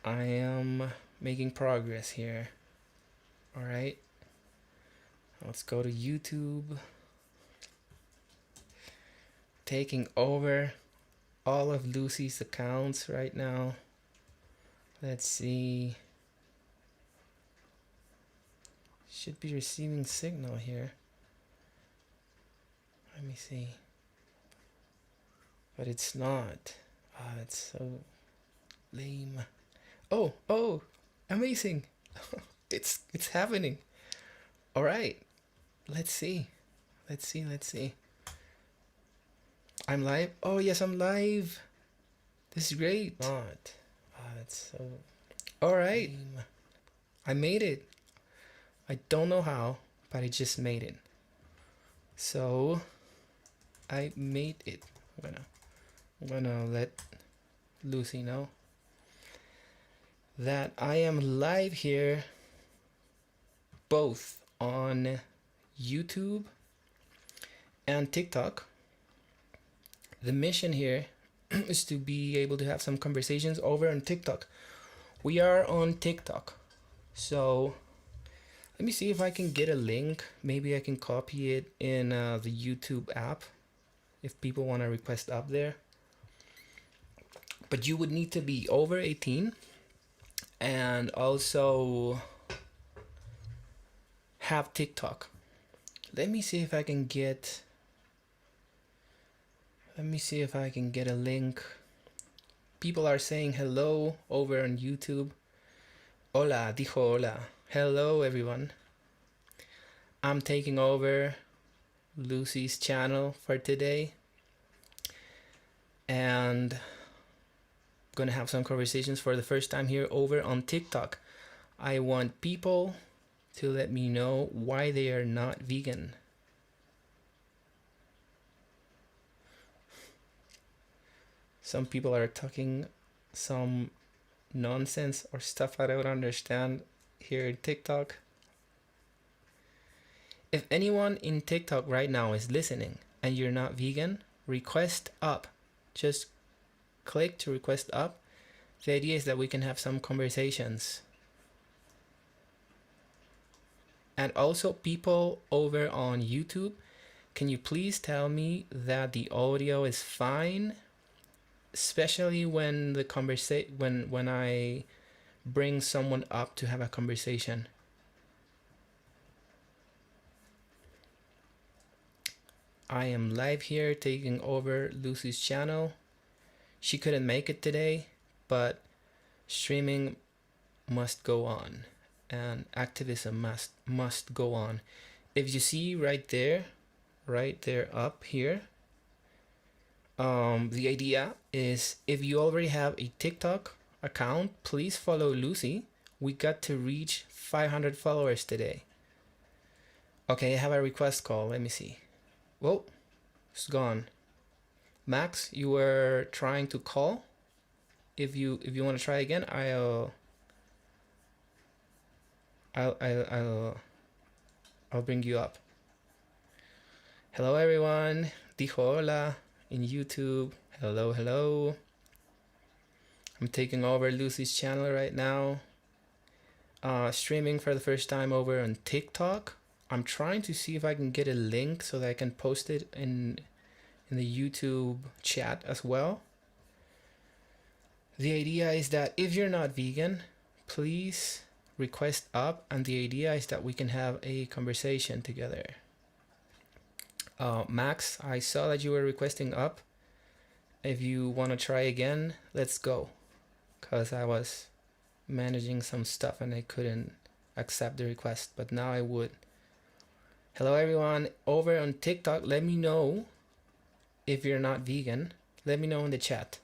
I am making progress here. All right. Let's go to YouTube. Taking over all of Lucie's accounts right now. Let's see. Should be receiving signal here. Let me see. But it's not. Ah, it's so lame. Oh, amazing. It's happening. All right. Let's see. Let's see. I'm live. Oh, yes, I'm live. This is great. Not. Ah, it's so. All right. I made it. I don't know how, but I just made it. So I made it. I'm gonna let Lucie know that I am live here both on YouTube and TikTok. The mission here is to be able to have some conversations over on TikTok. We are on TikTok. So let me see if I can get a link. Maybe I can copy it in the YouTube app if people want to request up there. But you would need to be over 18 and also have TikTok. Let me see if I can get a link. People are saying hello over on YouTube. Hola, dijo hola. Hello everyone. I'm taking over Lucie's channel for today. And I'm gonna have some conversations for the first time here over on TikTok. I want people to let me know why they are not vegan. Some people are talking some nonsense or stuff I don't understand here in TikTok. If anyone in TikTok right now is listening and you're not vegan, request up. Just click to request up. The idea is that we can have some conversations. And also people over on YouTube, can you please tell me that the audio is fine? Especially when the when I bring someone up to have a conversation. I am live here taking over Lucie's channel. She couldn't make it today, but streaming must go on and activism must go on. If you see right there up here, the idea is if you already have a TikTok account, please follow Lucie. We got to reach 500 followers today. Okay, I have a request call. Let me see. Whoa, it's gone. Max, you were trying to call. If you want to try again, I'll bring you up. Hello everyone. Dijo hola in YouTube. Hello. I'm taking over Lucie's channel right now. Streaming for the first time over on TikTok. I'm trying to see if I can get a link so that I can post it in the YouTube chat as well. The idea is that if you're not vegan, please request up, and the idea is that we can have a conversation together. Max, I saw that you were requesting up. If you want to try again, let's go. Because I was managing some stuff and I couldn't accept the request, but now I would. Hello everyone over on TikTok. Let me know if you're not vegan. Let me know in the chat.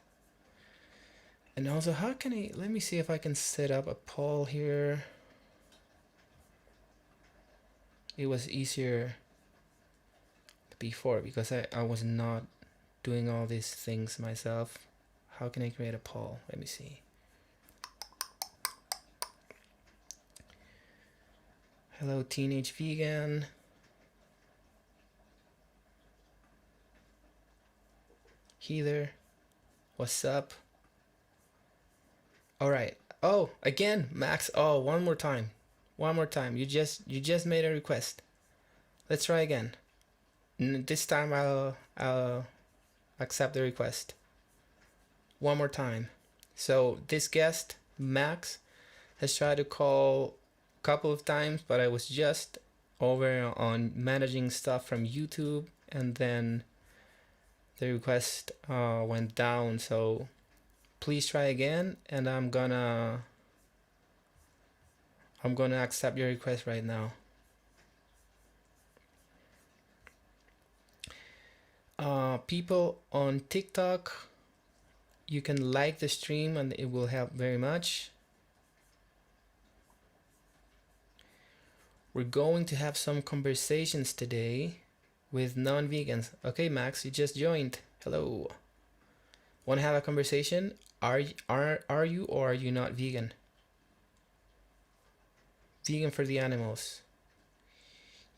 And also, how can let me see if I can set up a poll here. It was easier before because I was not doing all these things myself. How can I create a poll? Let me see. Hello, teenage vegan. Heather, what's up? All right. Oh, again, Max. Oh, one more time. One more time. You just made a request. Let's try again. This time I'll accept the request. One more time. So this guest, Max, has tried to call a couple of times, but I was just over on managing stuff from YouTube, and then the request went down. So please try again, and I'm gonna accept your request right now. People on TikTok, you can like the stream and it will help very much. We're going to have some conversations today with non-vegans. Okay, Max, you just joined. Hello. Want to have a conversation? Are you or are you not vegan? Vegan for the animals.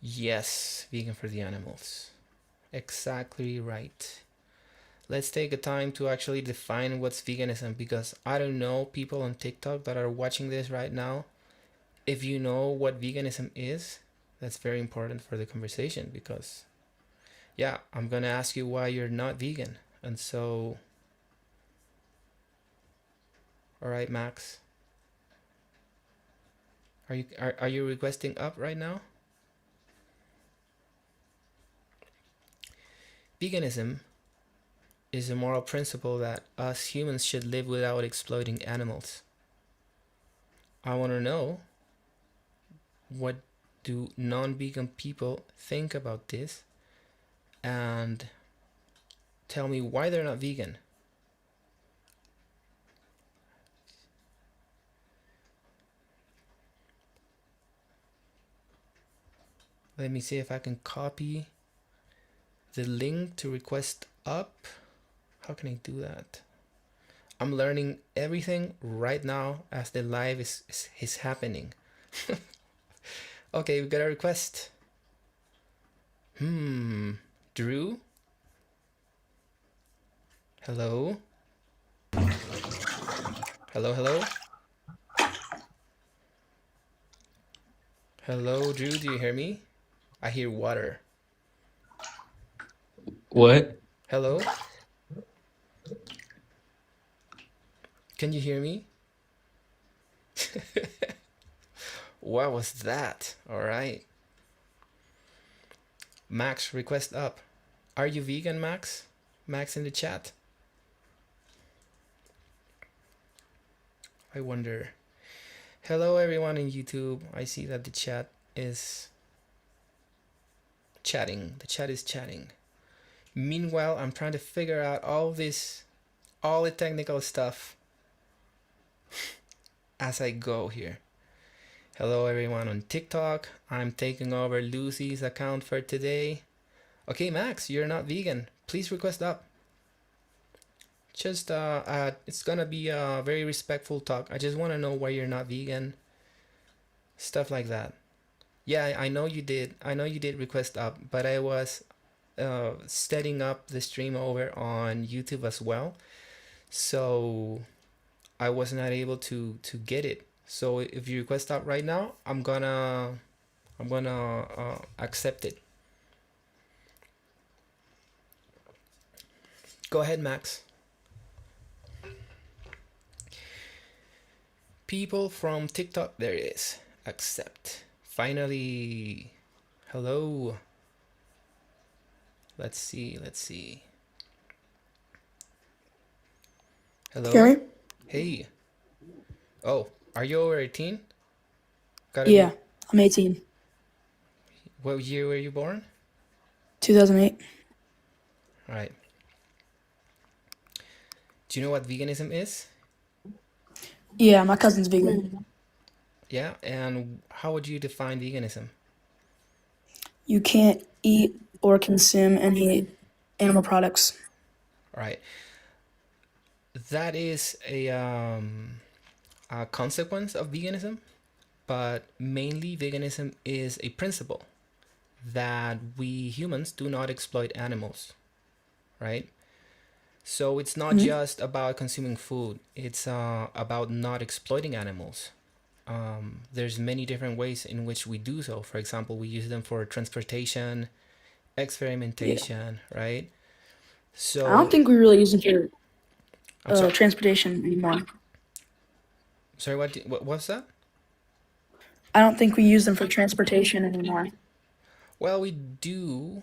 Yes, vegan for the animals. Exactly right. Let's take a time to actually define what's veganism, because I don't know people on TikTok that are watching this right now. If you know what veganism is, that's very important for the conversation, because yeah, I'm gonna ask you why you're not vegan. And so, all right, Max, are you requesting up right now? Veganism is a moral principle that us humans should live without exploiting animals. I want to know, what do non-vegan people think about this, and tell me why they're not vegan. Let me see if I can copy the link to request up. How can I do that? I'm learning everything right now as the live is happening. Okay, we got a request. Drew? Hello? Hello, hello? Hello, Drew, do you hear me? I hear water. What? Hello? Can you hear me? What was that? All right. Max, request up. Are you vegan, Max? Max in the chat. I wonder. Hello, everyone in YouTube. I see that the chat is chatting. The chat is chatting. Meanwhile, I'm trying to figure out all the technical stuff as I go here. Hello, everyone on TikTok. I'm taking over Lucie's account for today. Okay, Max, you're not vegan. Please request up. Just it's gonna be a very respectful talk. I just want to know why you're not vegan. Stuff like that. Yeah, I know you did. I know you did request up, but I was setting up the stream over on YouTube as well, so I was not able to get it. So if you request up right now, I'm gonna accept it. Go ahead, Max. People from TikTok, there it is. Accept. Finally. Hello. Let's see. Hello. Hear me? Hey. Oh, are you over 18? Gotta Yeah, be. I'm 18. What year were you born? 2008. All right. Do you know what veganism is? Yeah, my cousin's vegan. Yeah, and how would you define veganism? You can't eat or consume any animal products. All right. That is a consequence of veganism, but mainly veganism is a principle that we humans do not exploit animals, right? So it's not Mhm. just about consuming food, it's about not exploiting animals. There's many different ways in which we do so. For example, we use them for transportation, Yeah. experimentation, right? I don't So think we really use it I'm for sorry. transportation anymore. Sorry, what was that? I don't think we use them for transportation anymore. Well, we do.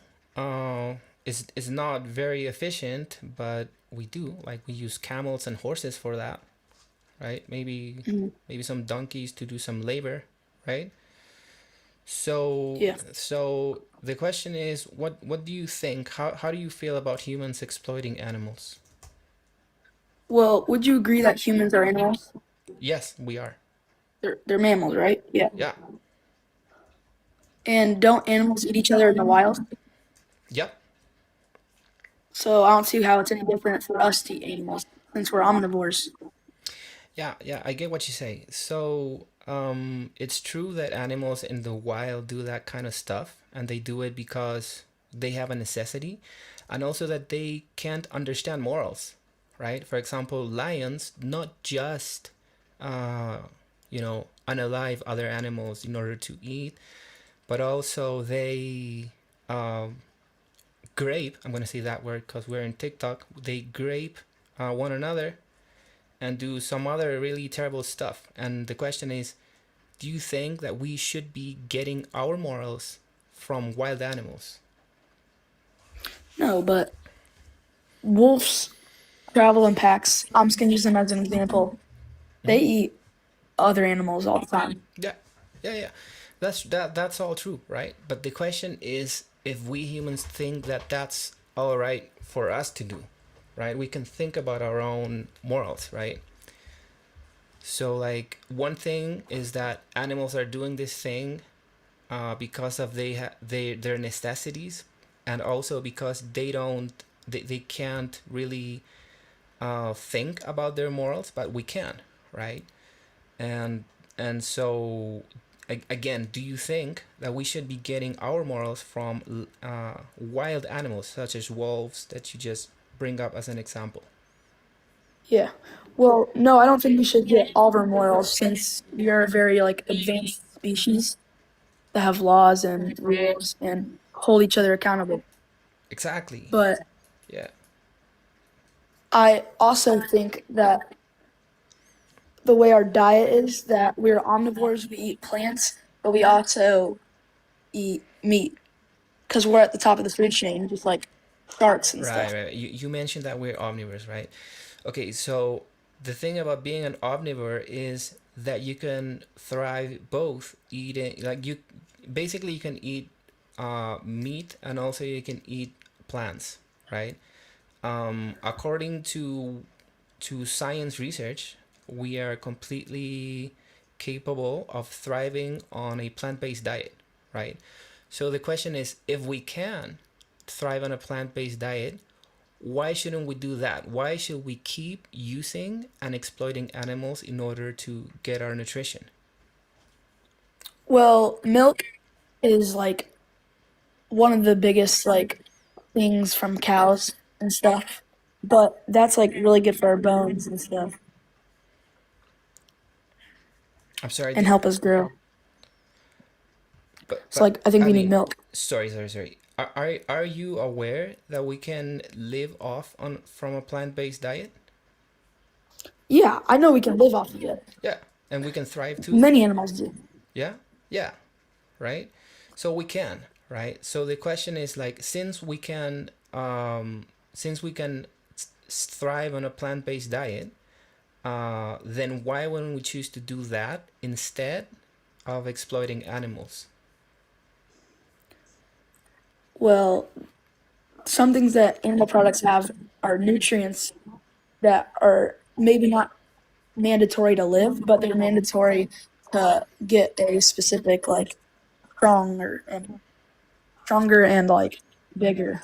It's not very efficient, but we do. Like we use camels and horses for that, right? Mhm. Maybe some donkeys to do some labor, right? So Yeah. so the question is, what do you think? How do you feel about humans exploiting animals? Well, would you agree that humans are animals? Yes, we are. They're mammals, right? Yeah. Yeah. And don't animals eat each other in the wild? Yep. So I don't see how it's any different for us to eat animals since we're omnivores. Yeah, yeah, I get what you say. So, it's true that animals in the wild do that kind of stuff, and they do it because they have a necessity, and also that they can't understand morals, right? For example, lions not just, uh, unalive other animals in order to eat, but also they um, grape. I'm gonna say that word because we're in TikTok. They grape one another and do some other really terrible stuff. And the question is, do you think that we should be getting our morals from wild animals? No, but wolves travel in packs. I'm just gonna use them as an example. They Mm-hmm. eat other animals all the time. Yeah, yeah, yeah. That's all true, right? But the question is, if we humans think that that's all right for us to do, right? We can think about our own morals, right? So, like, one thing is that animals are doing this thing because of their necessities, and also because they can't really think about their morals, but we can, right? And and so again, do you think that we should be getting our morals from wild animals such as wolves that you just bring up as an example? Yeah. Well, no, I don't think we should get all of our morals since we are a very like advanced species that have laws and rules and hold each other accountable. Exactly. But Yeah. I also think that the way our diet is that we're omnivores, we eat plants, but we also eat meat because we're at the top of the food chain, just like sharks and Right, stuff. right. You mentioned that we're omnivores, right? Okay, so the thing about being an omnivore is that you can thrive both eating, like you basically you can eat meat, and also you can eat plants, right? According to science research, we are completely capable of thriving on a plant-based diet, right? So the question is, if we can thrive on a plant-based diet, why shouldn't we do that? Why should we keep using and exploiting animals in order to get our nutrition? Well, milk is like one of the biggest like things from cows and stuff, but that's like really good for our bones and stuff I'm sorry, and help us grow. So but like I think I we need mean, milk. sorry. Are you aware that we can live off on from a plant-based diet? Yeah, I know we can live off of it. Yeah, and we can thrive too. Many animals do. Yeah, yeah, right. So we can, right? So the question is like, since we can thrive on a plant-based diet, then why wouldn't we choose to do that instead of exploiting animals? Well, some things that animal products have are nutrients that are maybe not mandatory to live, but they're mandatory to get a specific like stronger and stronger and like bigger.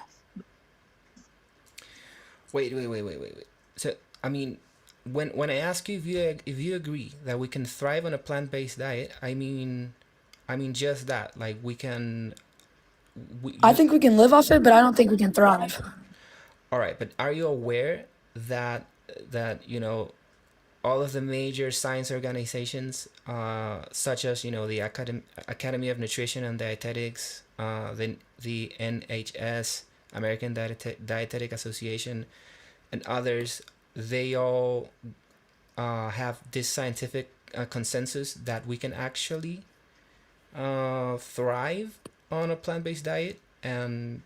Wait. So I mean, when I ask you if you agree that we can thrive on a plant-based diet, I mean just that. Like we can, we I you think we can live off it, but I don't think we can thrive. All right, but are you aware that all of the major science organizations, such as the Academy of Nutrition and Dietetics, the NHS, American Dietetic Association, and others, they all have this scientific consensus that we can actually thrive on a plant-based diet and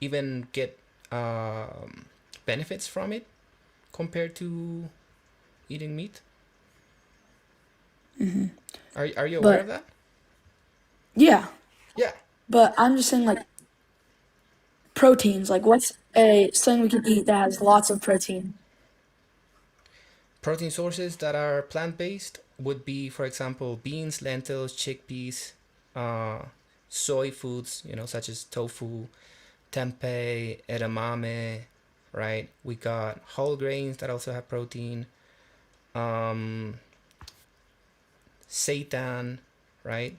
even get benefits from it compared to eating meat. Are you aware of But that? yeah, Yeah. but I'm just saying like proteins. Like what's a thing we can eat that has lots of protein? Protein sources that are plant-based would be, for example, beans, lentils, chickpeas, uh, soy foods, such as tofu, tempeh, edamame, right? We got whole grains that also have protein, um, seitan, right?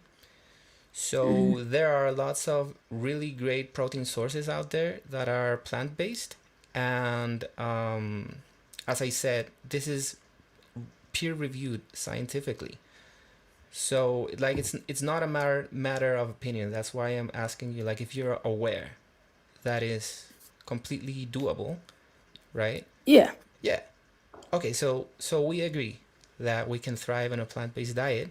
Mm. So there are lots of really great protein sources out there that are plant-based, and as I said, this is peer-reviewed scientifically. So like it's not a matter of opinion. That's why I'm asking you, like, if you're aware that is completely doable, right? Yeah. Yeah. Okay, so we agree that we can thrive on a plant-based diet,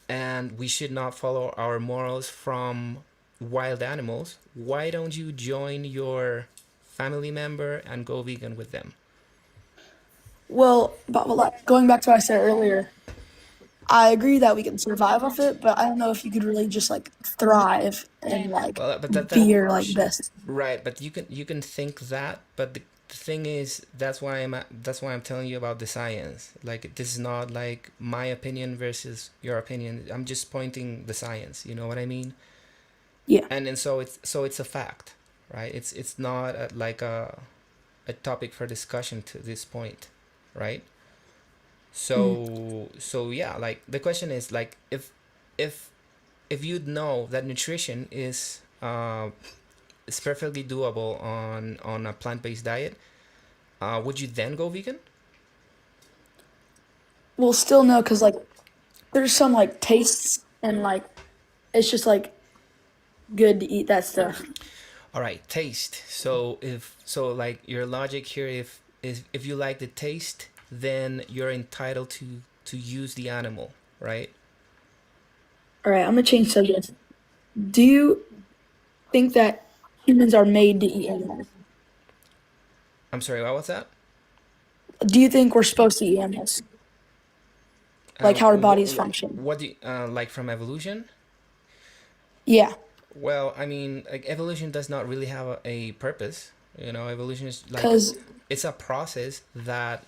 and we should not follow our morals from wild animals. Why don't you join your family member and go vegan with them? Well, but like, going back to what I said earlier, I agree that we can survive off it, but I don't know if you could really just like thrive and like Well, but that be your like best. right, but you can think that, but the thing is, that's why I'm telling you about the science. Like, this is not like my opinion versus your opinion. I'm just pointing the science. You know what I mean? Yeah. And so it's a fact, right? It's not like a topic for discussion to this point, right? Mm. So yeah, like the question is, like, if if you'd know that nutrition is perfectly doable on a plant-based diet, would you then go vegan? We'll still know because like there's some like tastes and like it's just like good to eat that stuff. All right, taste. So like your logic here, if you like the taste, then you're entitled to use the animal, right? All right, I'm gonna change subject. Do you think that humans are made to eat animals? I'm sorry, what was that? Do you think we're supposed to eat animals? Like how our What bodies what function? what do you, like, from evolution? Yeah, Well, I mean, like, evolution does not really have a purpose. Evolution is like, because it's a process that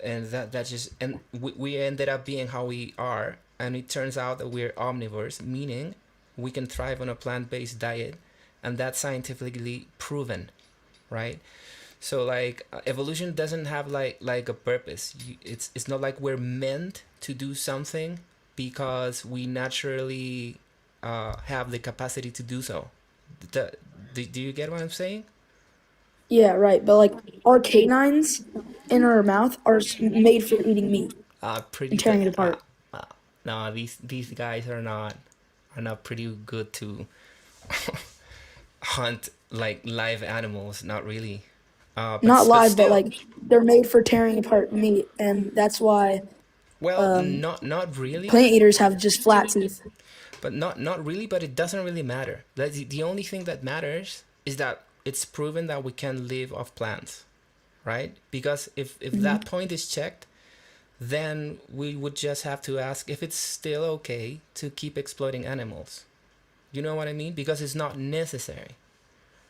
and that just, and we ended up being how we are, and it turns out that we're omnivores, meaning we can thrive on a plant-based diet, and that's scientifically proven, right? So like, evolution doesn't have like a purpose. It's not like we're meant to do something because we naturally have the capacity to do so. the, do you get what I'm saying? yeah, right. But like our canines in our mouth are made for eating meat Pretty and tearing good. it apart. Uh, no, these guys are not pretty good to hunt like live animals. Not really. Not But live, but still, like they're made for tearing apart meat, and that's why well, not really, plant eaters have just flat teeth. but not really. But it doesn't really matter. The only thing that matters is that it's proven that we can live off plants, right? Because if Mhm. that point is checked, then we would just have to ask if it's still okay to keep exploiting animals. You know what I mean? Because it's not necessary,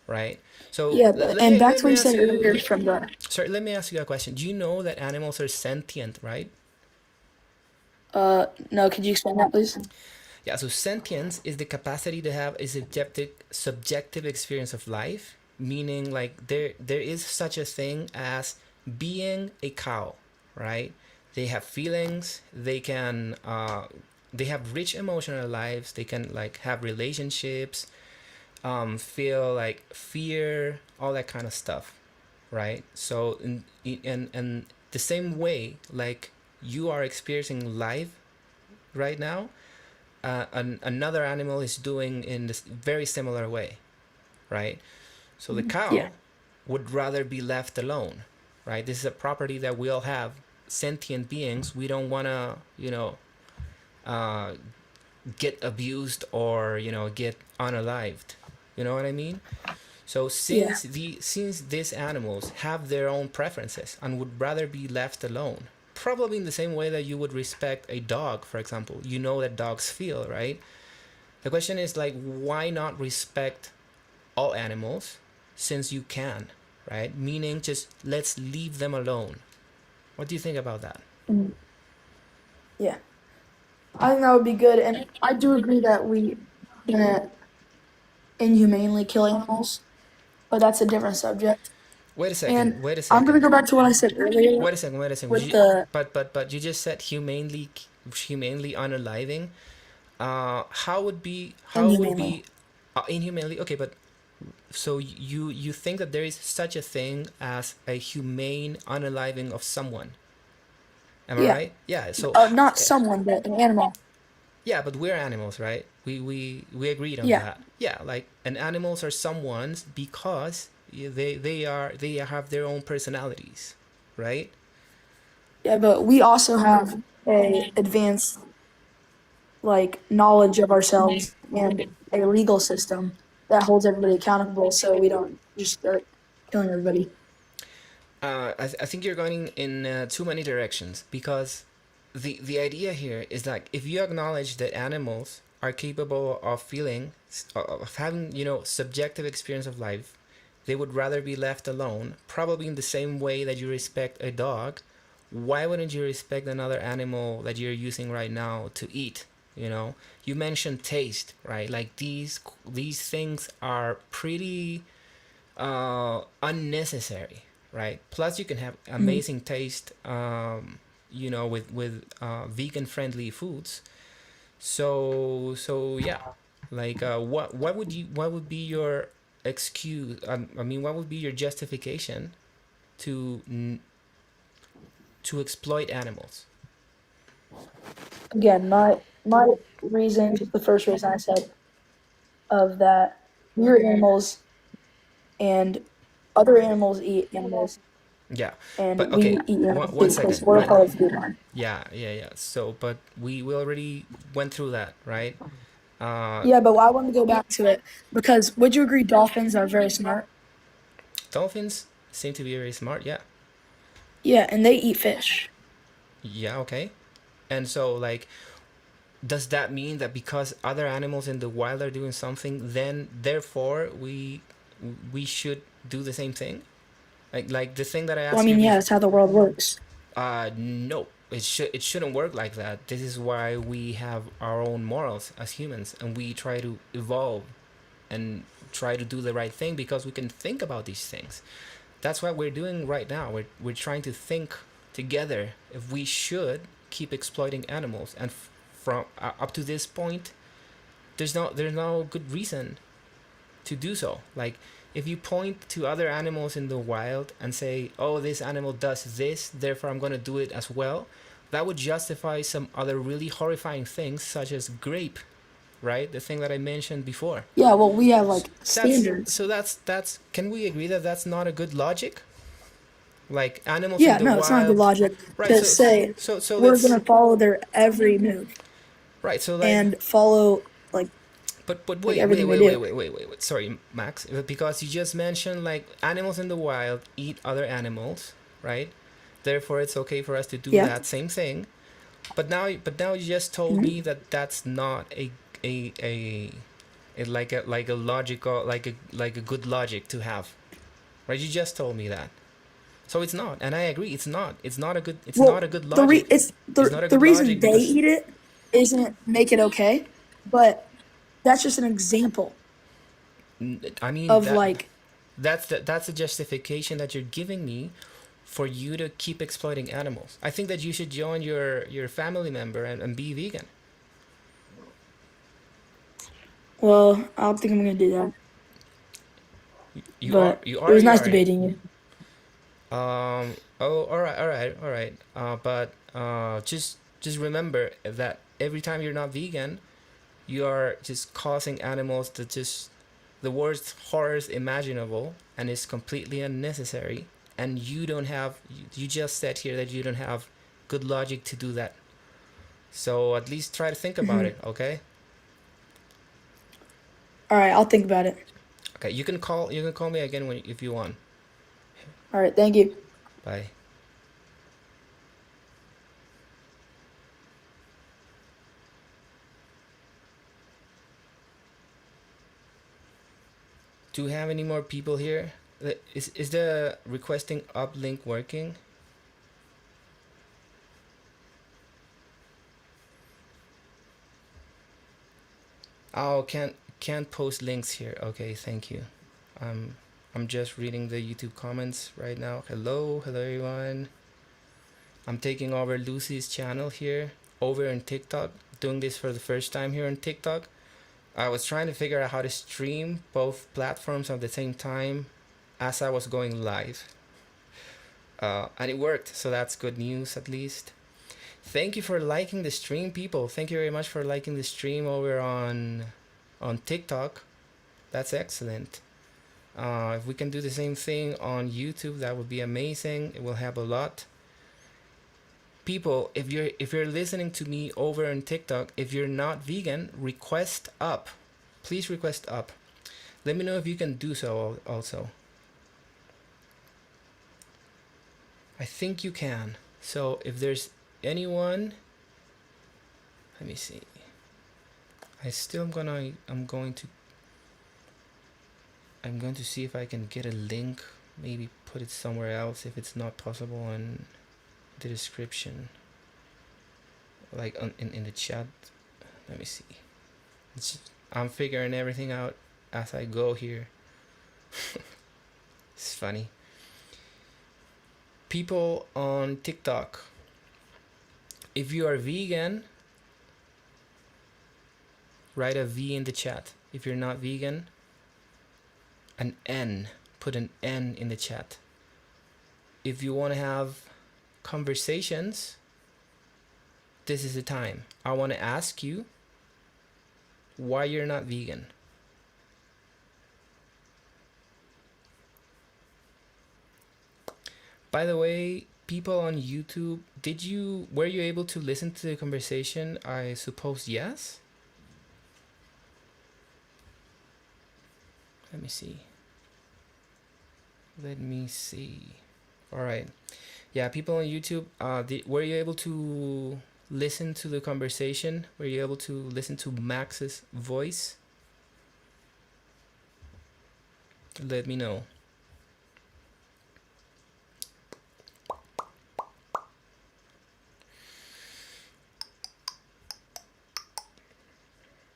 right? So Yeah, let and me back let to what me you ask said earlier you. from the Sorry, let me ask you a question. Do you know that animals are sentient, right? no, could you explain that, please? Yeah. So sentience is the capacity to have a subjective experience of life, meaning like there is such a thing as being a cow, right? They have feelings. They have rich emotional lives. They can like have relationships. feel like fear, all that kind of stuff, right? So in the same way, like you are experiencing life right now, another animal is doing in this very similar way, right? So the Yeah. cow would rather be left alone, right? This is a property that we all have. Sentient beings, we don't want to, uh, get abused or get unalived. You know what I mean? So Yeah. since these animals have their own preferences and would rather be left alone, probably in the same way that you would respect a dog, for example. You know that dogs feel, right? The question is like, why not respect all animals since you can, right? Meaning just let's leave them alone. What do you think about that? Mm, yeah. I think that would be good, and I do agree that we gonna inhumanely kill animals, but that's a different subject. Wait a second. And Wait a I'm gonna second. go back to what I said earlier Wait a second. Wait a second. with the But you just said humanely unaliving. How would inhumanely. be inhumanly? Okay, but so you think that there is such a thing as a humane unaliving of someone? Am I Yeah. right? Yeah. So Not someone, but an animal. yeah, but we're animals, right? We agreed on Yeah. that. Yeah, like and animals are someone's because they have their own personalities, right? Yeah, but we also have a advanced like knowledge of ourselves and a legal system that holds everybody accountable so we don't just start killing everybody. I think you're going in too many directions because the idea here is that if you acknowledge that animals are capable of feeling, of having subjective experience of life, they would rather be left alone. Probably in the same way that you respect a dog, why wouldn't you respect another animal that you're using right now to eat? You mentioned taste, right? Like these things are pretty unnecessary, right? Plus, you can have Mhm. amazing taste, with vegan friendly foods. So yeah, like what would be your excuse? I mean, what would be your justification to to exploit animals? Again, my reason, just the first reason I said of that we're animals and other animals eat animals Yeah, and but we okay, eat one, animals one too because second. we're a part of the food line. Yeah. So, but we already went through that, right? Uh, Yeah, but I want to go back to it because would you agree dolphins are very smart? Dolphins seem to be very smart. Yeah, Yeah, and they eat fish. yeah, okay. And so, like, does that mean that because other animals in the wild are doing something, then therefore we should do the same thing? Like the thing that I Well, I asked you mean, yeah, before. that's how the world works. No, it shouldn't work like that. This is why we have our own morals as humans, and we try to evolve and try to do the right thing because we can think about these things. That's what we're doing right now. We're trying to think together if we should keep exploiting animals, and from up to this point, there's no good reason to do so. Like if you point to other animals in the wild and say, "Oh, this animal does this, therefore I'm going to do it as well," that would justify some other really horrifying things, such as grape, right? The thing that I mentioned before. Yeah, well, we have like That's standards. so that's can we agree that that's not a good logic? Like animals in Yeah, the no, it's not good wild, logic right? to So say so we're let's gonna follow their every move right. So like, and follow like but like wait wait everything they wait wait do. wait wait wait. Sorry, Max, because you just mentioned like animals in the wild eat other animals, right? Therefore, it's okay for us to do Yeah. that same thing. But now you just told Mhm. me that that's not a like a logical like a good logic to have, right? You just told me that. So it's not, and I agree. It's not. It's not a good. It's not Well, a good logic. it's It's not a the good reason logic they because eat it isn't make it okay, but that's just an example I mean of that like that's the justification that you're giving me for you to keep exploiting animals. I think that you should join your family member and be vegan. well, I don't think I'm gonna do that. But You it are or was you nice aren't? debating you. Oh, all right, all right, all right. But just remember that every time you're not vegan, you are just causing animals to just the worst horrors imaginable, and it's completely unnecessary. And you don't have. You just said here that you don't have good logic to do that. So at least try to think about Hmm. it. Okay. All right, I'll think about it. Okay. You can call. You can call me again when if you want. All right, thank you. Bye. Do we have any more people here? Is the requesting uplink working? Oh, can't post links here. Okay, thank you. Um, I'm just reading the YouTube comments right now. Hello, hello everyone. I'm taking over Lucie's channel here over in TikTok. Doing this for the first time here on TikTok. I was trying to figure out how to stream both platforms at the same time as I was going live. And it worked, so that's good news at least. Thank you for liking the stream, people. Thank you very much for liking the stream over on TikTok. That's excellent. If we can do the same thing on YouTube, that would be amazing. It will help a lot. People, if you're listening to me over on TikTok, if you're not vegan, request up. Please request up. Let me know if you can do so also. I think you can. So if there's anyone, let me see. I'm going to see if I can get a link, maybe put it somewhere else if it's not possible in the description, like in the chat. Let me see. I'm figuring everything out as I go here. It's funny. People on TikTok, if you are vegan, write a V in the chat. If you're not vegan, an N. Put an N in the chat. If you want to have conversations, this is the time. I want to ask you why you're not vegan. By the way, people on YouTube, were you able to listen to the conversation? I suppose yes. Let me see. All right. Yeah, people on YouTube, were you able to listen to the conversation? Were you able to listen to Max's voice? Let me know.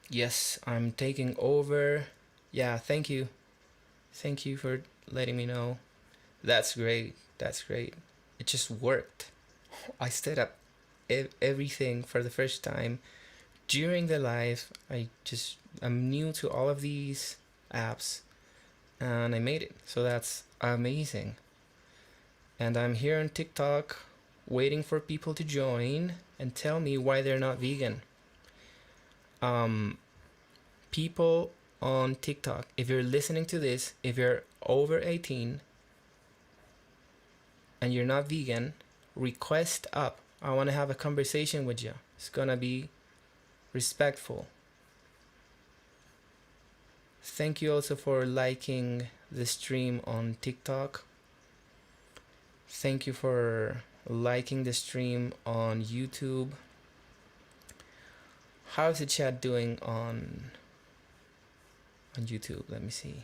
Yes, I'm taking over. Yeah, thank you. Thank you for letting me know. That's great. That's great. It just worked. I set up everything for the first time during the live. I'm new to all of these apps and I made it. So that's amazing. And I'm here on TikTok waiting for people to join and tell me why they're not vegan. People on TikTok, if you're listening to this, if you're over 18 and you're not vegan, request up. I want to have a conversation with you. It's gonna be respectful. Thank you also for liking the stream on TikTok. Thank you for liking the stream on YouTube. How's the chat doing on YouTube? Let me see.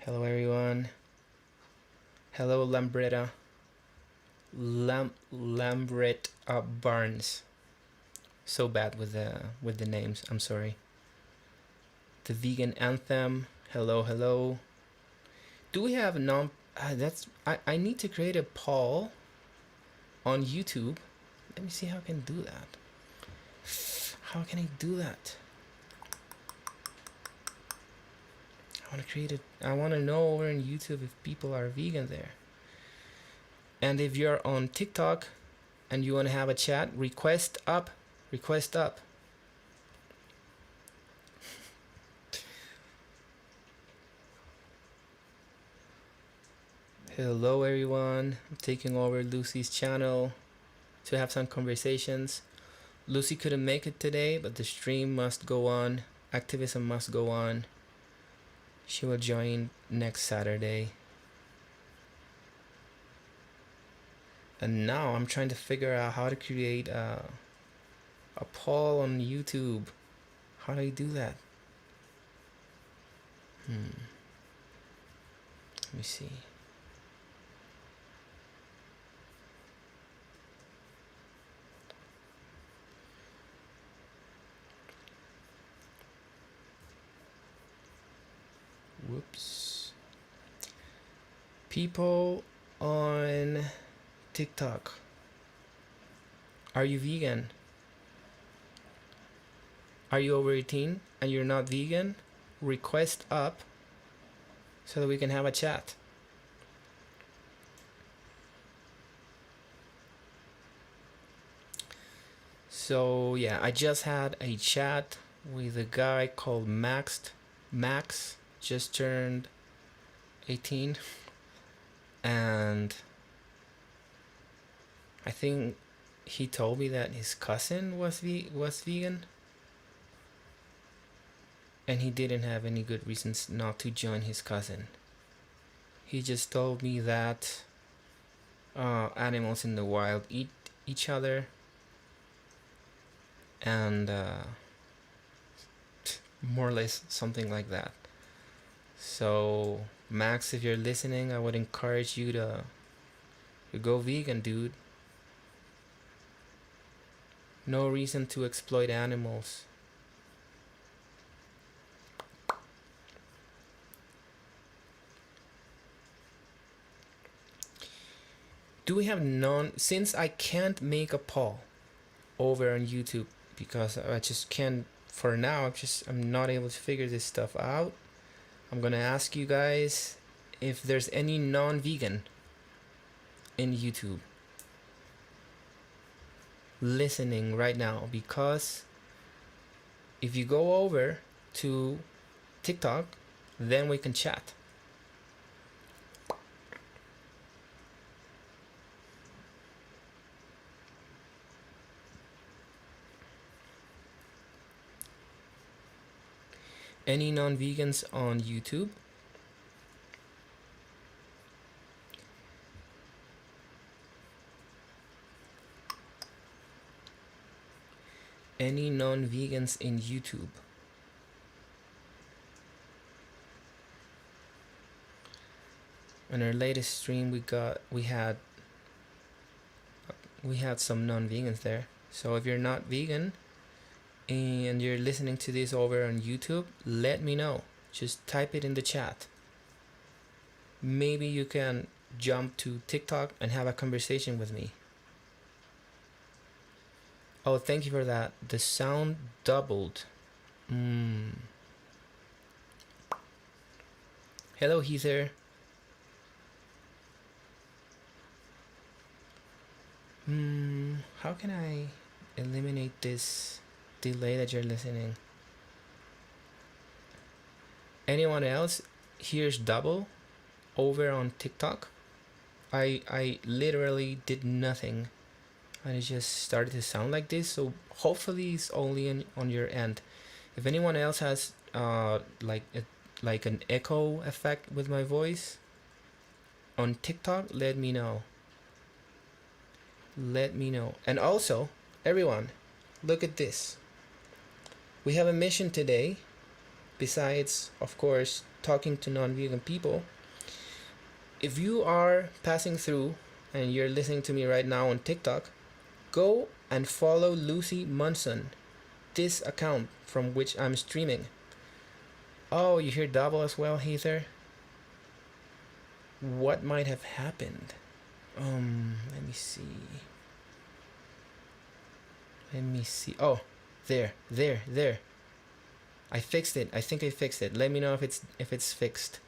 Hello everyone. Hello Lambretta. Lambret Barnes. So bad with the names. I'm sorry. The vegan anthem. Hello, hello. Do we have non? I need to create a poll on YouTube. Let me see how I can do that. How can I do that? I want to know over on YouTube if people are vegan there. And if you're on TikTok and you want to have a chat, request up. Hello everyone, I'm taking over Lucie's channel to have some conversations. Lucie couldn't make it today, but the stream must go on. Activism must go on. She will join next Saturday. And now I'm trying to figure out how to create a poll on YouTube. How do I do that? Let me see. Whoops. People on TikTok, are you vegan? Are you over 18 and you're not vegan? Request up so that we can have a chat. So yeah, I just had a chat with a guy called Max. Max just turned 18, and I think he told me that his cousin was vegan, and he didn't have any good reasons not to join his cousin. He just told me that animals in the wild eat each other, and more or less something like that. So Max, if you're listening, I would encourage you to go vegan, dude. No reason to exploit animals. Do we have since I can't make a poll over on YouTube because I just can't for now, I'm not able to figure this stuff out. I'm gonna ask you guys if there's any non-vegan in YouTube listening right now, because if you go over to TikTok, then we can chat. Any non-vegans on YouTube? Any non-vegans in YouTube? In our latest stream, we had some non-vegans there. So if you're not vegan and you're listening to this over on YouTube, let me know. Just type it in the chat. Maybe you can jump to TikTok and have a conversation with me. Oh, thank you for that. The sound doubled. Hello, Heather. How can I eliminate this delay that you're listening? Anyone else hears double over on TikTok? I literally did nothing and it just started to sound like this, so hopefully it's only on your end. If anyone else has like an echo effect with my voice on TikTok, let me know. And also, everyone, look at this. We have a mission today, besides of course talking to non-vegan people. If you are passing through and you're listening to me right now on TikTok, go and follow Lucie Munson, this account from which I'm streaming. Oh, you hear double as well, Heather? What might have happened? Let me see. Oh, there. I fixed it. I think I fixed it. Let me know if it's fixed.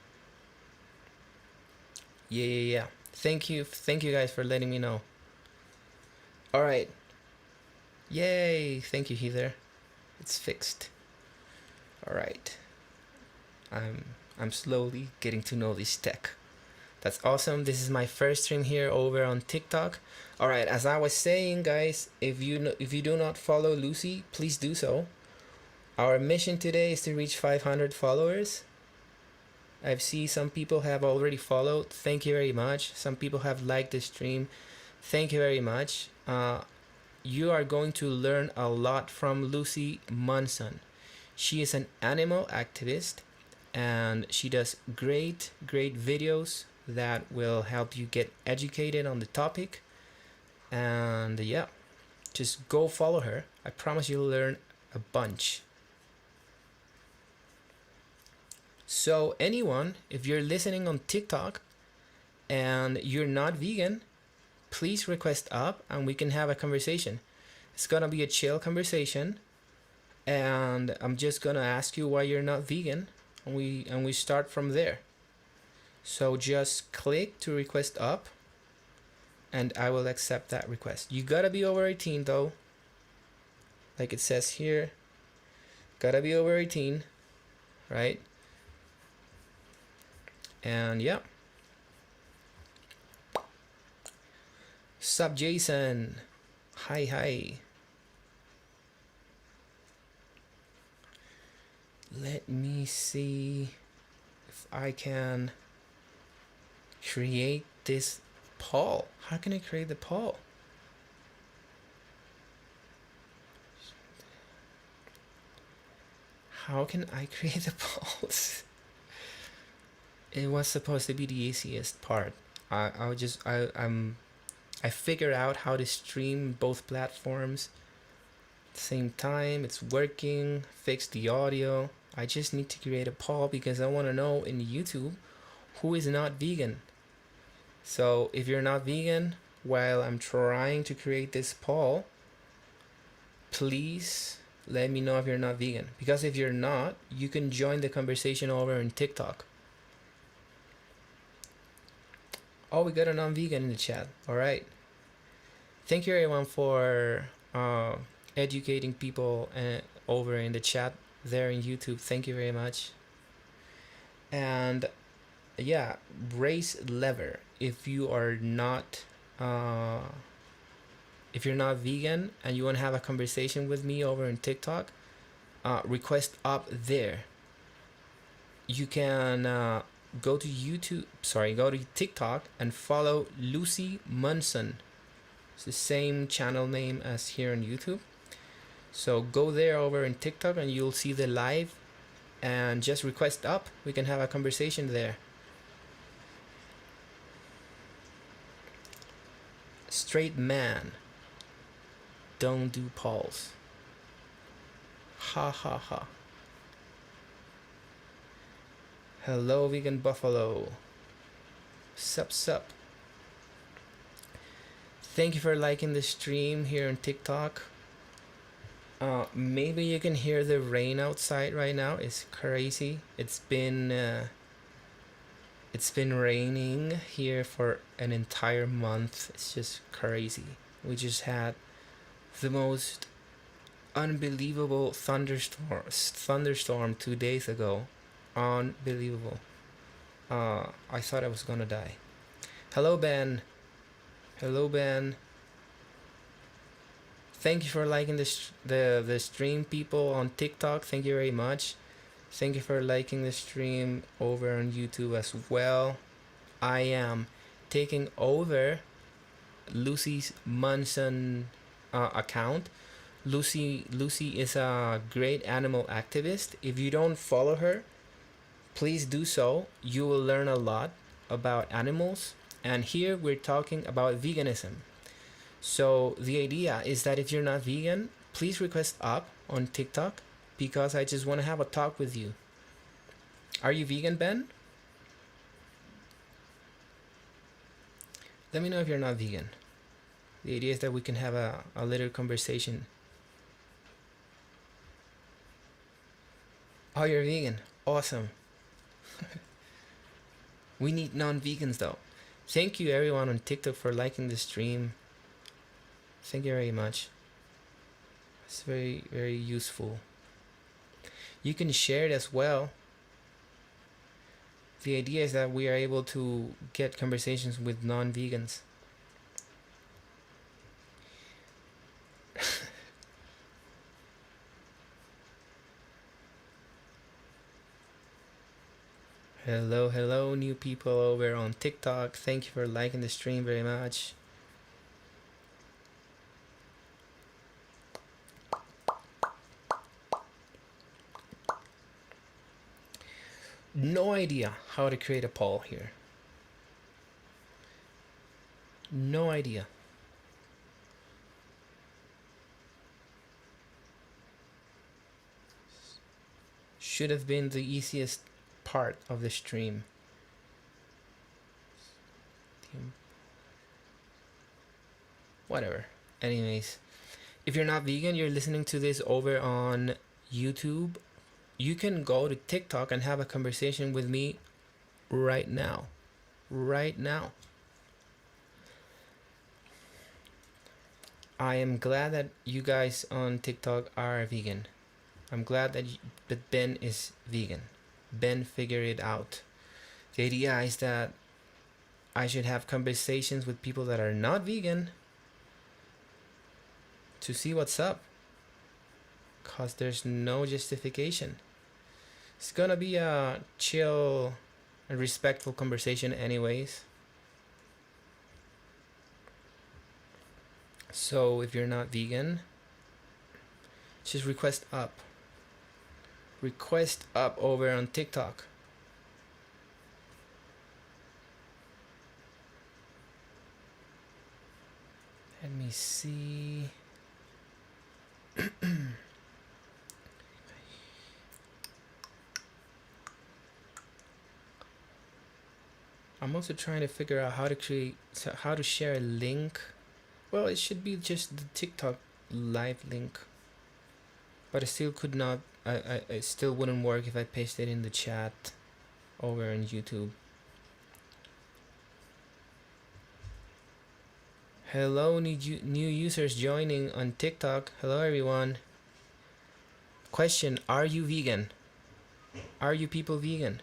Yeah. Thank you guys for letting me know. All right. Yay! Thank you, Heather. It's fixed. All right. I'm slowly getting to know this tech. That's awesome. This is my first stream here over on TikTok. All right, as I was saying, guys, if you do not follow Lucie, please do so. Our mission today is to reach 500 followers. I've seen some people have already followed. Thank you very much. Some people have liked the stream. Thank you very much. You are going to learn a lot from Lucie Munson. She is an animal activist, and she does great videos that will help you get educated on the topic. And yeah, just go follow her. I promise you'll learn a bunch. So anyone, if you're listening on TikTok and you're not vegan, please request up and we can have a conversation. It's gonna be a chill conversation, and I'm just gonna ask you why you're not vegan, and we start from there. So just click to request up and I will accept that request. You gotta be over 18 though. Like it says here, gotta be over 18, right? And yeah. Sup, Jason? Hi. Let me see if I can create this poll. How can I create the poll? How can I create the polls? It was supposed to be the easiest part. I figured out how to stream both platforms at the same time. It's working. Fix the audio. I just need to create a poll because I want to know in YouTube who is not vegan. So if you're not vegan while I'm trying to create this poll, please let me know if you're not vegan. Because if you're not, you can join the conversation over in TikTok. Oh, we got a non-vegan in the chat. All right. Thank you everyone for educating people over in the chat there in YouTube. Thank you very much. And yeah, raise lever if you are not if you're not vegan and you want to have a conversation with me over in TikTok, request up there. You can go to TikTok and follow Lucie Munson. It's the same channel name as here on YouTube. So go there over in TikTok and you'll see the live and just request up. We can have a conversation there. Straight man, don't do polls. Ha. Hello, vegan buffalo. Sup. Thank you for liking the stream here on TikTok. Maybe you can hear the rain outside right now. It's crazy. It's been raining here for an entire month. It's just crazy. We just had the most unbelievable thunderstorm 2 days ago. Unbelievable. I thought I was gonna die. Hello, Ben. Thank you for liking the stream, people on TikTok. Thank you very much. Thank you for liking the stream over on YouTube as well. I am taking over Lucie Munson account. Lucie is a great animal activist. If you don't follow her, please do so. You will learn a lot about animals. And here we're talking about veganism. So the idea is that if you're not vegan, please request up on TikTok because I just want to have a talk with you. Are you vegan, Ben? Let me know if you're not vegan. The idea is that we can have a little conversation. Oh, you're vegan. Awesome. We need non-vegans though. Thank you everyone on TikTok for liking the stream. Thank you very much. It's very, very useful. You can share it as well. The idea is that we are able to get conversations with non-vegans. Hello, hello, new people over on TikTok. Thank you for liking the stream very much. No idea how to create a poll here. No idea. Should have been the easiest part of the stream. Whatever. Anyways, if you're not vegan, you're listening to this over on YouTube, you can go to TikTok and have a conversation with me right now. Right now. I am glad that you guys on TikTok are vegan. I'm glad that Ben is vegan. Ben figured it out. The idea is that I should have conversations with people that are not vegan to see what's up. Cause there's no justification. It's gonna be a chill and respectful conversation anyways. So if you're not vegan, just request up. Request up over on TikTok. Let me see. I'm also trying to figure out how to share a link. Well, it should be just the TikTok live link. But I still could not, it still wouldn't work if I pasted it in the chat over on YouTube. Hello, new users joining on TikTok. Hello, everyone. Question, are you vegan? Are you people vegan?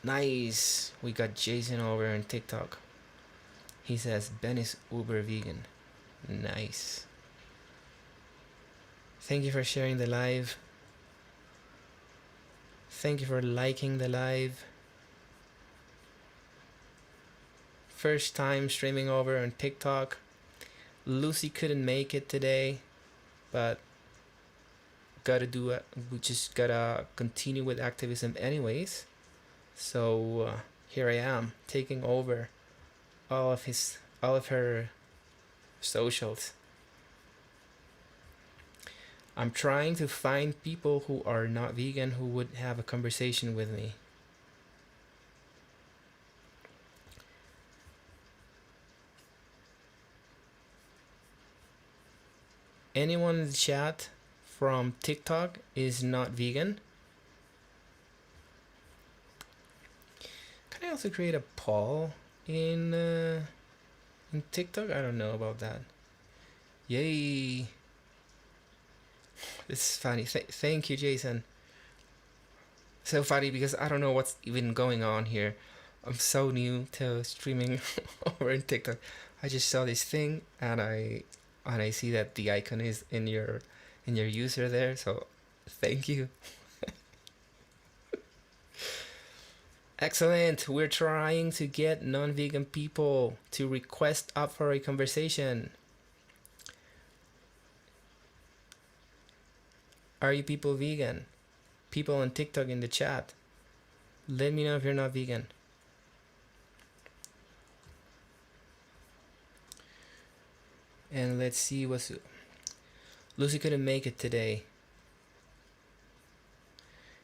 Nice. We got Jason over on TikTok. He says Ben is uber vegan. Nice. Thank you for sharing the live. Thank you for liking the live. First time streaming over on TikTok. Lucie couldn't make it today, but we just gotta continue with activism anyways. So here I am taking over all of her socials. I'm trying to find people who are not vegan who would have a conversation with me. Anyone in the chat from TikTok is not vegan? Can I also create a poll in TikTok? I don't know about that. Yay! This is funny. Thank you, Jason. So funny because I don't know what's even going on here. I'm so new to streaming over in TikTok. I just saw this thing and I see that the icon is in your user there. So thank you. Excellent. We're trying to get non-vegan people to request up for a conversation. Are you people vegan? People on TikTok in the chat. Let me know if you're not vegan. And let's see what's... Lucie couldn't make it today.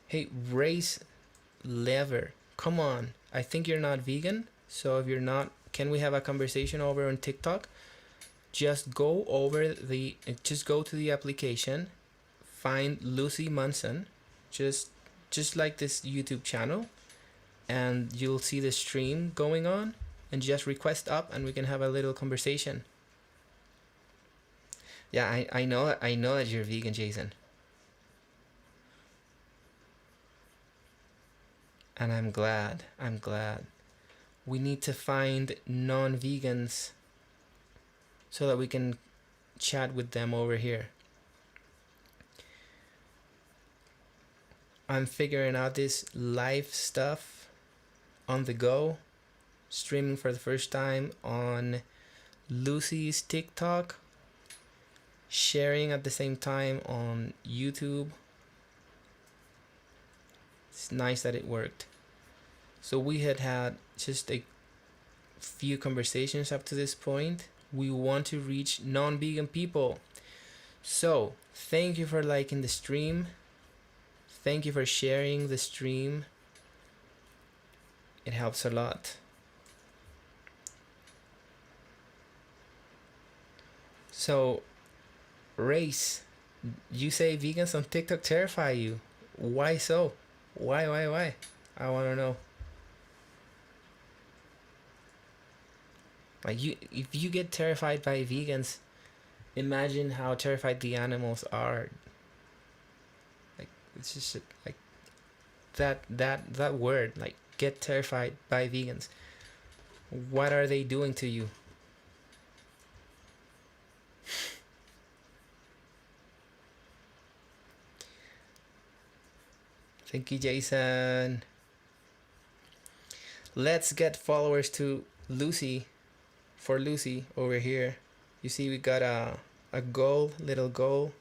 Hey, raise lever. Come on. I think you're not vegan. So if you're not, can we have a conversation over on TikTok? Just go to the application, find Lucie Munson, just like this YouTube channel, and you'll see the stream going on, and just request up and we can have a little conversation. Yeah, I know that you're vegan, Jason. And I'm glad. We need to find non-vegans so that we can chat with them over here. I'm figuring out this live stuff on the go, streaming for the first time on Lucie's TikTok, sharing at the same time on YouTube. It's nice that it worked. So we had just a few conversations up to this point. We want to reach non-vegan people. So thank you for liking the stream. Thank you for sharing the stream. It helps a lot. So, Race, you say vegans on TikTok terrify you. Why so? Why? I want to know. Like, if you get terrified by vegans, imagine how terrified the animals are. Like, it's just like that word, like, get terrified by vegans. What are they doing to you? Thank you, Jason. Let's get followers to Lucie. For Lucie over here. You see, we got a little goal.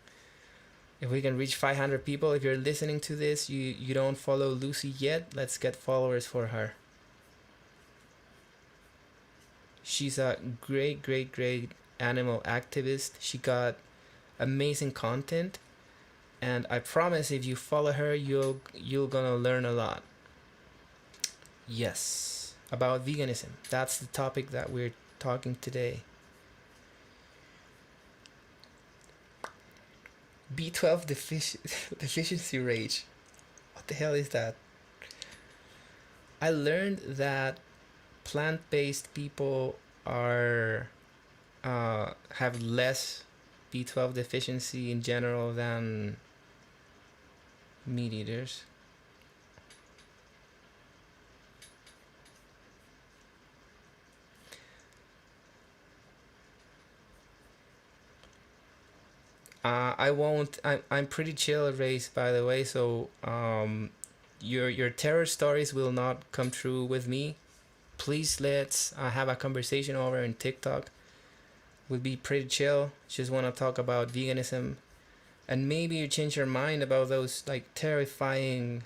If we can reach 500 people, if you're listening to this, you don't follow Lucie yet, let's get followers for her. She's a great animal activist. She got amazing content, and I promise if you follow her, you're gonna learn a lot. Yes, about veganism. That's the topic that we're talking today. B12 deficiency rage. What the hell is that? I learned that plant-based people are have less B12 deficiency in general than meat eaters. I won't. I'm pretty chill at Race, by the way. So your terror stories will not come true with me. Please let's have a conversation over in TikTok. We'll be pretty chill. Just want to talk about veganism, and maybe you change your mind about those like terrifying,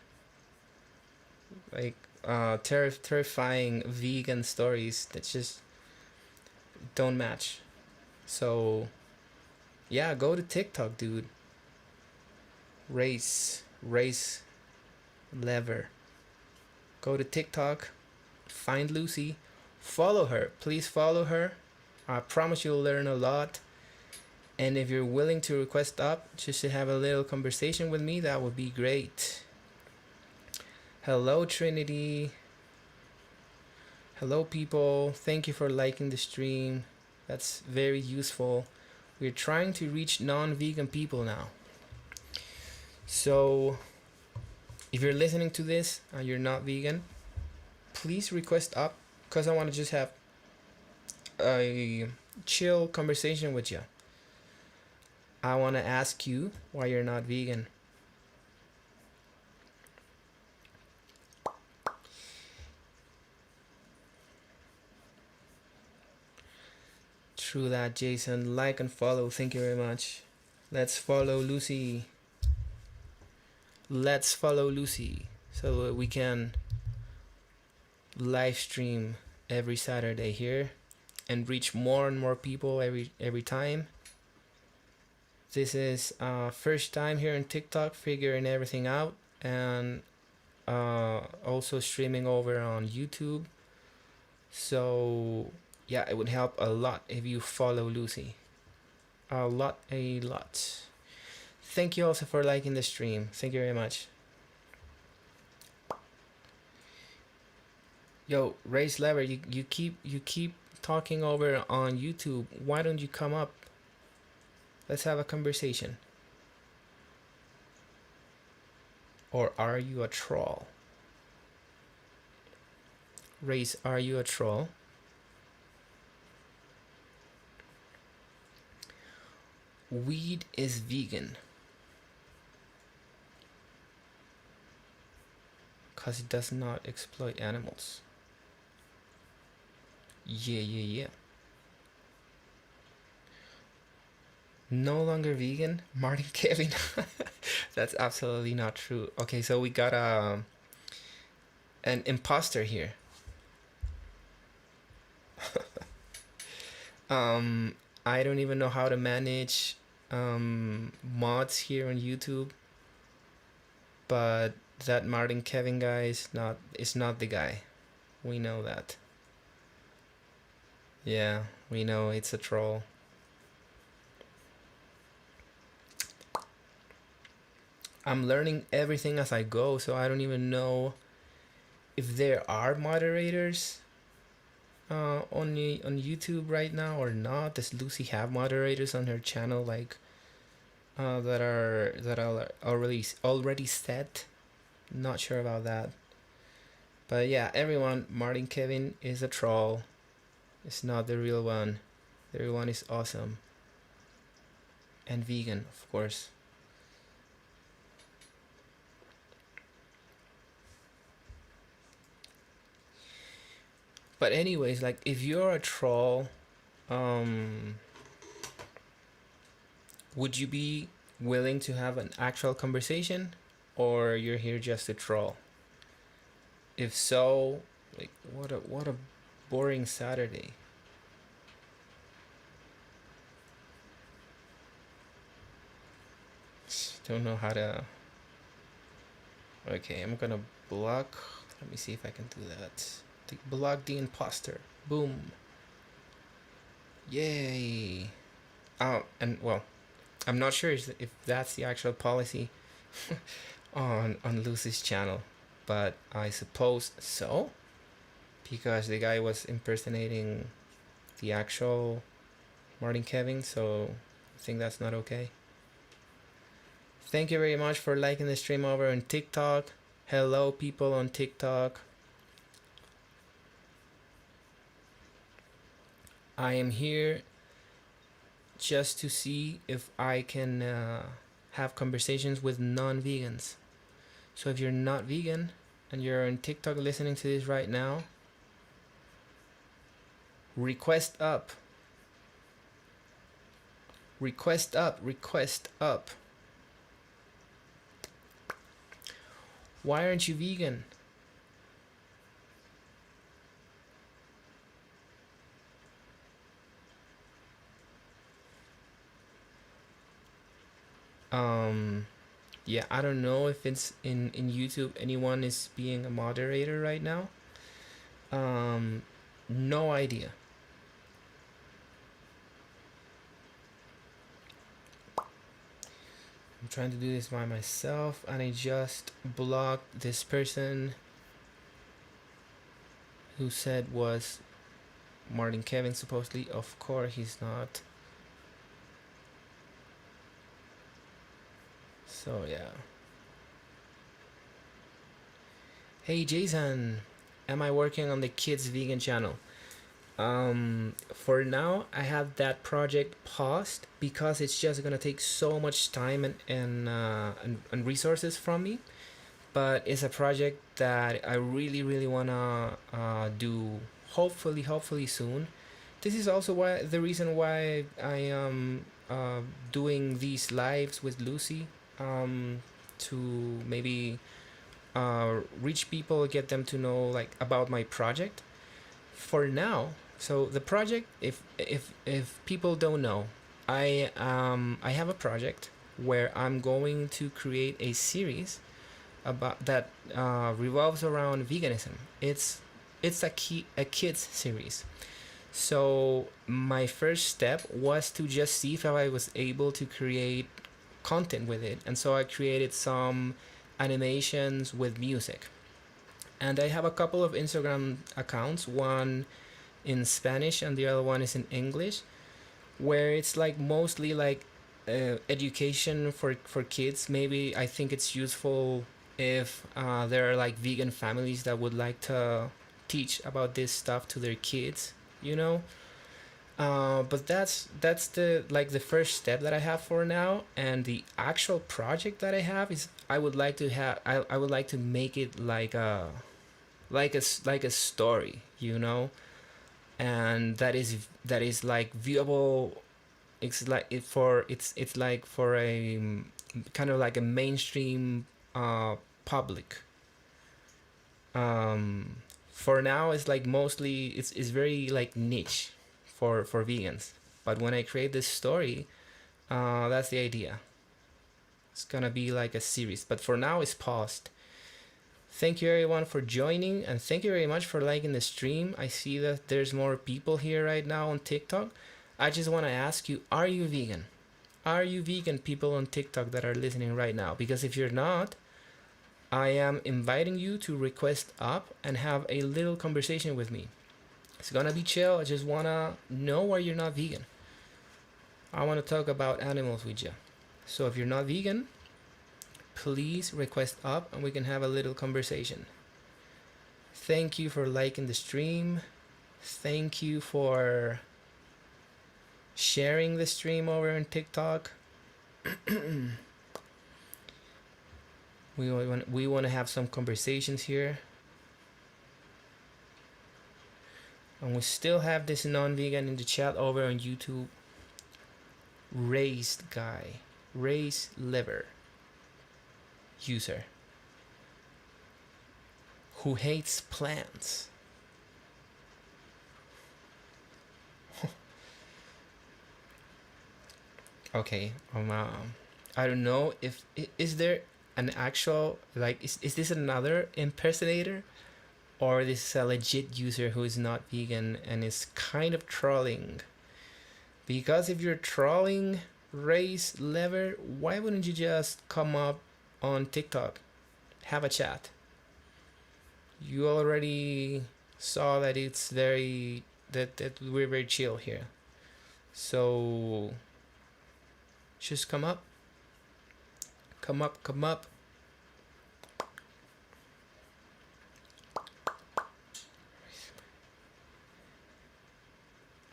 like terrifying vegan stories that just don't match. So yeah, go to TikTok, dude. Race lever. Go to TikTok, find Lucie, follow her. Please follow her. I promise you'll learn a lot. And if you're willing to request up just to have a little conversation with me, that would be great. Hello, Trinity. Hello, people. Thank you for liking the stream. That's very useful. We're trying to reach non-vegan people now. So if you're listening to this and you're not vegan, please request up, because I want to just have a chill conversation with you. I want to ask you why you're not vegan. True that, Jason. Like and follow. Thank you very much. Let's follow Lucie. Let's follow Lucie so that we can live stream every Saturday here and reach more and more people every time. This is first time here in TikTok, figuring everything out, and also streaming over on YouTube. So yeah, it would help a lot if you follow Lucie. A lot. Thank you also for liking the stream. Thank you very much. Yo, Race Lever, you keep talking over on YouTube. Why don't you come up? Let's have a conversation. Or are you a troll? Race, are you a troll? Weed is vegan. Because it does not exploit animals. Yeah. No longer vegan? Martin Kevin. That's absolutely not true. Okay, so we got an imposter here. I don't even know how to manage mods here on YouTube, but that Martin Kevin guy is not the guy. We know that. Yeah, we know it's a troll. I'm learning everything as I go, so I don't even know if there are moderators on YouTube right now or not. Does Lucie have moderators on her channel like that are already set? Not sure about that. But yeah, everyone, Martin Kevin is a troll. It's not the real one. The real one is awesome. And vegan, of course. But anyways, like if you're a troll, would you be willing to have an actual conversation, or you're here just to troll? If so, like what a boring Saturday. Don't know how to. Okay, I'm gonna block. Let me see if I can do that. Block the imposter. Boom. Yay. And well, I'm not sure if that's the actual policy on Lucie's channel, but I suppose so, because the guy was impersonating the actual Martin Kevin, so I think that's not okay. Thank you very much for liking the stream over on TikTok. Hello, people on TikTok. I am here just to see if I can have conversations with non-vegans. So if you're not vegan and you're on TikTok listening to this right now, request up. Request up, request up. Why aren't you vegan? Yeah, I don't know if it's in YouTube anyone is being a moderator right now. No idea. I'm trying to do this by myself, and I just blocked this person who said was Martin Kevin supposedly. Of course he's not. So yeah. Hey Jason, am I working on the kids vegan channel? For now I have that project paused because it's just gonna take so much time and resources from me. But it's a project that I really wanna do hopefully soon. This is also why the reason why I am doing these lives with Lucie, to maybe reach people, get them to know like about my project. For now, so the project, if people don't know, I have a project where I'm going to create a series about that revolves around veganism. It's a kids series. So my first step was to just see if I was able to create content with it, and so I created some animations with music. And I have a couple of Instagram accounts, one in Spanish and the other one is in English, where it's like mostly like education for kids. Maybe I think it's useful if there are like vegan families that would like to teach about this stuff to their kids, you know. But that's the like the first step that I have for now, and the actual project that I have is I would like to make it like a story, you know, and that is like viewable. It's like it's like for a kind of like a mainstream public. um for now it's like mostly it's very like niche for vegans, but when I create this story, that's the idea. It's gonna be like a series, but for now it's paused. Thank you everyone for joining, and thank you very much for liking the stream. I see that there's more people here right now on TikTok. I just want to ask you, are you vegan? Are you vegan, people on TikTok that are listening right now? Because if you're not, I am inviting you to request up and have a little conversation with me. It's gonna be chill. I just wanna know why you're not vegan. I wanna talk about animals with you. So if you're not vegan, please request up and we can have a little conversation. Thank you for liking the stream. Thank you for sharing the stream over on TikTok. We want to have some conversations here. And we still have this non-vegan in the chat over on YouTube. Raised guy. Raised liver user. Who hates plants. Okay. I don't know if is there an actual like is this another impersonator, or this is a legit user who is not vegan and is kind of trolling? Because if you're trolling race lever, why wouldn't you just come up on TikTok, have a chat? You already saw that it's very that we're very chill here. So just come up. Come up, come up.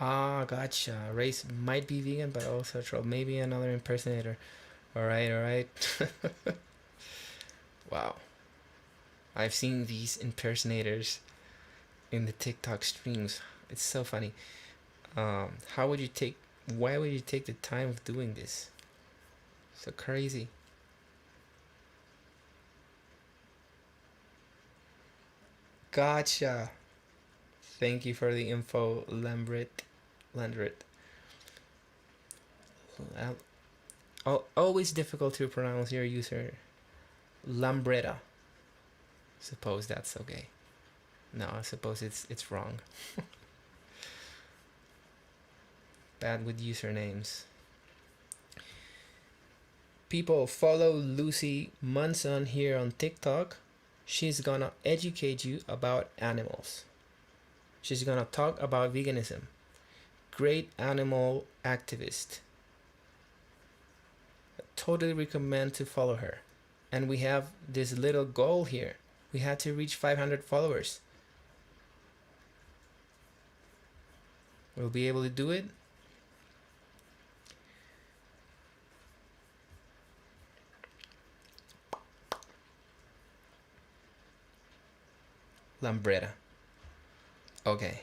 Ah, gotcha. Race might be vegan, but also troll. Maybe another impersonator. Alright, alright. Wow. I've seen these impersonators in the TikTok streams. It's so funny. Why would you take the time of doing this? So crazy. Gotcha. Thank you for the info, Lambrit. Always difficult to pronounce your user. Lambretta. Suppose that's okay. No, I suppose it's wrong. Bad with usernames. People, follow Lucie Munson here on TikTok. She's gonna educate you about animals. She's gonna talk about veganism. Great animal activist. I totally recommend to follow her. And we have this little goal here. We had to reach 500 followers. We'll be able to do it. Lambretta. Okay.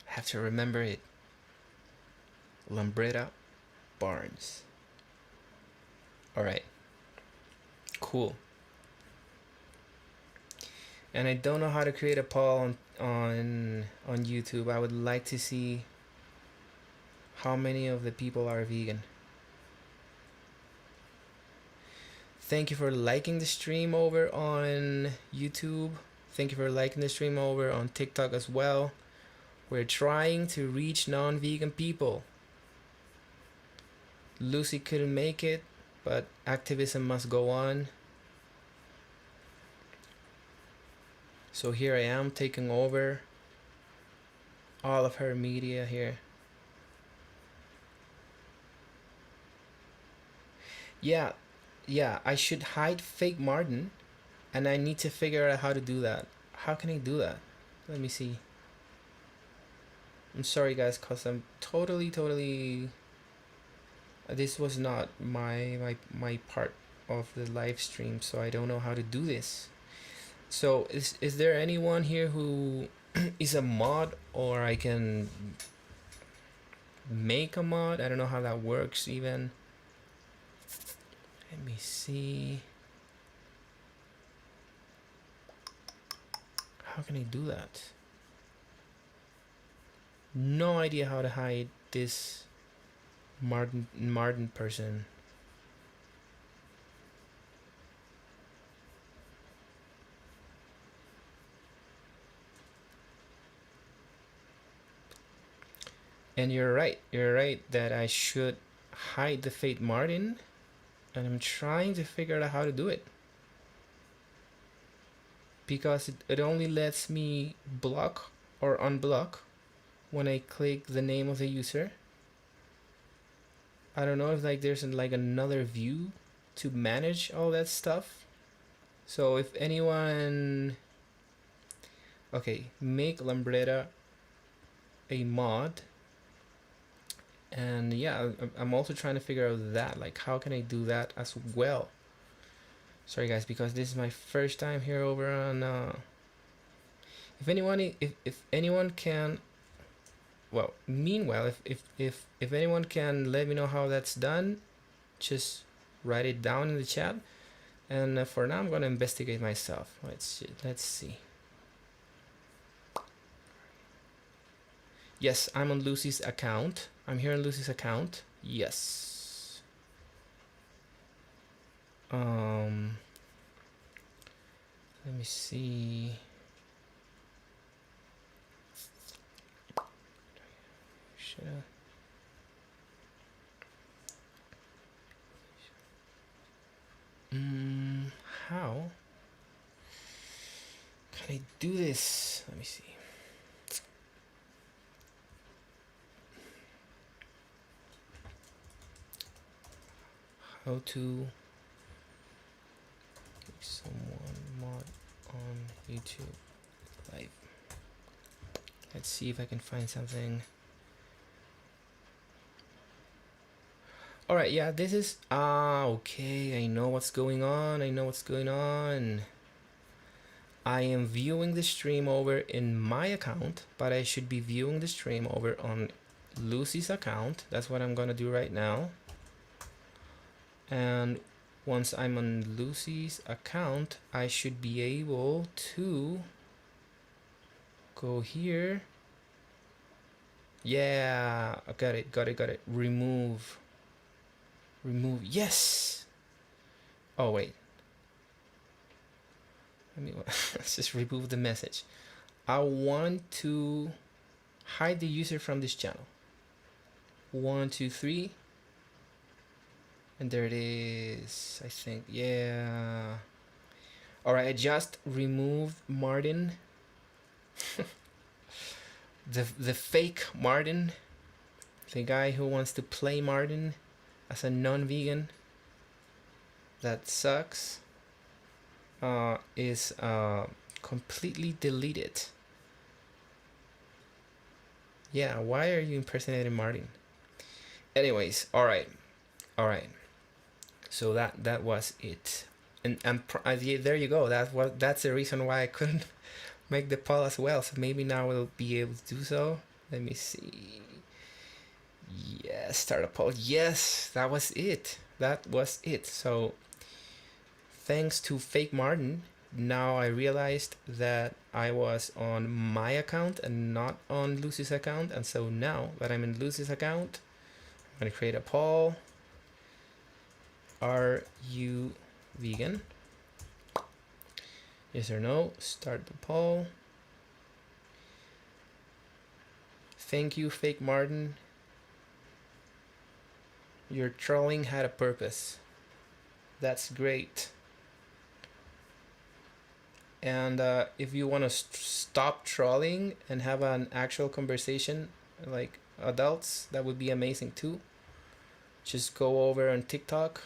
I have to remember it. Lambretta Barnes. Alright. Cool. And I don't know how to create a poll on YouTube. I would like to see how many of the people are vegan. Thank you for liking the stream over on YouTube. Thank you for liking the stream over on TikTok as well. We're trying to reach non-vegan people. Lucie couldn't make it, but activism must go on. So here I am taking over all of her media here. Yeah, yeah, I should hide fake Martin, and I need to figure out how to do that. How can I do that? Let me see. I'm sorry guys, cause I'm totally this was not my part of the live stream, so I don't know how to do this. So is there anyone here who is a mod, or I can make a mod? I don't know how that works even. Let me see. How can I do that? No idea how to hide this Martin person. And you're right that I should hide the fake Martin, and I'm trying to figure out how to do it, because it only lets me block or unblock when I click the name of the user. I don't know if like there's like another view to manage all that stuff. So if anyone, okay, make Lambretta a mod. And yeah, I'm also trying to figure out that, like, how can I do that as well. Sorry guys, because this is my first time here over on if anyone can, well, meanwhile, if anyone can let me know how that's done, just write it down in the chat. And for now, I'm gonna investigate myself. Let's see. Yes, I'm on Lucie's account. I'm here on Lucie's account. Yes. Let me see. Should how can I do this? Let me see. How to make someone mod on YouTube Live. Let's see if I can find something. All right, yeah, this is okay. I know what's going on. I am viewing the stream over in my account, but I should be viewing the stream over on Lucie's account. That's what I'm gonna do right now. And once I'm on Lucie's account, I should be able to go here. Yeah, I got it. Remove. Yes. Oh wait. Let's just remove the message. I want to hide the user from this channel. 1, 2, 3. And there it is, I think. Yeah. All right, I just removed Martin. the fake Martin. The guy who wants to play Martin as a non-vegan. That sucks. Is completely deleted. Yeah, why are you impersonating Martin? Anyways, all right. So that was it, and there you go. That's the reason why I couldn't make the poll as well. So maybe now we'll be able to do so. Let me see. Yes, start a poll. Yes, that was it. So thanks to fake Martin, now I realized that I was on my account and not on Lucie's account. And so now that I'm in Lucie's account, I'm gonna create a poll. Are you vegan? Yes or no? Start the poll. Thank you, fake Martin. Your trolling had a purpose. That's great. And if you want to stop trolling and have an actual conversation like adults, that would be amazing too. Just go over on TikTok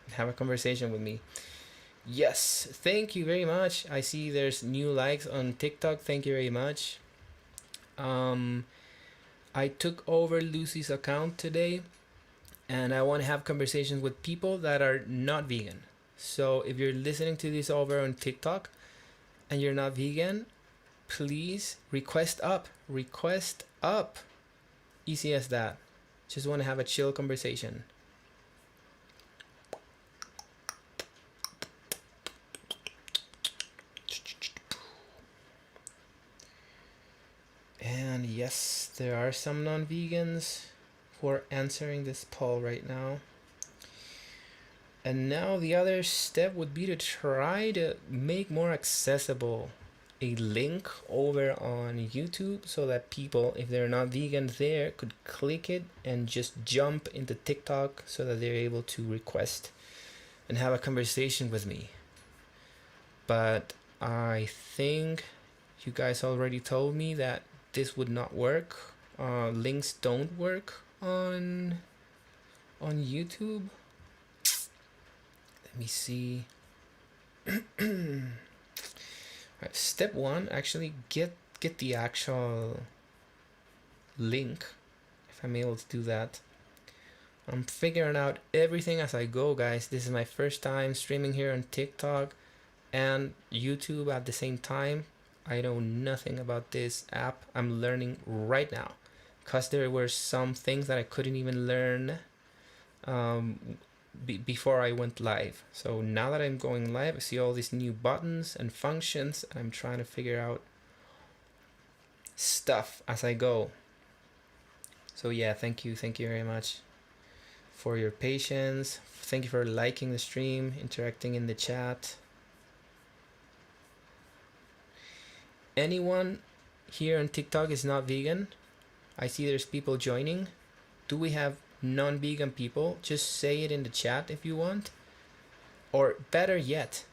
and have a conversation with me. Yes, thank you very much. I see there's new likes on TikTok. Thank you very much. Um, I took over Lucie's account today, and I want to have conversations with people that are not vegan. So if you're listening to this over on TikTok and you're not vegan, please request up. Request up. Easy as that. Just want to have a chill conversation. And yes, there are some non-vegans who are answering this poll right now. And now the other step would be to try to make more accessible a link over on YouTube so that people, if they're not vegan there, could click it and just jump into TikTok so that they're able to request and have a conversation with me. But I think you guys already told me that this would not work. Links don't work on YouTube. Let me see. Right, step one, actually get the actual link, if I'm able to do that. I'm figuring out everything as I go, guys. This is my first time streaming here on TikTok and YouTube at the same time. I know nothing about this app. I'm learning right now because there were some things that I couldn't even learn before I went live. So now that I'm going live, I see all these new buttons and functions, and I'm trying to figure out stuff as I go. So yeah, thank you very much for your patience. Thank you for liking the stream, interacting in the chat. Anyone here on TikTok is not vegan? I see there's people joining. Do we have non-vegan people? Just say it in the chat if you want. Or better yet,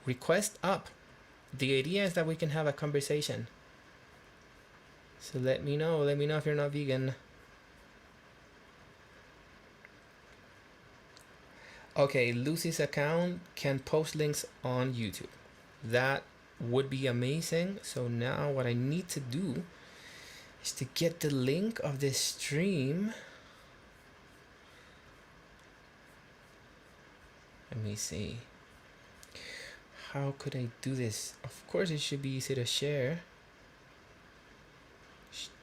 request up. The idea is that we can have a conversation. So let me know if you're not vegan. Okay, Lucie's account can post links on YouTube. That would be amazing. So now what I need to do is to get the link of this stream. Let me see. How could I do this? Of course it should be easy to share.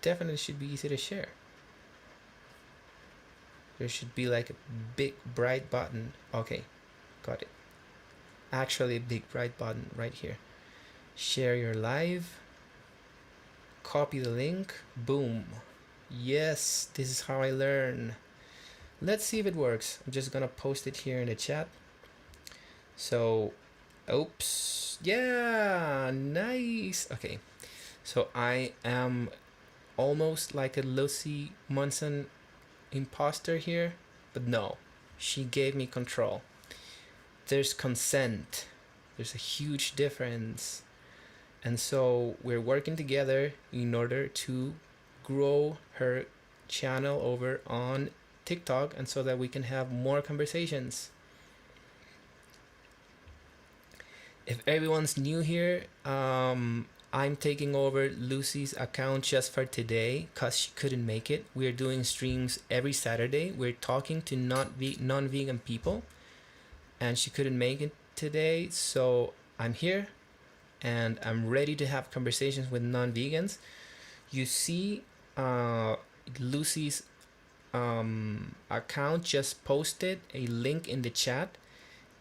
Definitely should be easy to share. There should be like a big bright button. Okay, got it. Actually a big bright button right here. Share your live. Copy the link. Boom. Yes, this is how I learn. Let's see if it works. I'm just gonna post it here in the chat. So, oops. Yeah, nice. Okay, so I am almost like a Lucie Munson imposter here, but no, she gave me control. There's consent. There's a huge difference. And so we're working together in order to grow her channel over on TikTok, and so that we can have more conversations. If everyone's new here, I'm taking over Lucie's account just for today because she couldn't make it. We're doing streams every Saturday. We're talking to non-vegan people, and she couldn't make it today. So I'm here, and I'm ready to have conversations with non-vegans. You see Lucie's account just posted a link in the chat.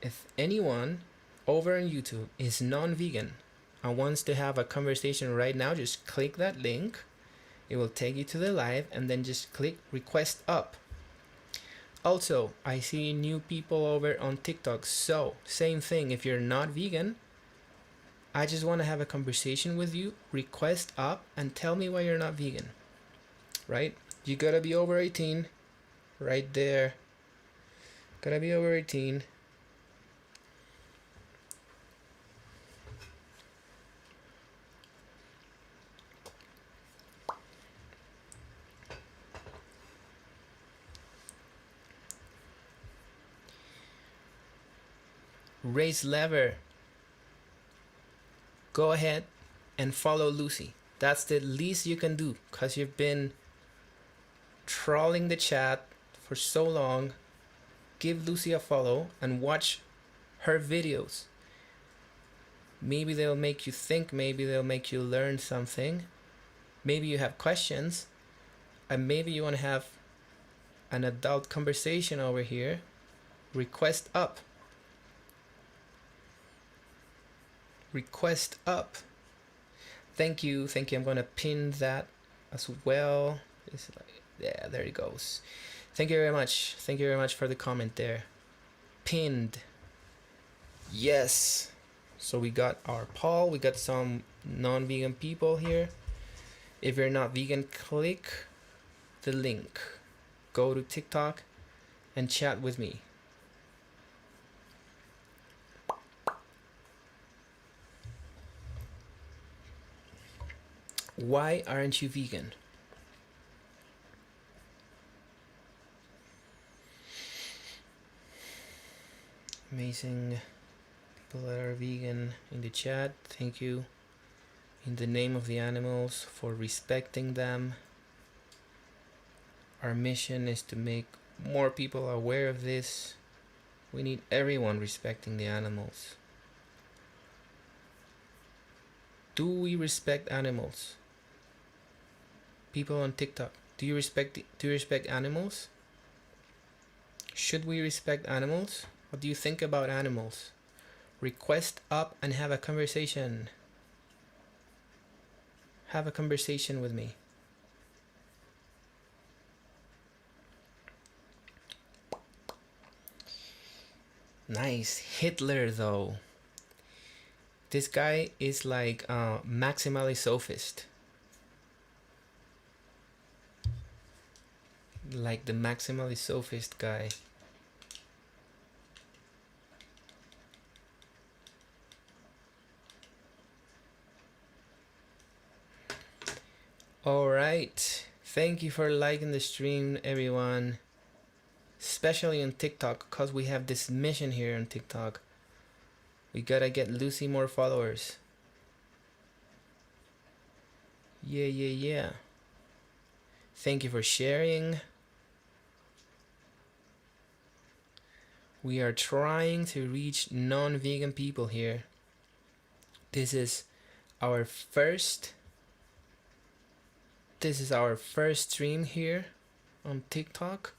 If anyone over on YouTube is non-vegan and wants to have a conversation right now, just click that link. It will take you to the live, and then just click request up. Also, I see new people over on TikTok. So same thing, if you're not vegan, I just want to have a conversation with you. Request up and tell me why you're not vegan. Right? You gotta be over 18. Right there. Gotta be over 18. Raise lever. Go ahead and follow Lucie. That's the least you can do, because you've been trolling the chat for so long. Give Lucie a follow and watch her videos. Maybe they'll make you think, maybe they'll make you learn something. Maybe you have questions, and maybe you want to have an adult conversation over here. Request up. Request up. Thank you. I'm gonna pin that as well. Yeah, there it goes. Thank you very much. Thank you very much for the comment there. Pinned. Yes. So we got our poll. We got some non-vegan people here. If you're not vegan, click the link. Go to TikTok and chat with me. Why aren't you vegan? Amazing people that are vegan in the chat. Thank you. In the name of the animals, for respecting them. Our mission is to make more people aware of this. We need everyone respecting the animals. Do we respect animals? People on TikTok, do you respect animals? Should we respect animals? What do you think about animals? Request up and have a conversation. Have a conversation with me. Nice. Hitler, though. This guy is like a maximally sophist. Like the maximally sophist guy. Alright. Thank you for liking the stream, everyone. Especially on TikTok, because we have this mission here on TikTok. We gotta get Lucie more followers. Yeah. Thank you for sharing. We are trying to reach non-vegan people here. This is our first stream here on TikTok.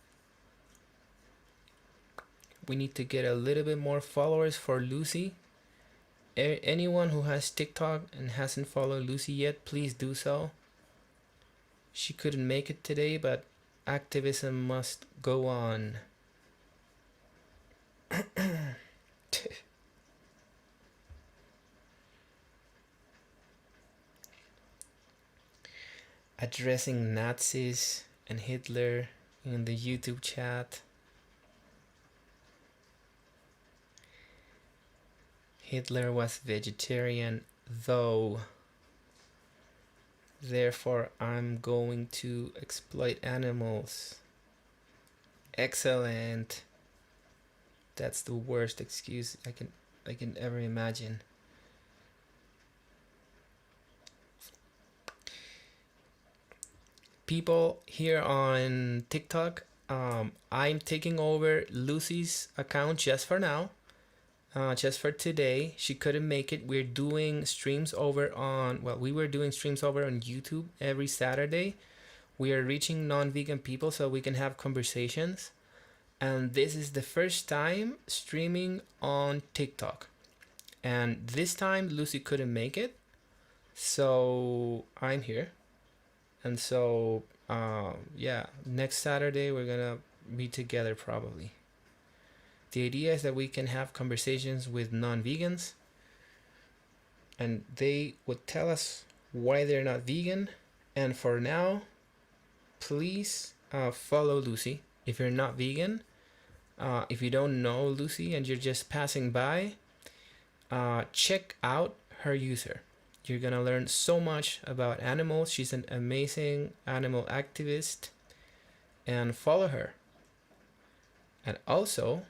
We need to get a little bit more followers for Lucie. Anyone who has TikTok and hasn't followed Lucie yet, please do so. She couldn't make it today, but activism must go on. Addressing Nazis and Hitler in the YouTube chat. Hitler was vegetarian, though. Therefore, I'm going to exploit animals. Excellent. That's the worst excuse I can ever imagine. People here on TikTok, I'm taking over Lucie's account just for now. Just for today. She couldn't make it. We're doing streams over on, we were doing streams over on YouTube every Saturday. We are reaching non-vegan people so we can have conversations. And this is the first time streaming on TikTok. And this time Lucie couldn't make it. So I'm here. And so, next Saturday we're gonna be together probably. The idea is that we can have conversations with non-vegans and they would tell us why they're not vegan. And for now, please follow Lucie. If you're not vegan, If you don't know Lucie and you're just passing by, check out her user. You're gonna learn so much about animals. She's an amazing animal activist, and follow her. And also,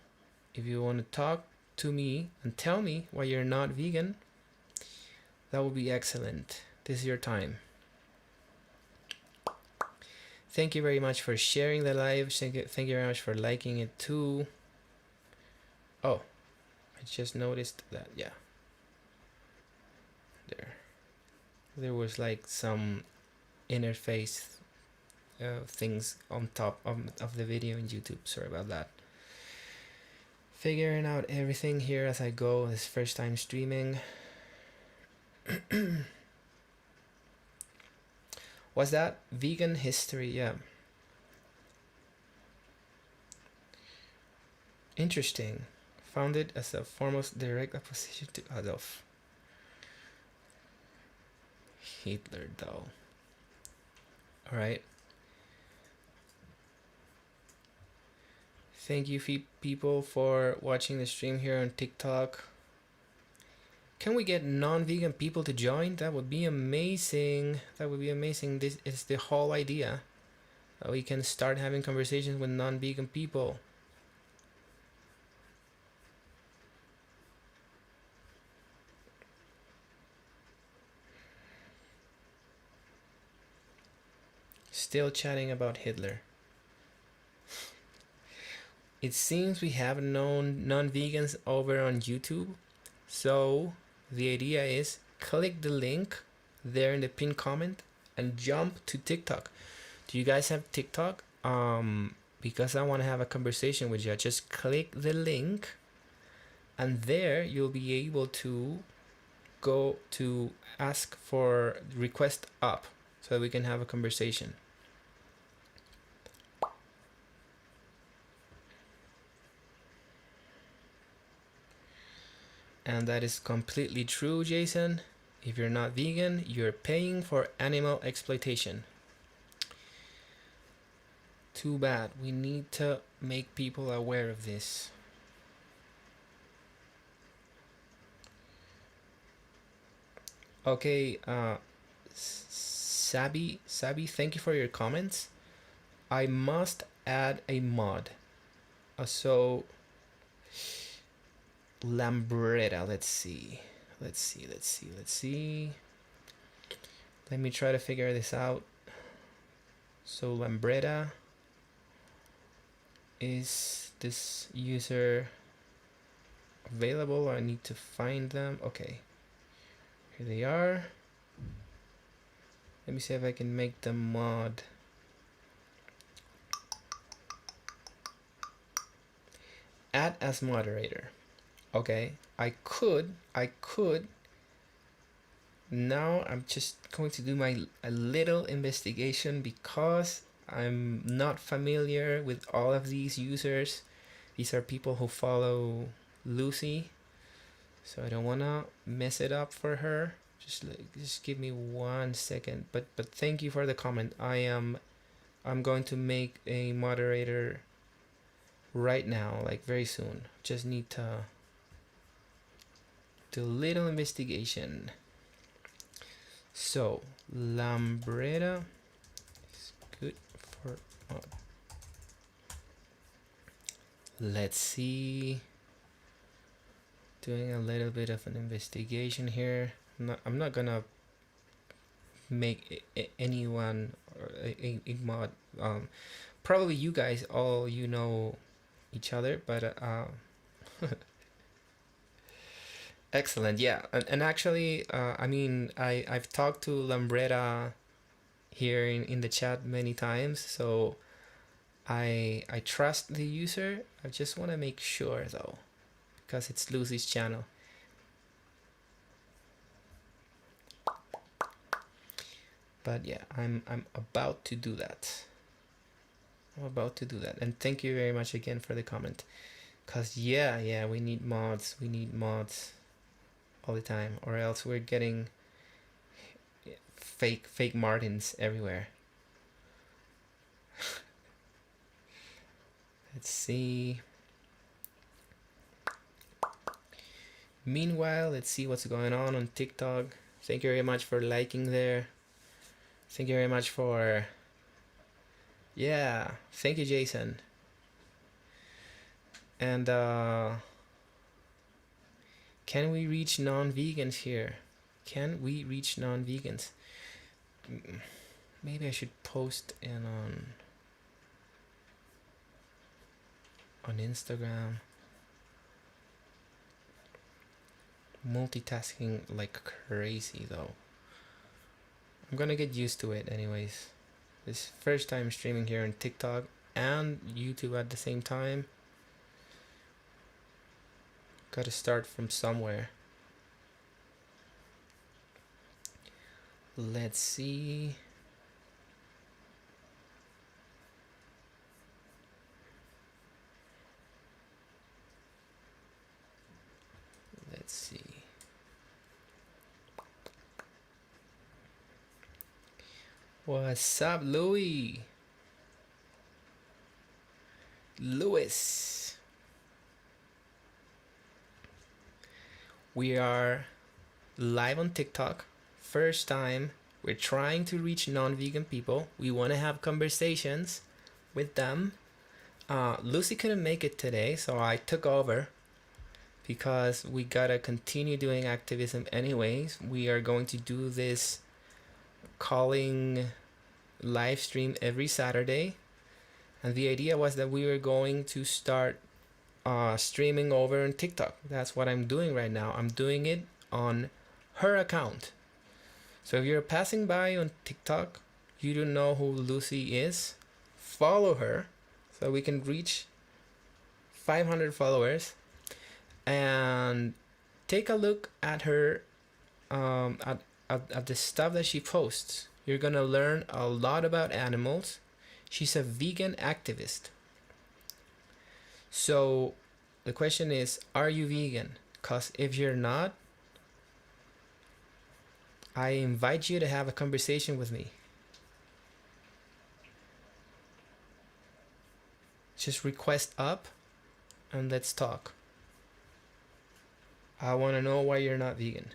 if you want to talk to me and tell me why you're not vegan, that would be excellent. This is your time. Thank you very much for sharing the live. Thank you very much for liking it too. Oh, I just noticed that, yeah. There was like some interface things on top of the video in YouTube. Sorry about that. Figuring out everything here as I go. This first time streaming. What's that? Vegan history, yeah. Interesting. Founded as a foremost direct opposition to Adolf Hitler, though. Alright. Thank you, people, for watching the stream here on TikTok. Can we get non-vegan people to join? That would be amazing. That would be amazing. This is the whole idea. We can start having conversations with non-vegan people. Still chatting about Hitler. It seems we have non-vegans over on YouTube. So the idea is click the link there in the pinned comment and jump to TikTok. Do you guys have TikTok? Because I want to have a conversation with you. Just click the link and there you'll be able to go to ask for request up so that we can have a conversation. And that is completely true, Jason. If you're not vegan, you're paying for animal exploitation. Too bad. We need to make people aware of this. Okay, Sabi, thank you for your comments. I must add a mod. So Lambretta, let's see. Let me try to figure this out. So Lambretta, is this user available? I need to find them. Okay, here they are. Let me see if I can make them mod. Add as moderator. Okay, I could. Now I'm just going to do a little investigation because I'm not familiar with all of these users. These are people who follow Lucie, so I don't wanna mess it up for her. Just give me 1 second. But thank you for the comment. I'm going to make a moderator right now, like very soon. Just need to do a little investigation. So Lambretta is good for mod. Let's see. Doing a little bit of an investigation here. I'm not gonna make anyone or a mod. Probably you guys all know each other, but excellent. Yeah, and actually, I mean, I've talked to Lambretta here in the chat many times, so I trust the user. I just want to make sure though, because it's Lucie's channel. But yeah, I'm about to do that. And thank you very much again for the comment. Cause yeah, we need mods. All the time, or else we're getting fake Martins everywhere. Let's see. Meanwhile, let's see what's going on TikTok. Thank you very much for liking there. Thank you very much for... Yeah, thank you, Jason. And can we reach non-vegans here? Can we reach non-vegans? Maybe I should post in on Instagram. Multitasking like crazy though. I'm gonna get used to it anyways. This first time streaming here on TikTok and YouTube at the same time. Gotta start from somewhere. Let's see. Let's see. What's up, Louie? Lewis. We are live on TikTok. First time. We're trying to reach non-vegan people. We want to have conversations with them. Lucie couldn't make it today, so I took over because we gotta continue doing activism anyways. We are going to do this calling live stream every Saturday, and the idea was that we were going to start streaming over on TikTok. That's what I'm doing right now. I'm doing it on her account. So if you're passing by on TikTok, you don't know who Lucie is, follow her so we can reach 500 followers, and take a look at her at the stuff that she posts. You're gonna learn a lot about animals. She's a vegan activist. So the question is, are you vegan? Because if you're not, I invite you to have a conversation with me. Just request up and let's talk. I want to know why you're not vegan.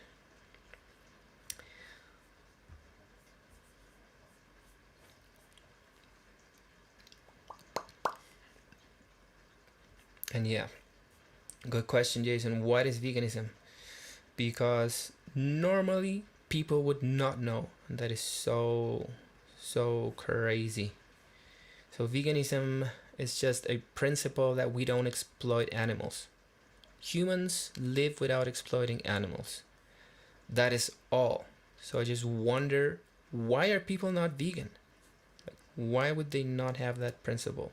And yeah, good question, Jason. What is veganism? Because normally people would not know, and that is so crazy. So veganism is just a principle that we don't exploit animals. Humans live without exploiting animals. That is all. So I just wonder, why are people not vegan? Why would they not have that principle?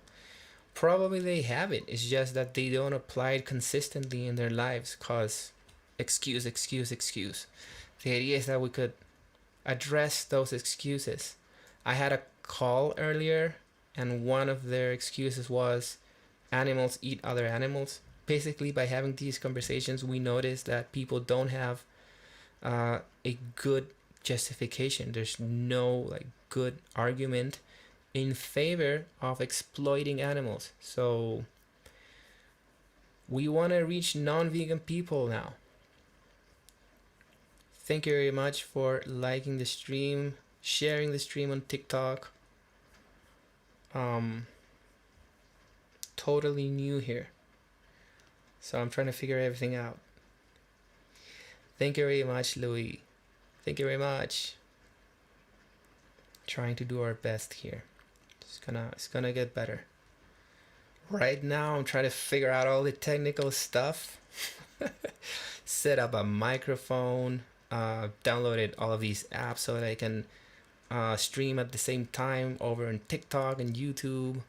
Probably they have it. It's just that they don't apply it consistently in their lives, cause excuse. The idea is that we could address those excuses. I had a call earlier, and one of their excuses was animals eat other animals. Basically, by having these conversations, we notice that people don't have a good justification. There's no good argument in favor of exploiting animals. So we want to reach non-vegan people now. Thank you very much for liking the stream, sharing the stream on TikTok. Totally new here, so I'm trying to figure everything out. Thank you very much, Louis. Thank you very much. Trying to do our best here. It's gonna get better. Right now I'm trying to figure out all the technical stuff. Set up a microphone, downloaded all of these apps so that I can stream at the same time over on TikTok and YouTube.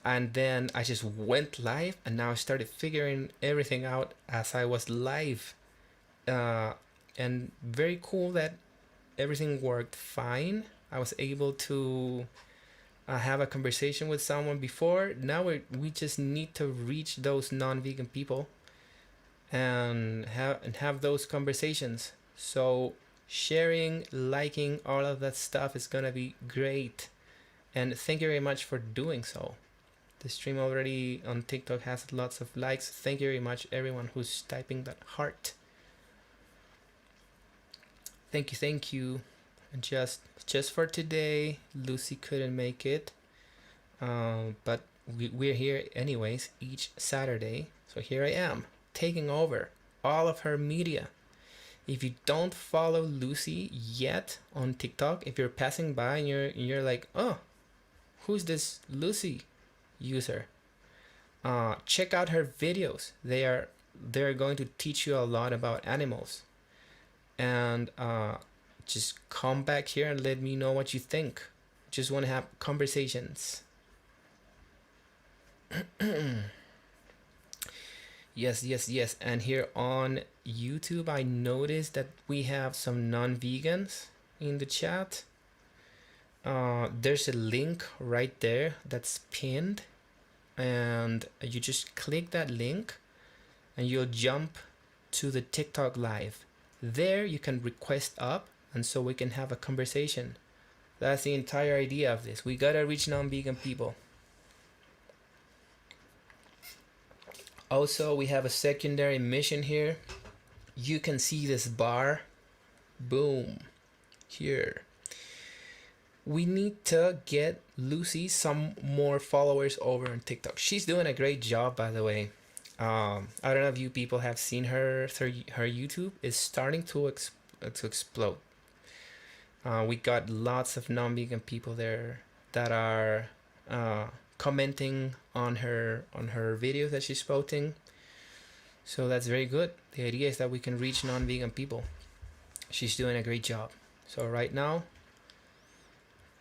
And then I just went live, and now I started figuring everything out as I was live. And very cool that everything worked fine. I was able to have a conversation with someone before. Now we just need to reach those non-vegan people and have those conversations. So sharing, liking, all of that stuff is gonna be great. And thank you very much for doing so. The stream already on TikTok has lots of likes. Thank you very much, everyone who's typing that heart. thank you. And just for today, Lucy couldn't make it, but we're here anyways each Saturday. So here I am taking over all of her media. If you don't follow Lucy yet on TikTok, if you're passing by and you're like, oh, who's this Lucy user? Check out her videos. They're going to teach you a lot about animals. And just come back here and let me know what you think. Just want to have conversations. Yes. And here on YouTube, I noticed that we have some non-vegans in the chat. There's a link right there that's pinned, and you just click that link and you'll jump to the TikTok live. There you can request up, and so we can have a conversation. That's the entire idea of this. We gotta reach non-vegan people. Also, we have a secondary mission here. You can see this bar. Boom. Here. We need to get Lucy some more followers over on TikTok. She's doing a great job, by the way. I don't know if you people have seen her. Her YouTube is starting to explode. We got lots of non-vegan people there that are commenting on her videos that she's posting. So that's very good. The idea is that we can reach non-vegan people. She's doing a great job. So right now,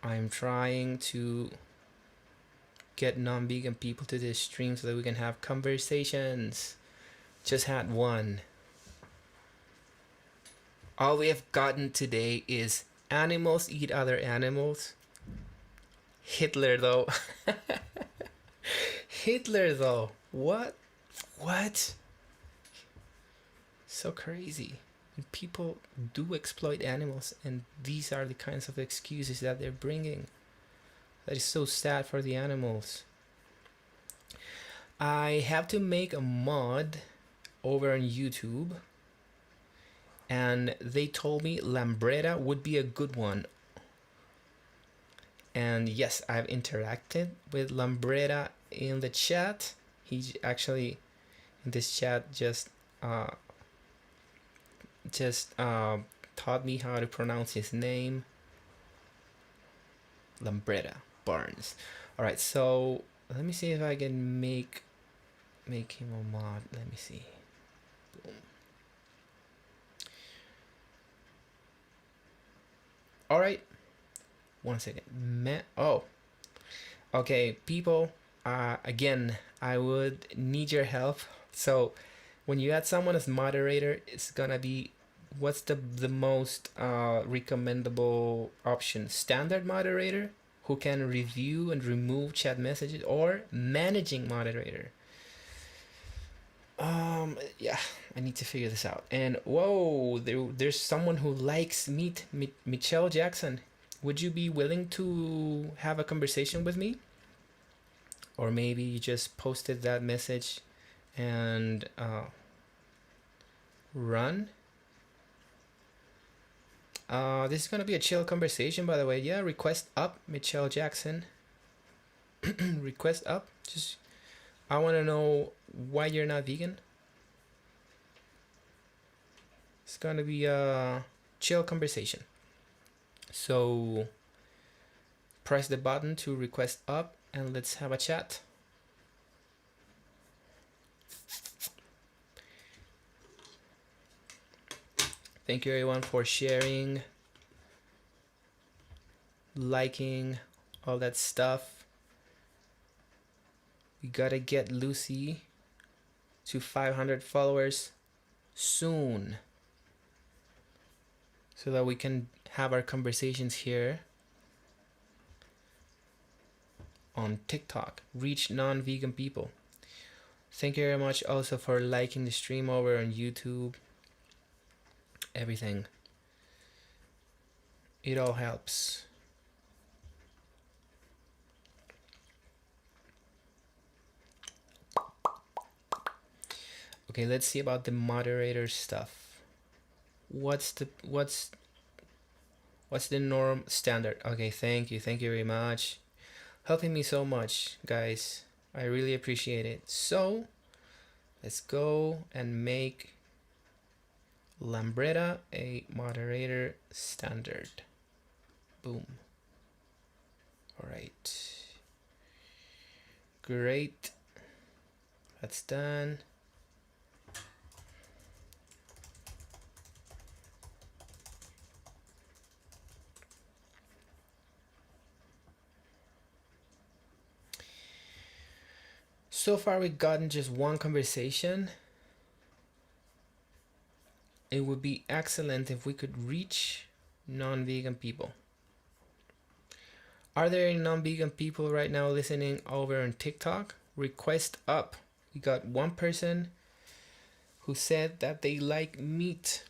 I'm trying to get non-vegan people to this stream so that we can have conversations. Just had one. All we have gotten today is animals eat other animals. Hitler though. Hitler though. What? So crazy. People do exploit animals, and these are the kinds of excuses that they're bringing. That is so sad for the animals. I have to make a mod over on YouTube, and they told me Lambretta would be a good one. And yes, I've interacted with Lambretta in the chat. He actually, in this chat, just taught me how to pronounce his name. Lambretta Barnes. Alright, so let me see if I can make him a mod. Let me see. Boom. Alright. 1 second. Oh. Okay, people. Again, I would need your help. So when you add someone as moderator, it's gonna be, what's the most recommendable option? Standard moderator, who can review and remove chat messages, or managing moderator? Yeah, I need to figure this out. And whoa, there's someone who likes meat. Michelle Jackson. Would you be willing to have a conversation with me? Or maybe you just posted that message and run. This is gonna be a chill conversation, by the way. Yeah, request up, Michelle Jackson. Request up. Just, I want to know why you're not vegan. It's gonna be a chill conversation. So press the button to request up, and let's have a chat. Thank you everyone for sharing, liking, all that stuff. We gotta get Lucy to 500 followers soon, so that we can have our conversations here on TikTok. Reach non-vegan people. Thank you very much also for liking the stream over on YouTube. Everything. It all helps. Okay, let's see about the moderator stuff. What's What's the norm standard? Okay, thank you very much, helping me so much, guys. I really appreciate it. So let's go and make Lambretta a moderator standard. Boom. All right, great, that's done. So far we've gotten just one conversation. It would be excellent if we could reach non-vegan people. Are there any non-vegan people right now listening over on TikTok? Request up. We got one person who said that they like meat.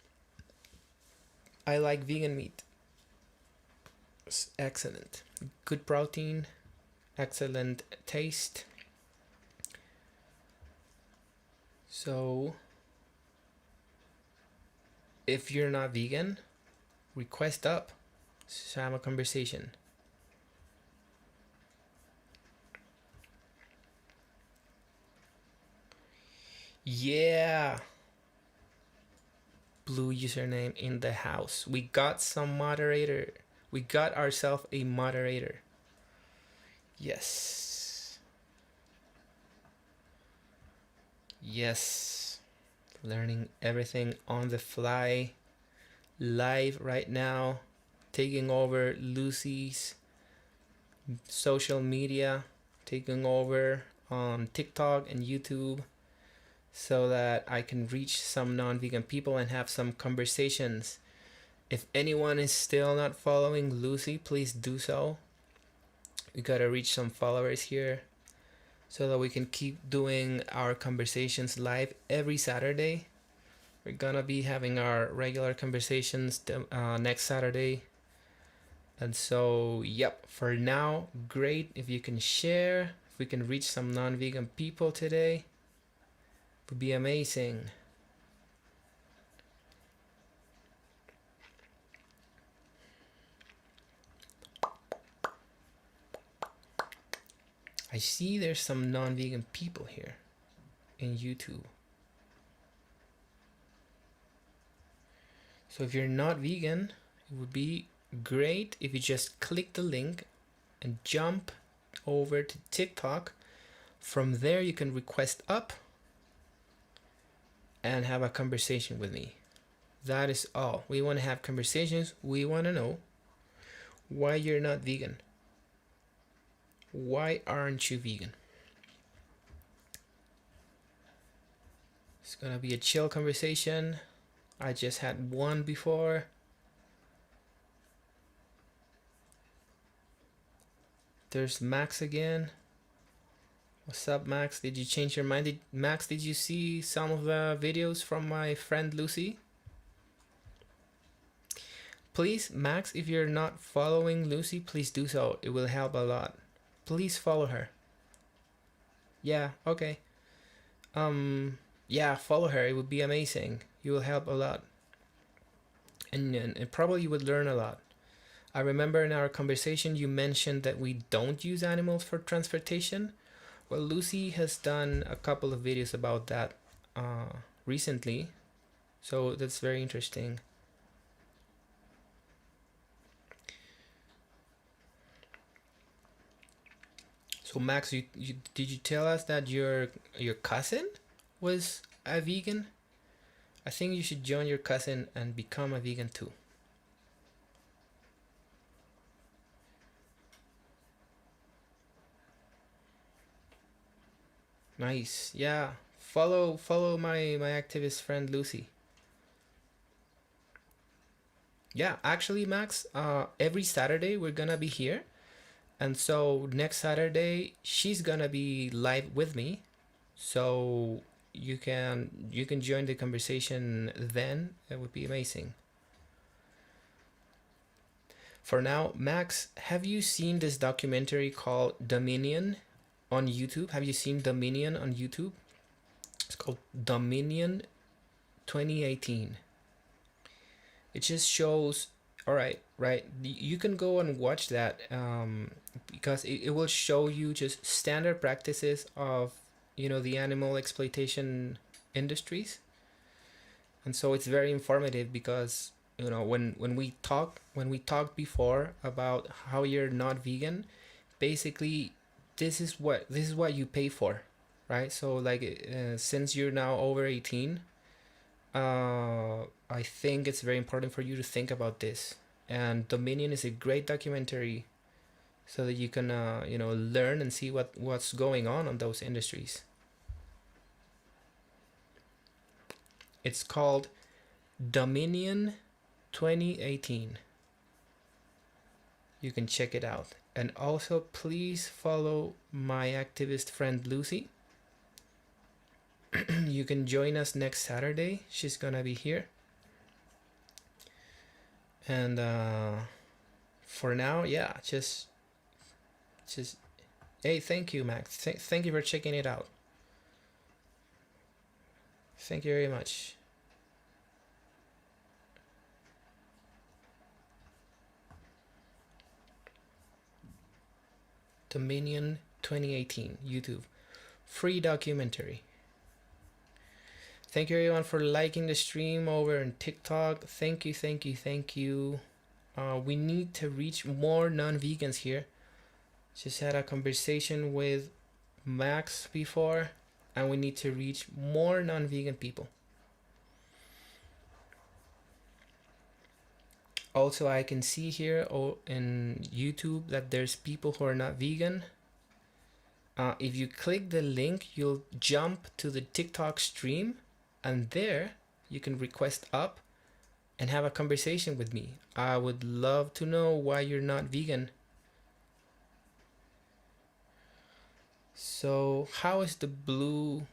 I like vegan meat. It's excellent. Good protein, excellent taste. So if you're not vegan, request up. Let's have a conversation. Yeah. Blue username in the house. We got some moderator. We got ourselves a moderator. Yes. Yes. Learning everything on the fly. Live right now. Taking over Lucie's social media. Taking over on TikTok and YouTube, so that I can reach some non-vegan people and have some conversations. If anyone is still not following Lucie, please do so. We gotta reach some followers here so that we can keep doing our conversations live every Saturday. We're gonna be having our regular conversations next Saturday. And so, yep, for now, great if you can share, if we can reach some non-vegan people today. Would be amazing. I see there's some non-vegan people here in YouTube. So if you're not vegan, it would be great if you just click the link and jump over to TikTok. From there you can request up and have a conversation with me. That is all. We want to have conversations. We want to know why you're not vegan. Why aren't you vegan? It's gonna be a chill conversation. I just had one before. There's Max again. What's up, Max? Did you change your mind? Max, did you see some of the videos from my friend Lucie? Please, Max, if you're not following Lucie, please do so. It will help a lot. Please follow her. Yeah, okay. Yeah, follow her. It would be amazing. You will help a lot. And probably you would learn a lot. I remember in our conversation you mentioned that we don't use animals for transportation. Well, Lucie has done a couple of videos about that recently, so that's very interesting. So Max, did you tell us that your cousin was a vegan? I think you should join your cousin and become a vegan too. Nice. Yeah. Follow my activist friend Lucie. Yeah, actually Max, every Saturday we're gonna be here. And so next Saturday she's gonna be live with me. So you can join the conversation then. It would be amazing. For now, Max, have you seen this documentary called Dominion on YouTube? Have you seen Dominion on YouTube? It's called Dominion 2018. It just shows All right, right. You can go and watch that, because it will show you just standard practices of, the animal exploitation industries. And so it's very informative because, when we talked before about how you're not vegan, basically this is what you pay for, right? So like, since you're now over 18, I think it's very important for you to think about this. And Dominion is a great documentary so that you can, learn and see what's going on those industries. It's called Dominion 2018. You can check it out. And also, please follow my activist friend Lucie. You can join us next Saturday. She's gonna be here. And for now, yeah, just hey, thank you, Max. Thank you for checking it out. Thank you very much. Dominion 2018, YouTube. Free documentary. Thank you everyone for liking the stream over on TikTok. Thank you, thank you, thank you. We need to reach more non-vegans here. Just had a conversation with Max before, and we need to reach more non-vegan people. Also, I can see here in YouTube that there's people who are not vegan. If you click the link, you'll jump to the TikTok stream, and there you can request up and have a conversation with me. I would love to know why you're not vegan. So how is the blue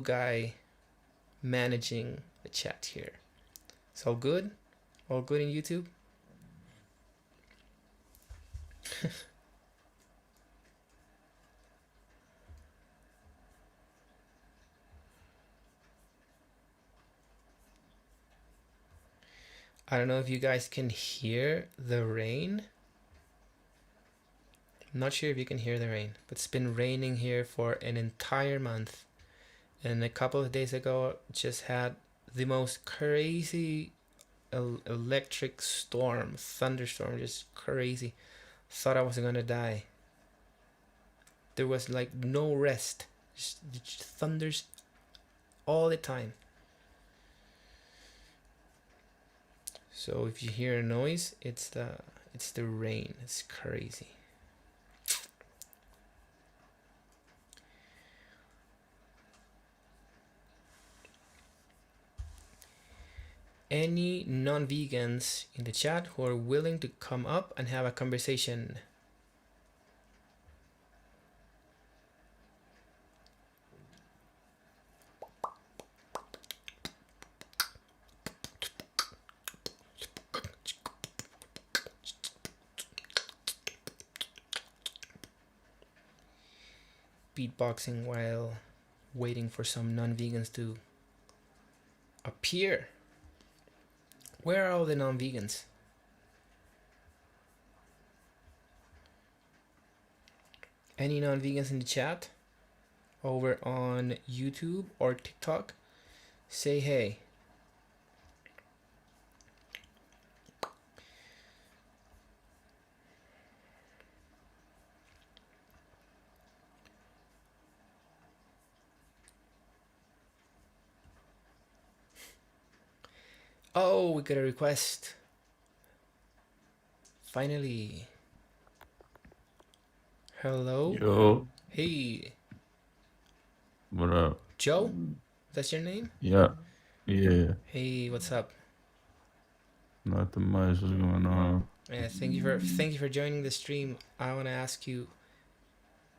guy managing the chat here? It's all good? All good in YouTube? I don't know if you guys can hear the rain. I'm not sure if you can hear the rain, but it's been raining here for an entire month. And a couple of days ago, just had the most crazy electric storm, thunderstorm, just crazy. Thought I was gonna die. There was like no rest, just thunders all the time. So if you hear a noise, it's the rain. It's crazy. Any non-vegans in the chat who are willing to come up and have a conversation? Beatboxing while waiting for some non-vegans to appear. Where are all the non-vegans? Any non-vegans in the chat over on YouTube or TikTok? Say hey. Oh, we got a request. Finally. Hello. Yo, Hey, what up? Joe? That's your name? Yeah, yeah, Hey, what's up? nothing much. What's going on? Yeah, thank you for joining the stream. I want to ask you,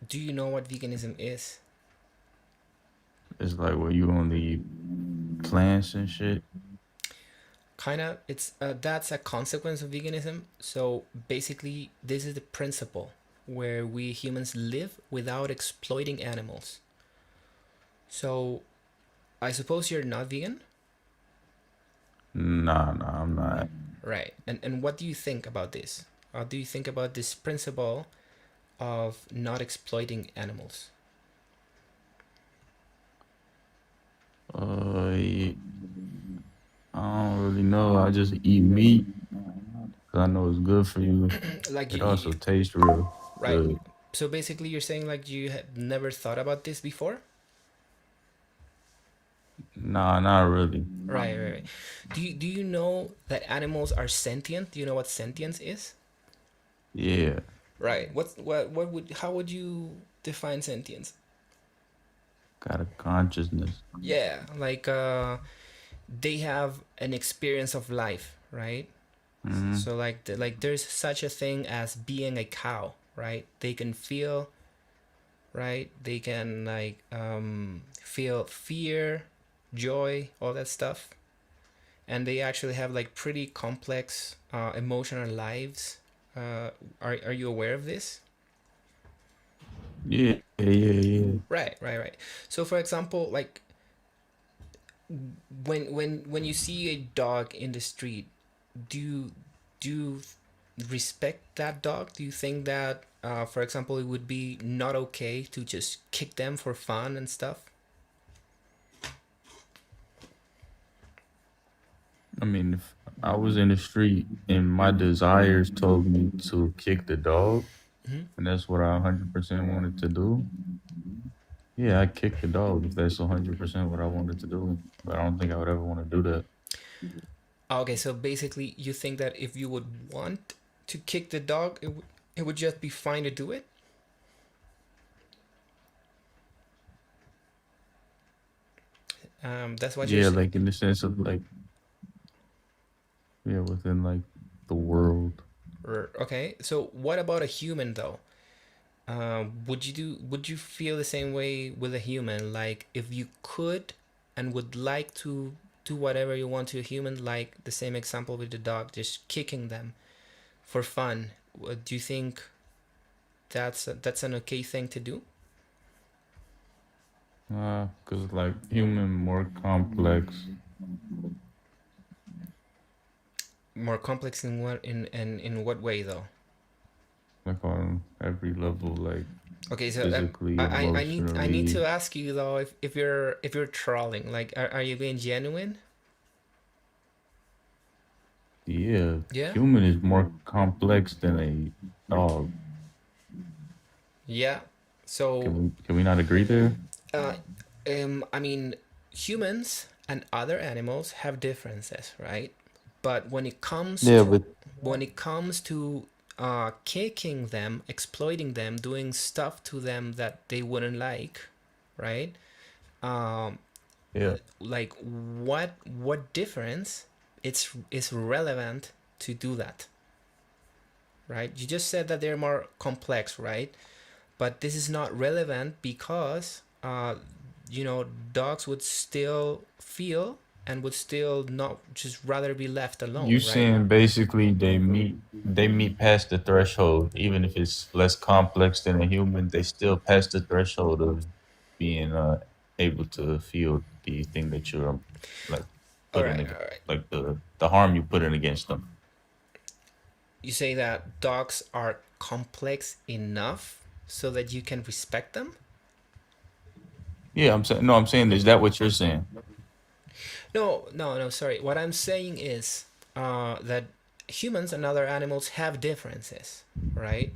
do you know what veganism is? It's like where you only plants and shit. Kind of. It's that's a consequence of veganism. So basically, this is the principle where we humans live without exploiting animals. So I suppose you're not vegan, Nah, I'm not. Right. And what do you think about this? Do you think about this principle of not exploiting animals? Yeah, I don't really know. I just eat meat because I know it's good for you. Like It you also tastes real right. good. So basically, you're saying like you had never thought about this before? Nah, not really. Right, right, right. Do you know that animals are sentient? Do you know what sentience is? Yeah, Right. What would how would you define sentience? got a consciousness. Yeah, like they have an experience of life, right? Hmm. So like there's such a thing as being a cow, right? They can feel, right? They can like feel fear, joy, all that stuff, and they actually have like pretty complex emotional lives. Are you aware of this? Yeah, yeah, yeah. Right, right, right. So for example, like when you see a dog in the street, do you do you respect that dog? Do you think that for example it would be not okay to just kick them for fun and stuff? I mean, if I was in the street and my desires told me to kick the dog, Hmm. and that's what I 100% wanted to do, yeah, I kick the dog if that's 100% what I wanted to do. But I don't think I would ever want to do that. Okay, so basically you think that if you would want to kick the dog, it would just be fine to do it? That's what you're Yeah, saying? like in the sense of like, yeah, within like the world. Okay, so what about a human though? Would you feel the same way with a human? Like if you could and would like to do whatever you want to a human, like the same example with the dog, just kicking them for fun. Do you think that's an okay thing to do? Cause like human more complex, More complex in what way though? like on every level, like Okay, so physically, I need emotionally. to ask you though if you're trolling, like are you being genuine? Yeah, Yeah. human is more complex than a dog. Yeah. So Can we not agree there? Uh, I mean, humans and other animals have differences, right? But Yeah, but when it comes to kicking them, exploiting them, doing stuff to them that they wouldn't like, right? Um, yeah, like what difference it's is relevant to do that, right? You just said that they're more complex, right? But this is not relevant because dogs would still feel and would still not just rather be left you alone, right? saying basically they meet past the threshold, even if it's less complex than a human, they still pass the threshold of being able to feel the thing that you're like All putting right, all right. like the harm you put in against them. You say that dogs are complex enough so that you can respect them? Yeah, I'm saying no, I'm saying is that what you're saying? No, no, no, sorry. What I'm saying is that humans and other animals have differences, right?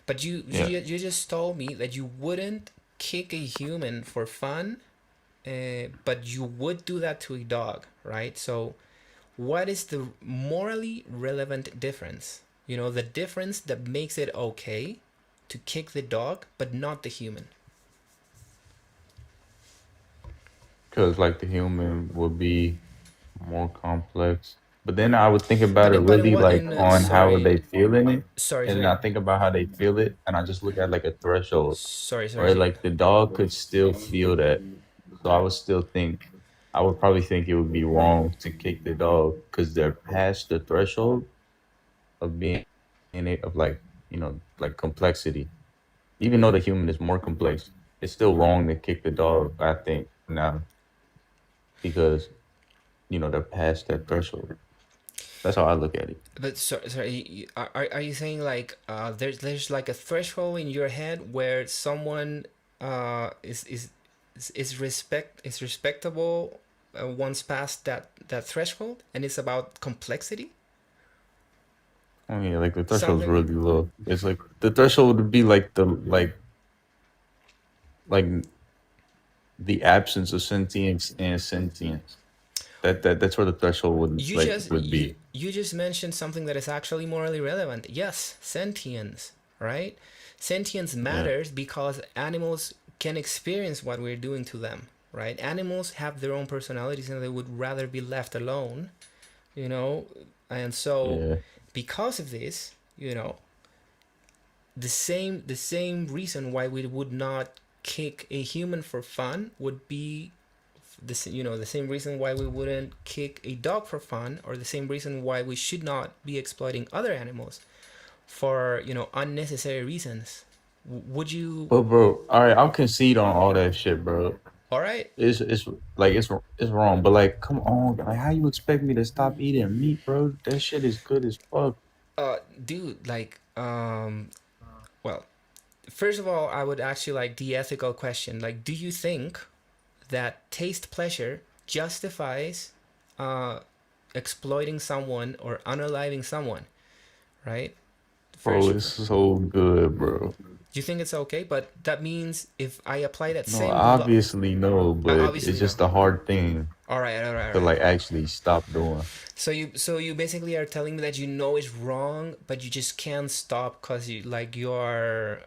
But Yeah. you just told me that you wouldn't kick a human for fun, but you would do that to a dog, right? So what is the morally relevant difference? You know, the difference that makes it okay to kick the dog, but not the human. Because like the human would be more complex. But then I would think But about it but in really what like in on how sorry they feeling it. sorry And then sorry I think about how they feel it and I just look at like a threshold, sorry sorry right? sorry. Like the dog could still feel that. So I would still think I would probably think it would be wrong to kick the dog because they're past the threshold of being in it of like, like complexity. Even though the human is more complex, it's still wrong to kick the dog, I think, now because they're past that threshold. That's how I look at it. But sorry, are you saying like there's like a threshold in your head where someone is respectable once past that threshold, and it's about complexity? I mean, like the threshold's Something. really low. It's like the threshold would be like like the absence of sentience and sentience. That's where the threshold You just would you be. you just mentioned something that is actually morally relevant. Yes, sentience, right? Sentience Yeah. matters because animals can experience what we're doing to them, right? Animals have their own personalities and they would rather be left alone, you know? And so Yeah. because of this, the same reason why we would not kick a human for fun would be the same reason why we wouldn't kick a dog for fun, or the same reason why we should not be exploiting other animals for unnecessary reasons. Would you? But bro, all right, I'll concede on all that shit, bro. All right. It's like it's wrong, but like, come on, like, how you expect me to stop eating meat, bro? That shit is good as fuck. Dude, like, well, first of all, I would ask you like the ethical question, like, do you think that taste pleasure justifies uh exploiting someone or unaliving someone, right? Bro, First, it's so good, bro. do you think it's okay? But that means if I apply that No, same law, obviously no, but it's obviously no. just a hard thing All right, all right, all to right. like actually stop doing. So you basically are telling me that you know it's wrong, but you just can't stop because you are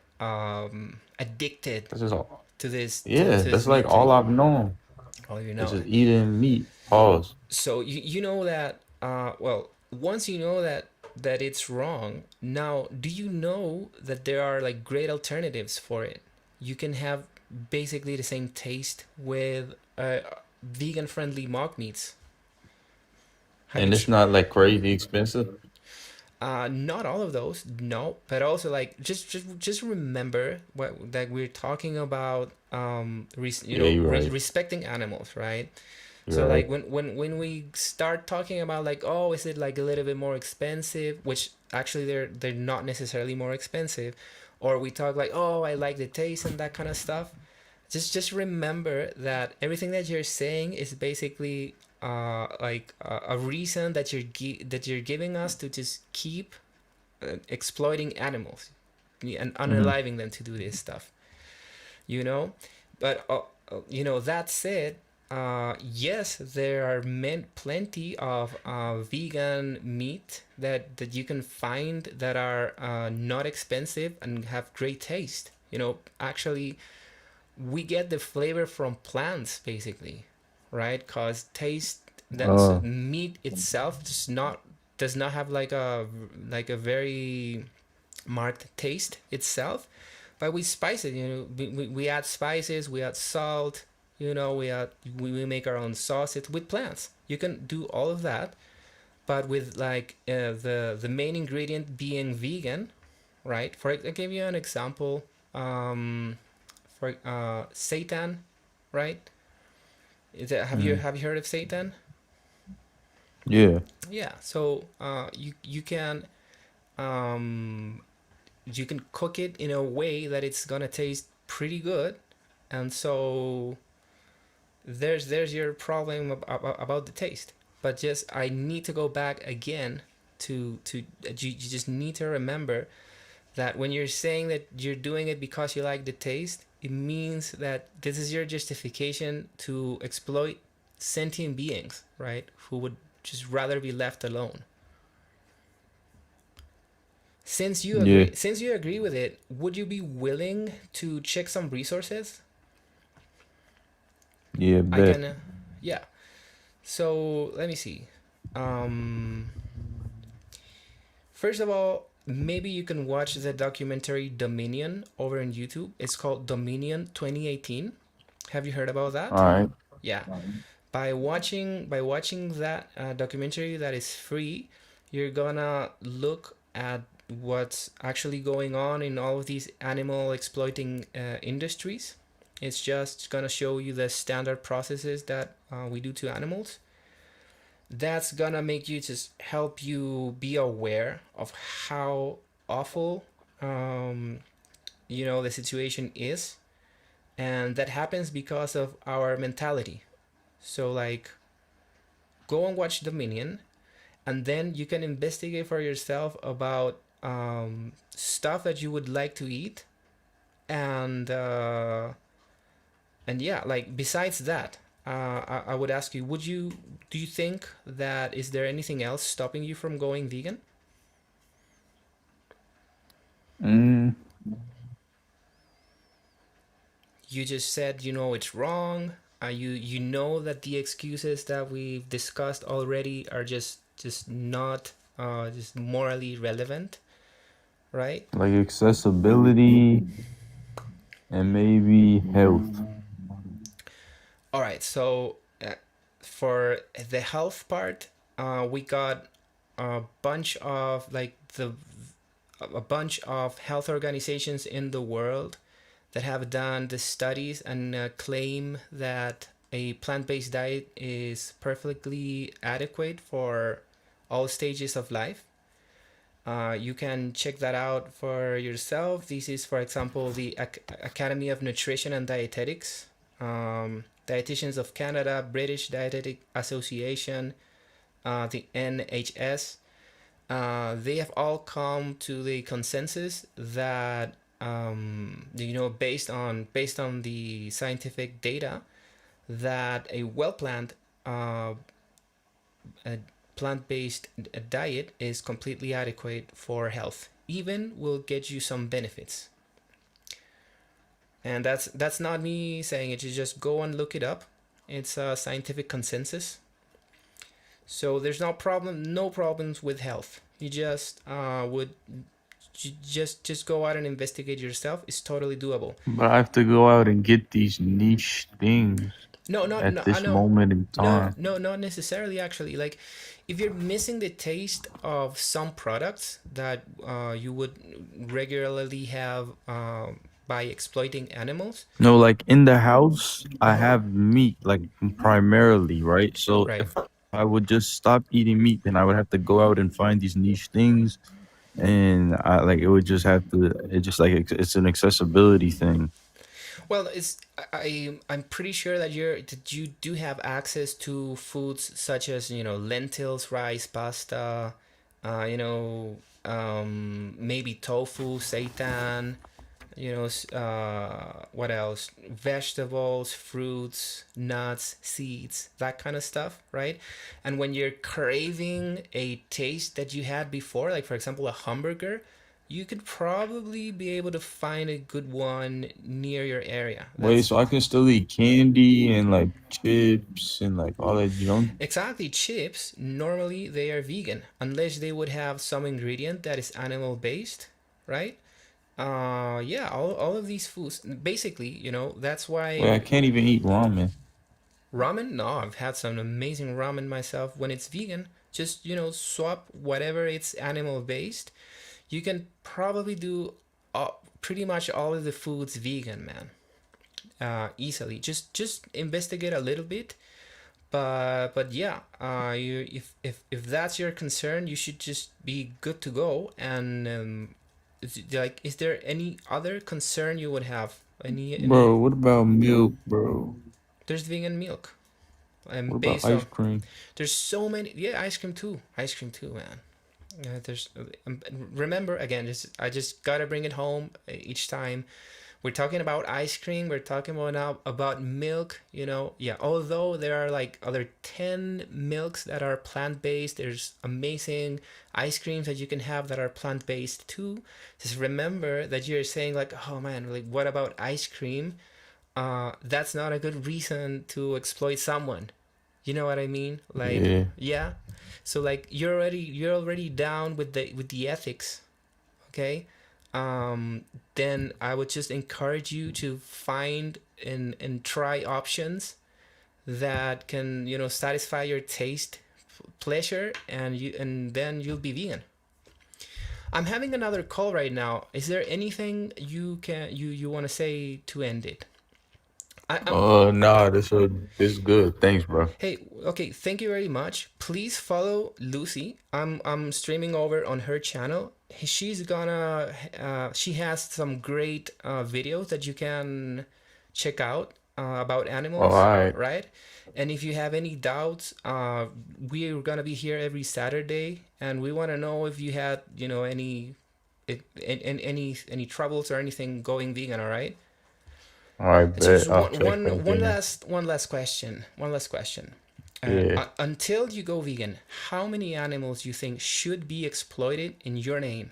addicted That's just all. to this Yeah, to this that's like meat thing. all I've known. Oh, you It's know just it. eating meat. Pause. So you know that well, once you know that it's wrong, now do you know that there are like great alternatives for it? You can have basically the same taste with vegan friendly mock meats. Have you And it's tr- not like crazy expensive. not all of those, no, but also like just remember what that we're talking about Yeah, you're right. respecting animals, right? So You're like right. when we start talking about like, oh, is it like a little bit more expensive, which actually they're not necessarily more expensive, or we talk like, oh, I like the taste and that kind of stuff. Just remember that everything that you're saying is basically like a reason that you're giving us to just keep exploiting animals and Hmm. unaliving them to do this stuff, you know. But that said, yes, there are plenty of vegan meat that you can find that are not expensive and have great taste. Actually, we get the flavor from plants basically, right? Cause taste that so Uh, meat itself does not have like a very marked taste itself, but we spice it. We add spices, we add salt. We make our own sauces with plants. You can do all of that, but with like the main ingredient being vegan, right? For I give you an example. For seitan, right? mhm. Have you heard of seitan? Yeah. Yeah. So um, you can cook it in a way that it's gonna taste pretty good, and so there's your problem about the taste. But just I need to go back again to you just need to remember that when you're saying that you're doing it because you like the taste, it means that this is your justification to exploit sentient beings, right? Who would just rather be left alone. Yeah. Since you agree with it, would you be willing to check some resources? Yeah. I Bet. can, yeah. So let me see. Um, First of all, maybe you can watch the documentary Dominion over on YouTube. It's called Dominion 2018. Have you heard about All that? right. Yeah. By watching that documentary that is free, you're gonna look at what's actually going on in all of these animal exploiting industries. It's just gonna show you the standard processes that we do to animals, that's gonna make you just help you be aware of how awful the situation is, and that happens because of our mentality. So like, go and watch Dominion, and then you can investigate for yourself about stuff that you would like to eat, and yeah, like besides that, I would ask you, do you think that is there anything else stopping you from going vegan? Mm, You just said it's wrong. You know that the excuses that we've discussed already are just not just morally relevant, right? like accessibility and maybe health. All right, so for the health part, we got a bunch of a bunch of health organizations in the world that have done the studies and claim that a plant-based diet is perfectly adequate for all stages of life. You can check that out for yourself. This is, for example, the Academy of Nutrition and Dietetics, Dietitians of Canada, British Dietetic Association, the NHS. They have all come to the consensus that based on the scientific data, that a well planned a plant-based diet is completely adequate for health, even will get you some benefits. And that's not me saying it. You just go and look it up. It's a scientific consensus. So there's no problems with health. You just would just go out and investigate yourself. It's totally doable. But I have to go out and get these niche things No, not at no, I this know. moment in No, time. no, not necessarily. Actually, like, if you're missing the taste of some products that you would regularly have by exploiting animals. No, like in the house, I Uh-huh. have meat, like primarily, right? So Right. if I would just stop eating meat, then I would have to go out and find these niche things, and I like it would just have to. It just like it's an accessibility thing. Well, I'm pretty sure that you do have access to foods such as lentils, rice, pasta, maybe tofu, seitan, what else? Vegetables, fruits, nuts, seeds, that kind of stuff, right? And when you're craving a taste that you had before, like for example a hamburger, you could probably be able to find a good one near your area. Wait, That's so I can still eat candy and like chips and like all that junk? exactly. Chips, normally they are vegan, unless they would have some ingredient that is animal based, right? Yeah, all of these foods basically, that's Wait, why. I can't even eat ramen. Ramen? No, I've had some amazing ramen myself when it's vegan. Just, swap whatever it's animal based. You can probably do pretty much all of the foods vegan, man. Easily. Just investigate a little bit. But yeah, if that's your concern, you should just be good to go. And is there any other concern you would have? Any? Bro, what about milk, bro? There's vegan milk, What and about based ice on cream? there's so many. Yeah, ice cream too, man. There's remember again. I just gotta bring it home each time. We're talking about ice cream. We're talking about now about milk. Yeah. Although there are like other 10 milks that are plant based, there's amazing ice creams that you can have that are plant based too. Just remember that you're saying like, oh man, like what about ice cream? That's not a good reason to exploit someone. You know what I mean? Like, Yeah. yeah. So like you're already down with the ethics, okay? Then I would just encourage you to find and try options that can satisfy your taste, pleasure, and then you'll be vegan. I'm having another call right now. Is there anything you want to say to end it? I'm Nah, this is good. Thanks, bro. Hey, okay, thank you very much. Please follow Lucy. I'm streaming over on her channel. She's gonna she has some great videos that you can check out about All animals, right. right? And if you have any doubts, we're gonna be here every Saturday, and we want to know if you had, any troubles or anything going vegan. All right. All right, So just bet. I'll check back in. one last question. One last question. Yeah. Until you go vegan, how many animals you think should be exploited in your name?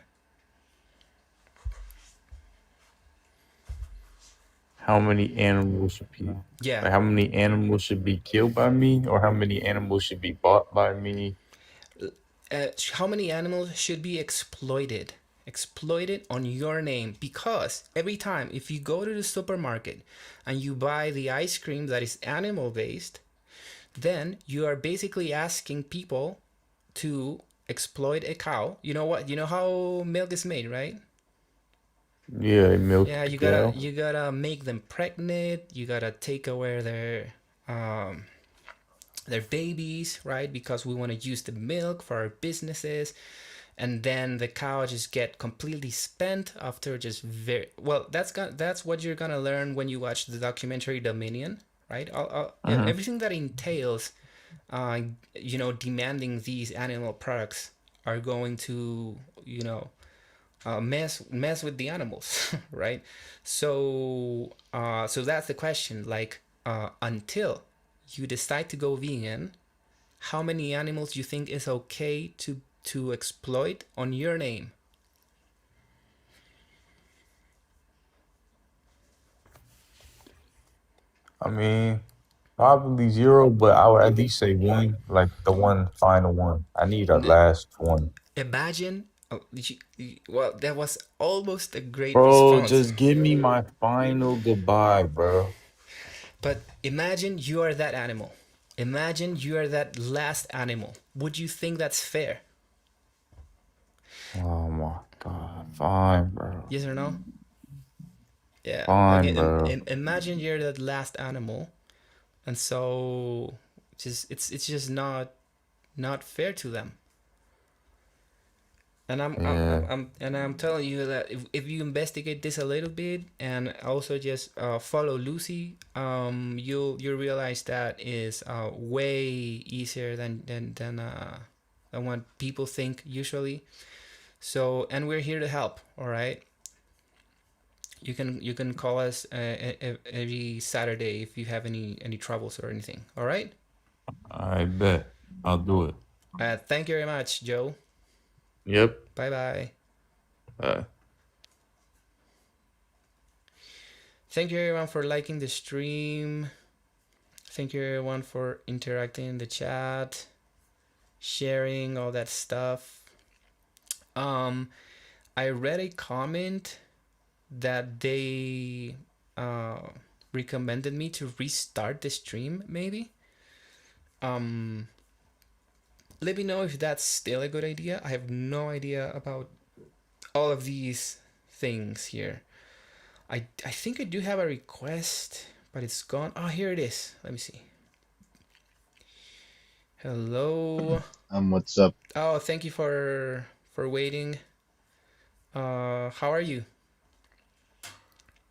How many animals should be Yeah. like how many animals should be killed by me, or how many animals should be bought by me? How many animals should be exploited? Exploited on your name, because every time if you go to the supermarket and you buy the ice cream that is animal based, then you are basically asking people to exploit a cow. You know what? You know how milk is made, right? Yeah, they milk Yeah, the cow. you gotta make them pregnant. You gotta take away um, their babies, right? Because we want to use the milk for our businesses, and then the cow just get completely spent after just very well. That's what you're gonna learn when you watch the documentary Dominion, right? Mm-hmm. Everything that entails, uh, demanding these animal products are going to, mess with the animals, right? So that's the question. Like, until you decide to go vegan, how many animals you think is okay to exploit on your name? I mean, probably zero, but I would at least say one, like the one final one. I need a last one. Imagine. Oh, well, that was almost a great Bro, response. just give me my final goodbye, bro. But imagine you are that animal. Imagine you are that last animal. Would you think that's fair? Oh my God. Fine, bro. Yes or no? Yeah. Like, Fine, bro. imagine you're that last animal, and so it's just not fair to them. And Yeah. I'm telling you that if you investigate this a little bit and also just follow Lucy, you'll realize that is way easier than what people think usually. So, and we're here to help. All right. You can call us every Saturday if you have any troubles or anything. All right. I bet. I'll do it. Thank you very much, Joe. Yep. Bye bye. Uh, Thank you everyone for liking the stream. Thank you everyone for interacting in the chat, sharing all that stuff. I read a comment that they recommended me to restart the stream. Maybe. Um, Let me know if that's still a good idea. I have no idea about all of these things here. I think I do have a request, but it's gone. Oh, here it is. Let me see. Hello. What's up? Oh, thank you for waiting. How are you?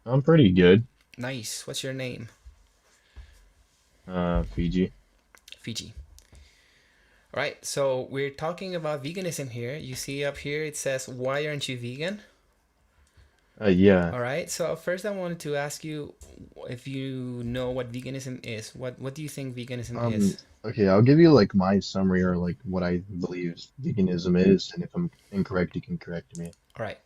I'm pretty good. Nice. What's your name? Fiji. Fiji. All right. So we're talking about veganism here. You see up here it says, "Why aren't you vegan?" Yeah. All right. So first, I wanted to ask you if you know what veganism is. What do you think veganism is? Okay, I'll give you like my summary or like what I believe veganism is, and if I'm incorrect, you can correct me. All right.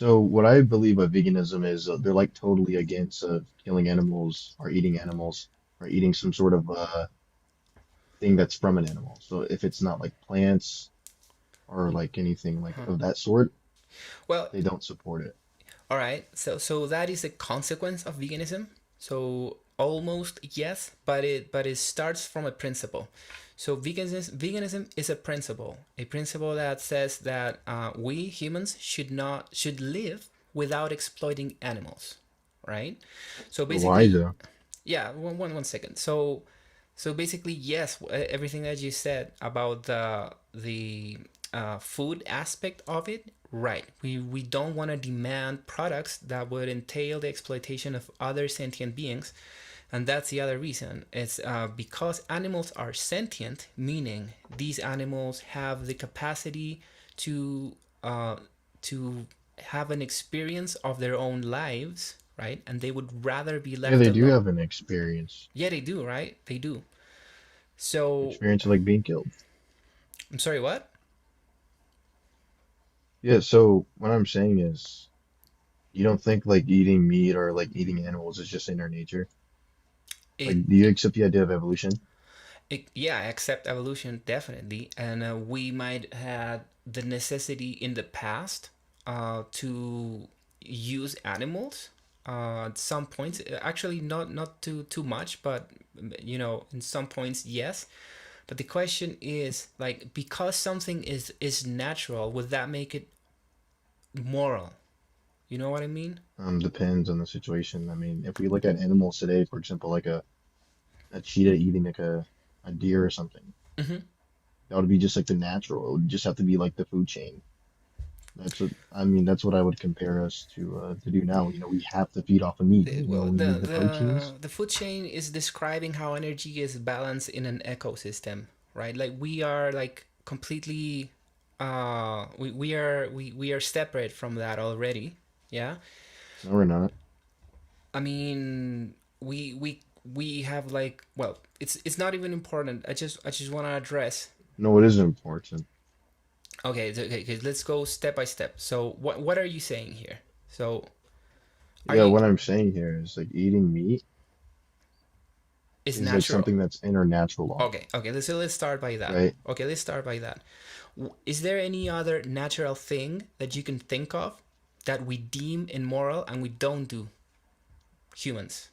So what I believe of veganism is they're like totally against killing animals or eating some sort of thing that's from an animal. So if it's not like plants or like anything like Huh. of that sort, Well, they don't support it. all right. So that is a consequence of veganism. So almost yes, but it starts from a principle. So veganism is a principle that says that we humans should live without exploiting animals. right? So But why basically, though? yeah, one second. So basically, yes, everything that you said about the food aspect of it, right? We don't want to demand products that would entail the exploitation of other sentient beings, and that's the other reason. It's because animals are sentient, meaning these animals have the capacity to uh, to have an experience of their own lives, right? And they would rather be Yeah, left they do alone. have an experience. Yeah, they do, right? They do. So, Experience of like being killed. I'm sorry, what? Yeah, so what I'm saying is you don't think like eating meat or like eating animals is just in our nature? It, Like, do you accept the idea of evolution? yeah, I accept evolution definitely, and we might have the necessity in the past to use animals at some points. Actually, not too much, but in some points, yes. But the question is like because something is natural, would that make it moral? You know what I mean? Depends on the situation. I mean, if we look at animals today, for example, like a cheetah eating like a deer or something, Hmm. that would be just like the natural. It would just have to be like the food chain. That's what I mean. That's what I would compare us to do now. You know, we have to feed off of meat. You know, Well, we need the proteins. the food chain is describing how energy is balanced in an ecosystem, right? Like we are like completely we are separate from that already. Yeah. No, we're not. I mean, we have like, well, it's not even important. I just want to address. No, it is important. Okay, okay, let's go step by step. So what are you saying here? So are Yeah, you what I'm saying here is like eating meat is is like natural? something that's in our natural law, Okay, let's start by that. right? Okay, let's start by that. Is there any other natural thing that you can think of that we deem immoral and we don't do, humans?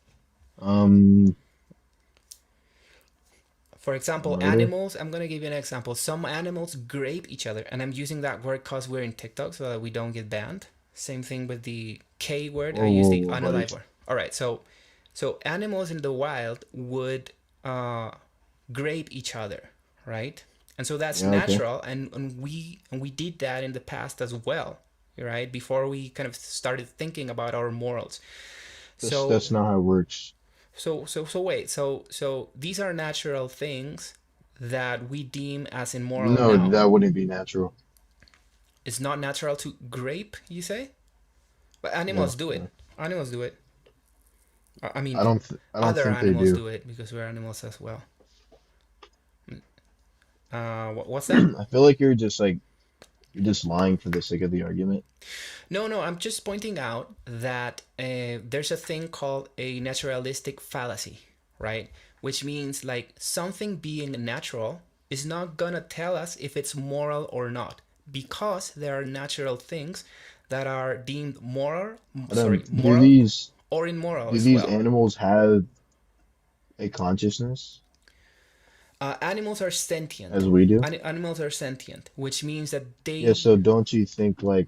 Um, For example, Murder. animals, I'm going to give you an example. Some animals grape each other, and I'm using that word because we're in TikTok so that we don't get banned. Same thing with the K word, I Whoa, use whoa, the whoa, buddy. unalive word. All right, so animals in the wild would uh, grape each other, right? And so that's Yeah, okay. natural, and we did that in the past as well, right? Before we kind of started thinking about our morals. That's So not how it works. so wait. So these are natural things that we deem as immoral No, now. that wouldn't be natural. It's not natural to grape, you say? But animals No, do it. no. Animals do it. I mean, I don't other think they animals do. do it because we're animals as well. What's that? I feel like you're just lying for the sake of the argument. No, no, I'm just pointing out that there's a thing called a naturalistic fallacy, right? Which means like something being natural is not gonna tell us if it's moral or not, because there are natural things that are deemed moral, But sorry, do moral or immoral as these well. animals have a consciousness Animals are sentient. as we do? Animals are sentient, which means that Yeah, they so don't you think like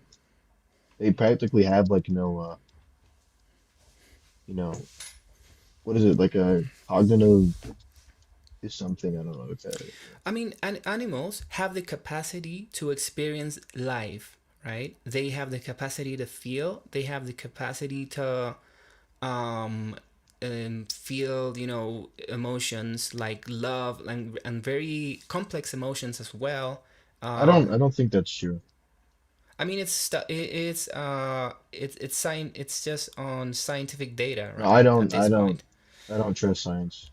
they practically have like no you know, what is it, like a cognitive is something, I don't know what that is. I mean, animals have the capacity to experience life, right? They have the capacity to feel. They have the capacity to um, feel, emotions like love and very complex emotions as well. I don't think that's true. I mean, it's just on scientific data, No, right? At this point. I don't trust science.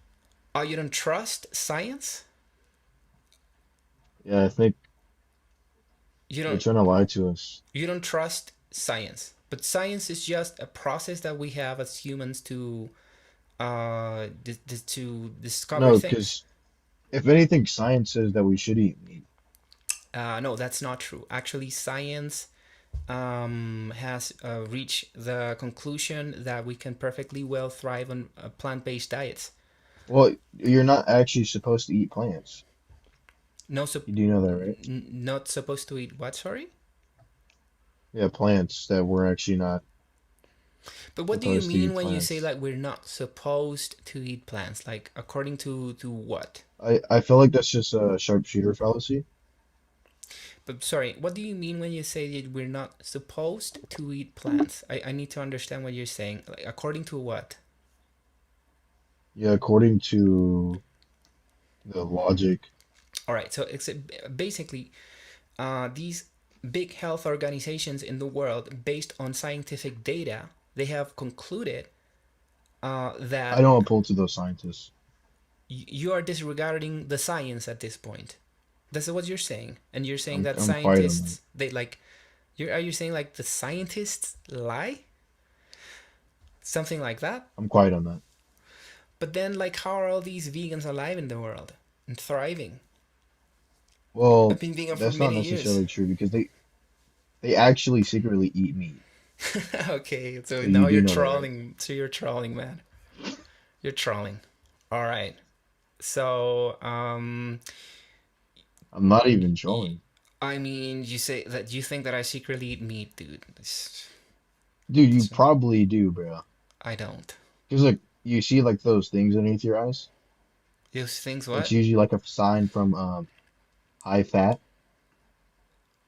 Oh, you don't trust science? Yeah, I think You they're don't trying to lie to us. you don't trust science, but science is just a process that we have as humans to discover No, things. because if anything, science says that we should eat meat. No, that's not true. Actually, science has reached the conclusion that we can perfectly well thrive on plant-based diets. Well, you're not actually supposed to eat plants. No, You do know that, right? not supposed to eat what? Sorry. Yeah, plants that we're actually not. But what do you supposed to mean eat when you say plants. like we're not supposed to eat plants? Like according to what? I feel like that's just a sharpshooter fallacy. But sorry, what do you mean when you say that we're not supposed to eat plants? I need to understand what you're saying. Like according to what? Yeah, according to the logic. All right, so it's basically these big health organizations in the world, based on scientific data, they have concluded I that don't appeal to those scientists. you are disregarding the science at this point. That's what you're saying, and you're saying that I'm quiet on that. scientists they like. Are you saying like the scientists lie? Something like that? I'm quiet on that. But then, like, how are all these vegans alive in the world and thriving? I've Well, been vegan for that's not many years. necessarily true because they actually secretly eat meat. Okay, so So now you you're do know that, right? trolling. So you're trolling, man. You're trolling. All right. So, I'm not even trolling. I mean, you say that you think that I secretly eat meat, dude. Dude, you It's- probably do, bro. I don't. Because like you see like those things underneath your eyes. Those things, That's what? usually like a sign from high fat,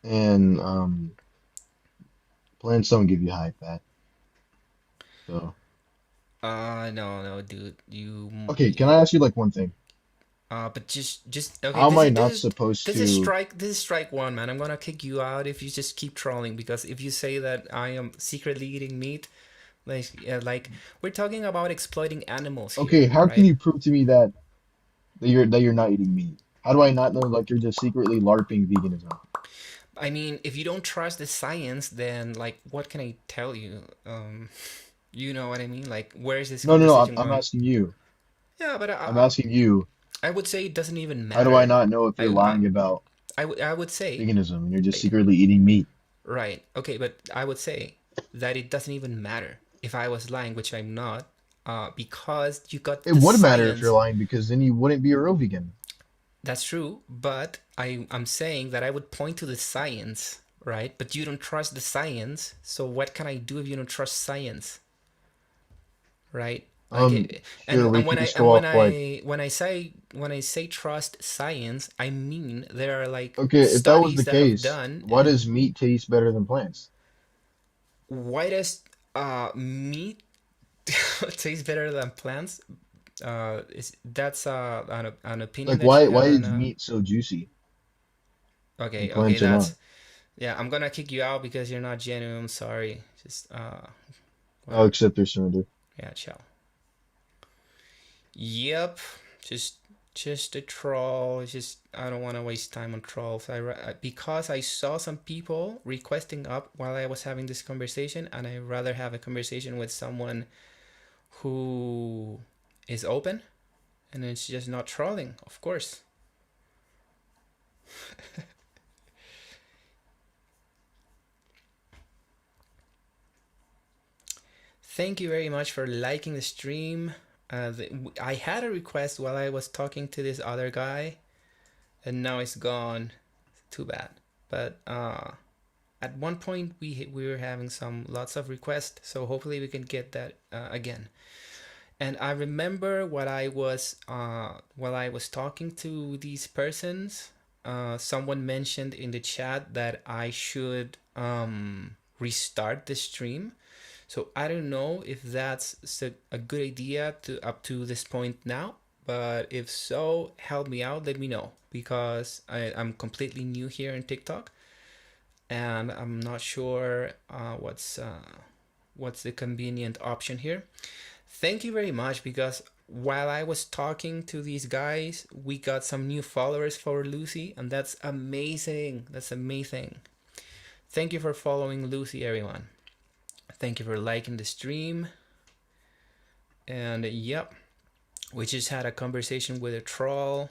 and plants don't give you high fat. So No, no, dude. okay, can I ask you like one thing? But just okay. How am I not supposed to? This is strike one, man. I'm gonna kick you out if you just keep trolling, because if you say that I am secretly eating meat, like we're talking about exploiting animals Okay, here, how can right? you prove to me that you're not eating meat? How do I not know like you're just secretly LARPing veganism? I mean, if you don't trust the science, then like, what can I tell you? You know what I mean? Like, where is this No, no, no. I'm, conversation I'm going? asking you. Yeah, but I'm asking you. I would say it doesn't even How do I matter. not know if you're I lying about I would say veganism and you're just secretly eating meat? right. Okay, but I would say that it doesn't even matter if I was lying, which I'm not, because you got It the would matter if you're science. lying because then you wouldn't be a real vegan. That's true, but I'm saying that I would point to the science, right? But you don't trust the science, so what can I do if you don't trust science, right? Like Sure, we and can when just go off like, when I say trust science, I mean there are like okay, if that was studies the that have case, done. why does meat taste better than plants? Why does meat taste better than plants? Is that's an opinion Like, that why you why have, and is meat so juicy and okay, plants are not? that's yeah. I'm gonna kick you out because you're not genuine. I'm sorry. Just I'll well, accept your surrender. yeah, chill. Yep, just just a troll. It's just I don't want to waste time on trolls. Because I saw some people requesting up while I was having this conversation, and I rather have a conversation with someone who is open, and it's just not trolling, of course. Thank you very much for liking the stream. I had a request while I was talking to this other guy, and now it's gone. Too bad. But at one point we were having some lots of requests, so hopefully we can get that again. And I remember what I was while I was talking to these persons. Someone mentioned in the chat that I should restart the stream. So I don't know if that's a good idea to up to this point now, but if so, help me out. Let me know, because I'm completely new here in TikTok, and I'm not sure what's the convenient option here. Thank you very much, because while I was talking to these guys, we got some new followers for Lucie, and that's amazing. That's amazing. Thank you for following Lucie, everyone. Thank you for liking the stream. And yep, we just had a conversation with a troll.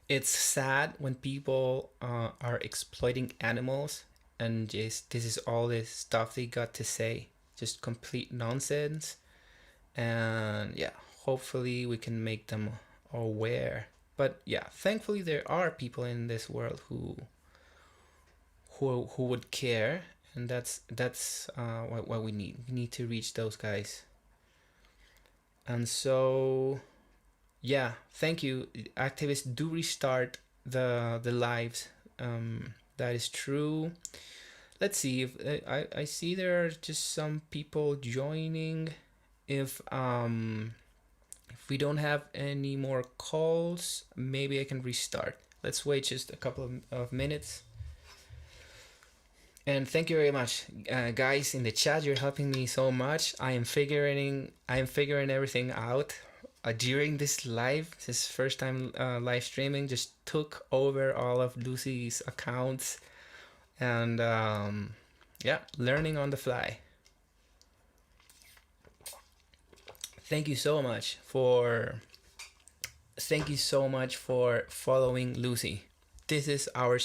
It's sad when people are exploiting animals, and just this is all this stuff they got to say. Just complete nonsense. And yeah, hopefully we can make them aware. But yeah, thankfully there are people in this world who would care and that's what we need. We need to reach those guys. And so, yeah, thank you. Activists do restart the lives. That is true. Let's see if I see there are just some people joining. If we don't have any more calls, maybe I can restart. Let's wait just a couple of minutes. And thank you very much, guys in the chat. You're helping me so much. I am figuring everything out during this first time live streaming. Just took over all of Lucie's accounts, and yeah, learning on the fly. Thank you so much for following Lucie. This is our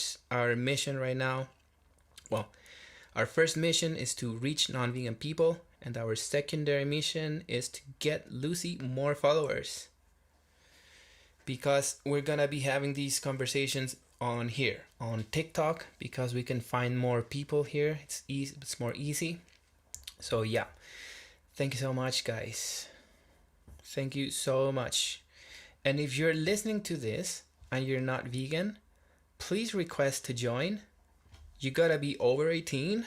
mission right now. Well, our first mission is to reach non-vegan people, and our secondary mission is to get Lucie more followers, because we're gonna be having these conversations on here on TikTok, because we can find more people here. It's easy, it's more easy. So yeah, thank you so much, guys. Thank you so much. And if you're listening to this and you're not vegan, please request to join. You gotta be over 18.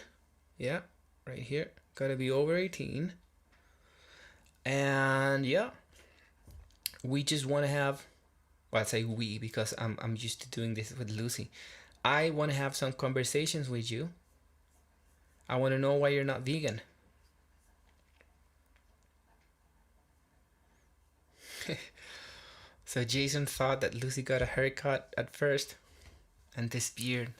Yeah, right here. Gotta be over 18. And yeah, we just want to have, well, I say we because I'm used to doing this with Lucie. I want to have some conversations with you. I want to know why you're not vegan. So Jason thought that Lucie got a haircut at first, and this beard.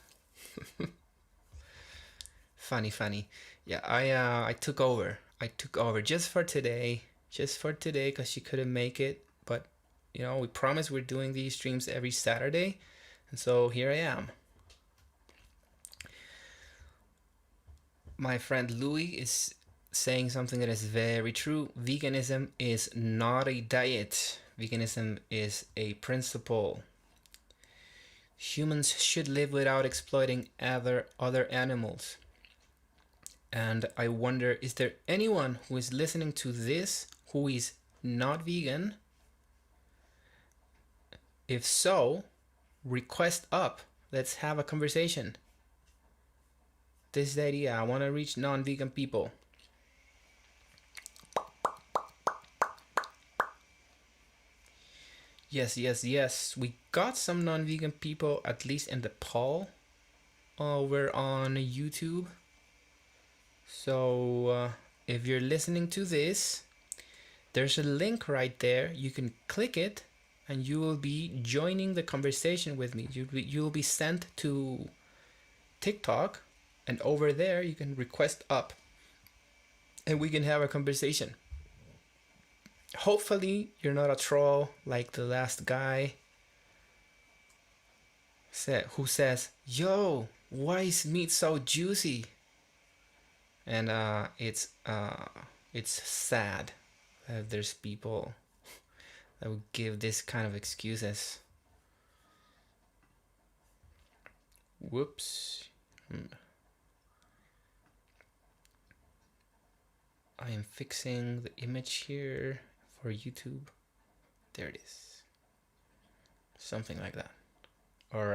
Funny. Yeah, I took over just for today, because she couldn't make it. But we promised we're doing these streams every Saturday, and so here I am. My friend Louis is saying something that is very true. Veganism is not a diet. Veganism is a principle. Humans should live without exploiting other animals. And I wonder, is there anyone who is listening to this who is not vegan? If so, request up. Let's have a conversation. This is the idea. I want to reach non-vegan people. Yes. We got some non-vegan people, at least in the poll over on YouTube. So if you're listening to this, there's a link right there. You can click it and you will be joining the conversation with me. You'll be sent to TikTok, and over there you can request up and we can have a conversation. Hopefully you're not a troll like the last guy who says, "Yo, why is meat so juicy?" And it's sad that there's people that would give this kind of excuses. Whoops. I am fixing the image here for YouTube. There it is. Something like that. All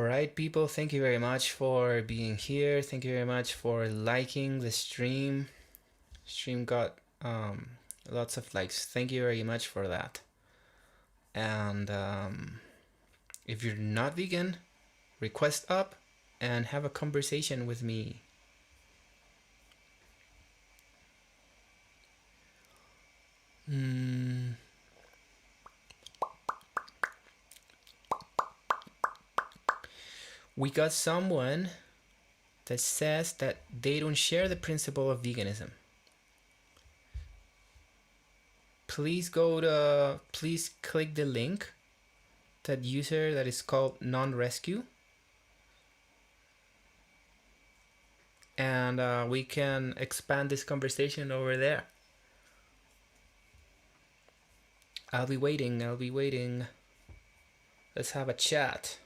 right, people, thank you very much for being here. Thank you very much for liking the stream. Stream got lots of likes. Thank you very much for that. And if you're not vegan, request up and have a conversation with me. We got someone that says that they don't share the principle of veganism. Please click the link, that user that is called non-rescue, and we can expand this conversation over there. I'll be waiting. Let's have a chat.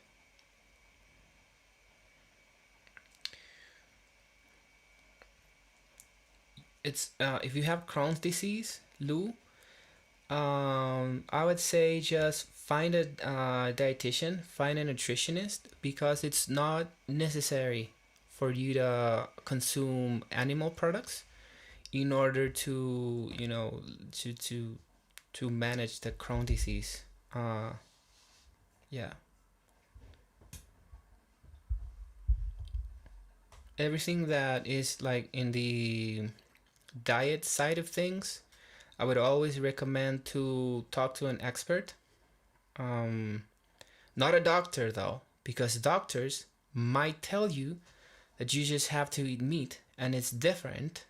it's if you have Crohn's disease, Lou, I would say just find a dietitian, find a nutritionist, because it's not necessary for you to consume animal products in order to, to manage the Crohn disease. Uh, yeah, everything that is like in the diet side of things, I would always recommend to talk to an expert. Um, Not a doctor though, because doctors might tell you that you just have to eat meat, and it's different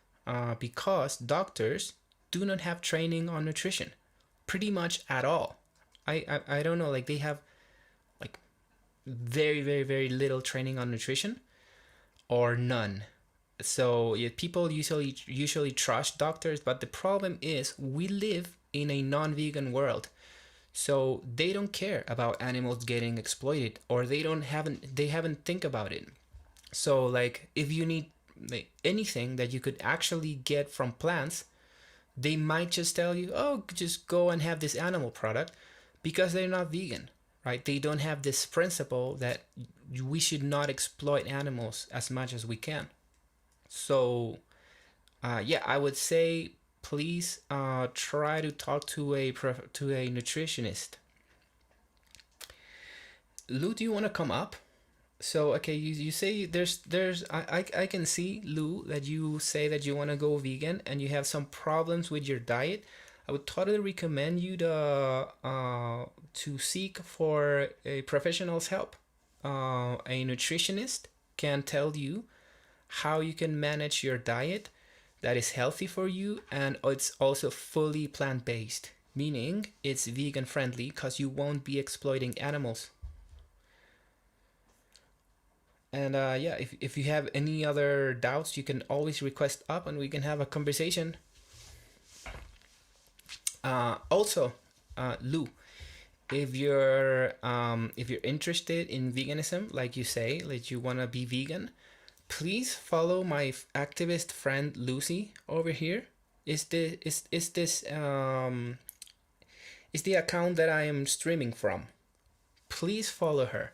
because doctors do not have training on nutrition, pretty much at all. I don't know, like they have like very very very little training on nutrition or none. So yeah, people usually trust doctors, but the problem is we live in a non-vegan world. So they don't care about animals getting exploited, or they haven't think about it. So like if you need like anything that you could actually get from plants, they might just tell you, "Oh, just go and have this animal product," because they're not vegan, right? They don't have this principle that we should not exploit animals as much as we can. So yeah, I would say please try to talk to a nutritionist. Lou, do you want to come up? So okay, you say there's I can see, Lou, that you say that you want to go vegan and you have some problems with your diet. I would totally recommend you to seek for a professional's help. A nutritionist can tell you how you can manage your diet that is healthy for you, and it's also fully plant-based, meaning it's vegan friendly because you won't be exploiting animals. And yeah, if you have any other doubts, you can always request up and we can have a conversation. Also, Lou, if you're interested in veganism, like you say, like you wanna be vegan, please follow my activist friend Lucie over here. Is the account that I am streaming from. Please follow her.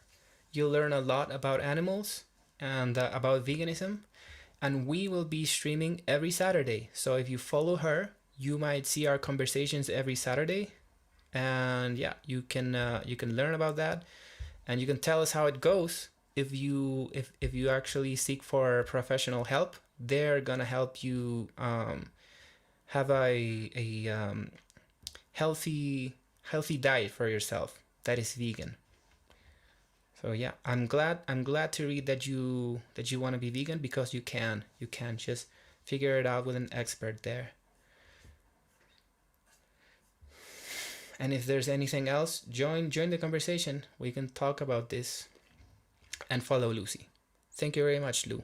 You'll learn a lot about animals and about veganism. And we will be streaming every Saturday. So if you follow her, you might see our conversations every Saturday. And yeah, you can learn about that, and you can tell us how it goes. If you actually seek for professional help, they're gonna help you have a healthy diet for yourself that is vegan. So yeah, I'm glad to read that you want to be vegan, because you can just figure it out with an expert there. And if there's anything else, join the conversation. We can talk about this and follow Lucie. Thank you very much, Lou.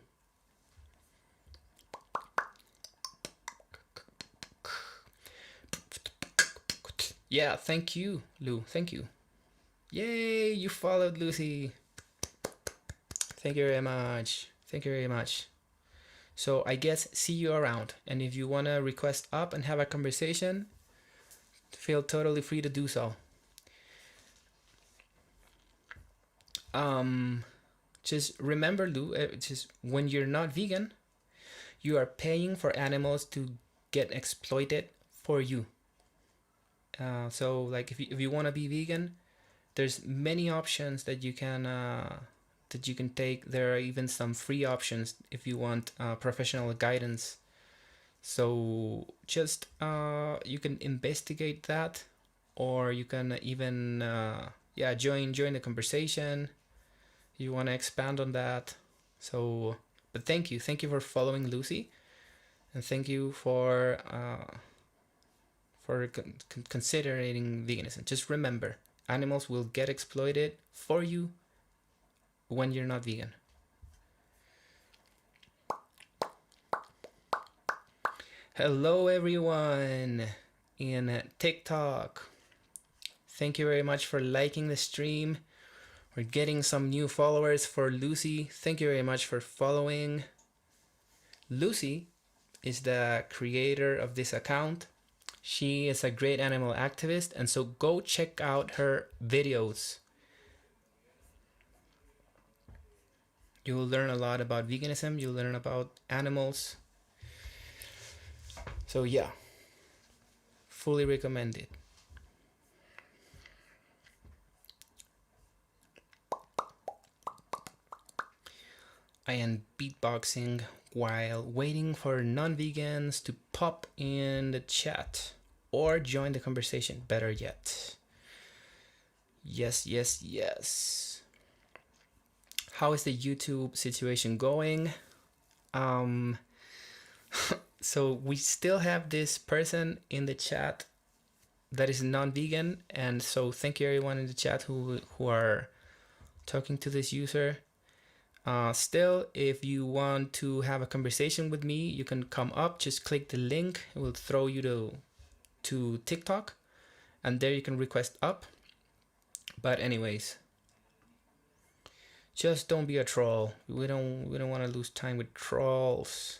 Yeah, thank you, Lou. Thank you. Yay, you followed Lucie. Thank you very much. Thank you very much. So I guess see you around. And if you want to request up and have a conversation, feel totally free to do so. Just remember, Lou, just when you're not vegan, you are paying for animals to get exploited for you. So like if you want to be vegan, there's many options that you can take. There are even some free options if you want professional guidance. So just you can investigate that, or you can even yeah, join the conversation. You want to expand on that. So, but thank you for following Lucie, and thank you for considering veganism. Just remember, animals will get exploited for you when you're not vegan. Hello everyone in TikTok. Thank you very much for liking the stream. We're getting some new followers for Lucie. Thank you very much for following. Lucie is the creator of this account. She is a great animal activist, and so go check out her videos. You will learn a lot about veganism, you'll learn about animals. So yeah, fully recommend it. I am beatboxing while waiting for non-vegans to pop in the chat or join the conversation, better yet. Yes, yes, yes. How is the YouTube situation going? So we still have this person in the chat that is non-vegan, and so thank you everyone in the chat who are talking to this user. Still, if you want to have a conversation with me, you can come up, just click the link, it will throw you to TikTok, and there you can request up. But anyways, just don't be a troll. We don't want to lose time with trolls.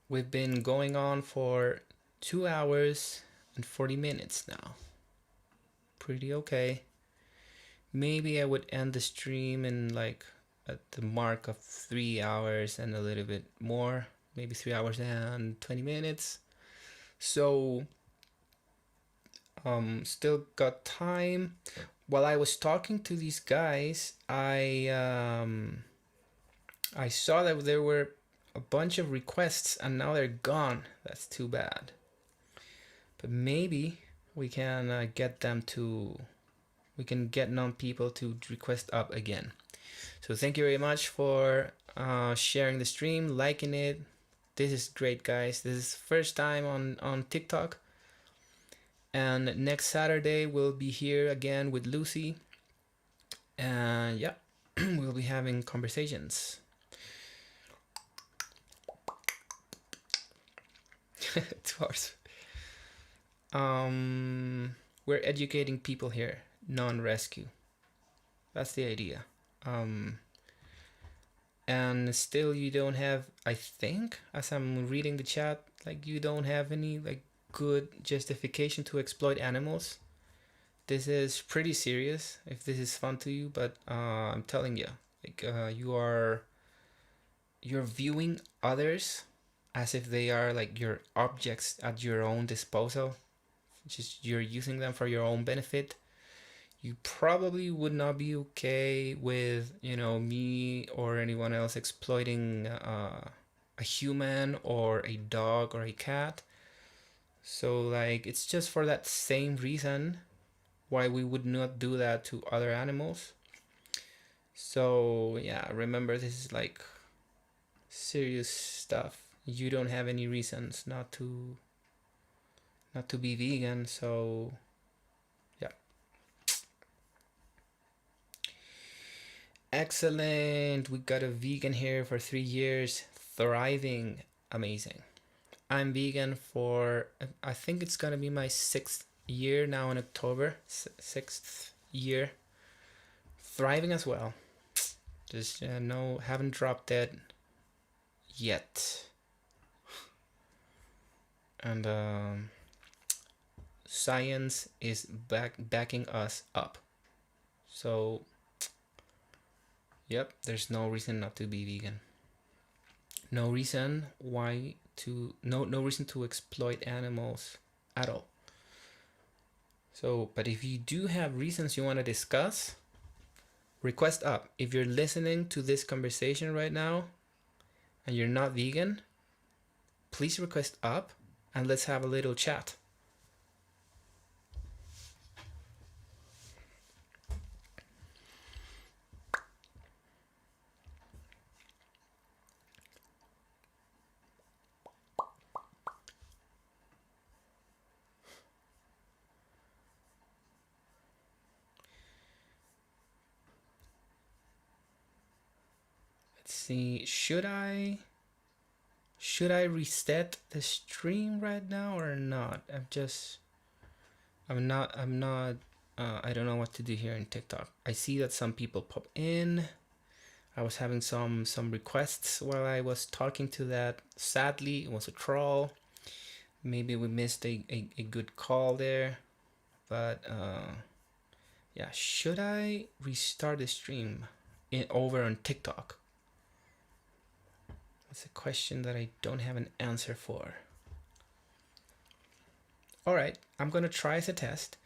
We've been going on for 2 hours and 40 minutes now. Pretty okay. Maybe I would end the stream in like at the mark of 3 hours and a little bit more. Maybe 3 hours and 20 minutes. So still got time. While I was talking to these guys, I saw that there were a bunch of requests and now they're gone. That's too bad. But maybe we can get non-people to request up again. So thank you very much for sharing the stream, liking it. This is great, guys. This is first time on TikTok. And next Saturday we'll be here again with Lucie. And yeah, we'll be having conversations. 2 hours. We're educating people here, non-rescue. That's the idea. And still you don't have, I think, as I'm reading the chat, like you don't have any like good justification to exploit animals. This is pretty serious if this is fun to you, but I'm telling you, like you're viewing others as if they are like your objects at your own disposal. Just you're using them for your own benefit. You probably would not be okay with, me or anyone else exploiting a human or a dog or a cat. So like it's just for that same reason why we would not do that to other animals. So yeah, remember this is like serious stuff. You don't have any reasons not to be vegan, so yeah. Excellent. We got a vegan here for 3 years, thriving. Amazing. I'm vegan for, I think it's gonna be my 6th year now in October. 6th year. Thriving as well. Just no, haven't dropped dead yet. And science is backing us up. So yep, there's no reason not to be vegan. No reason no reason to exploit animals at all. So, but if you do have reasons you want to discuss, request up. If you're listening to this conversation right now and you're not vegan, please request up and let's have a little chat. Let's see, should I reset the stream right now or not? I'm just I'm not I don't know what to do here in TikTok. I see that some people pop in. I was having some requests while I was talking to that. Sadly, it was a troll. Maybe we missed a good call there. But yeah, should I restart the stream over on TikTok? That's a question that I don't have an answer for. All right, I'm gonna try as a test.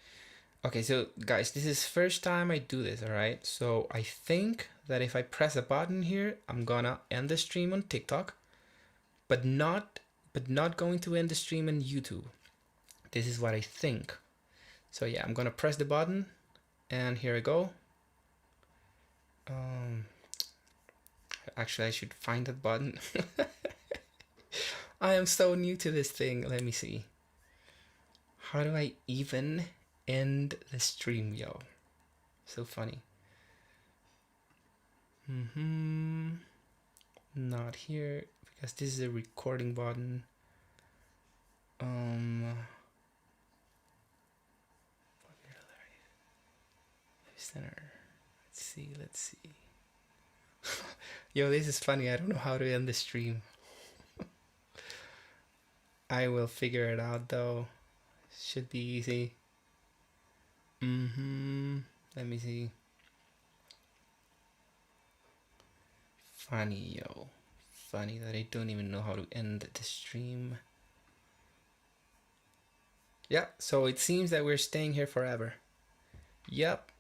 Okay, so guys, this is first time I do this, all right? So I think that if I press a button here, I'm gonna end the stream on TikTok, but not going to end the stream on YouTube. This is what I think. So yeah, I'm gonna press the button, and here I go. Actually, I should find that button. I am so new to this thing. Let me see. How do I even end the stream, yo? So funny. Not here because this is a recording button. Center. Let's see. Yo, this is funny. I don't know how to end the stream. I will figure it out though. Should be easy. Let me see. Funny, yo. Funny that I don't even know how to end the stream. Yeah, so it seems that we're staying here forever. Yep.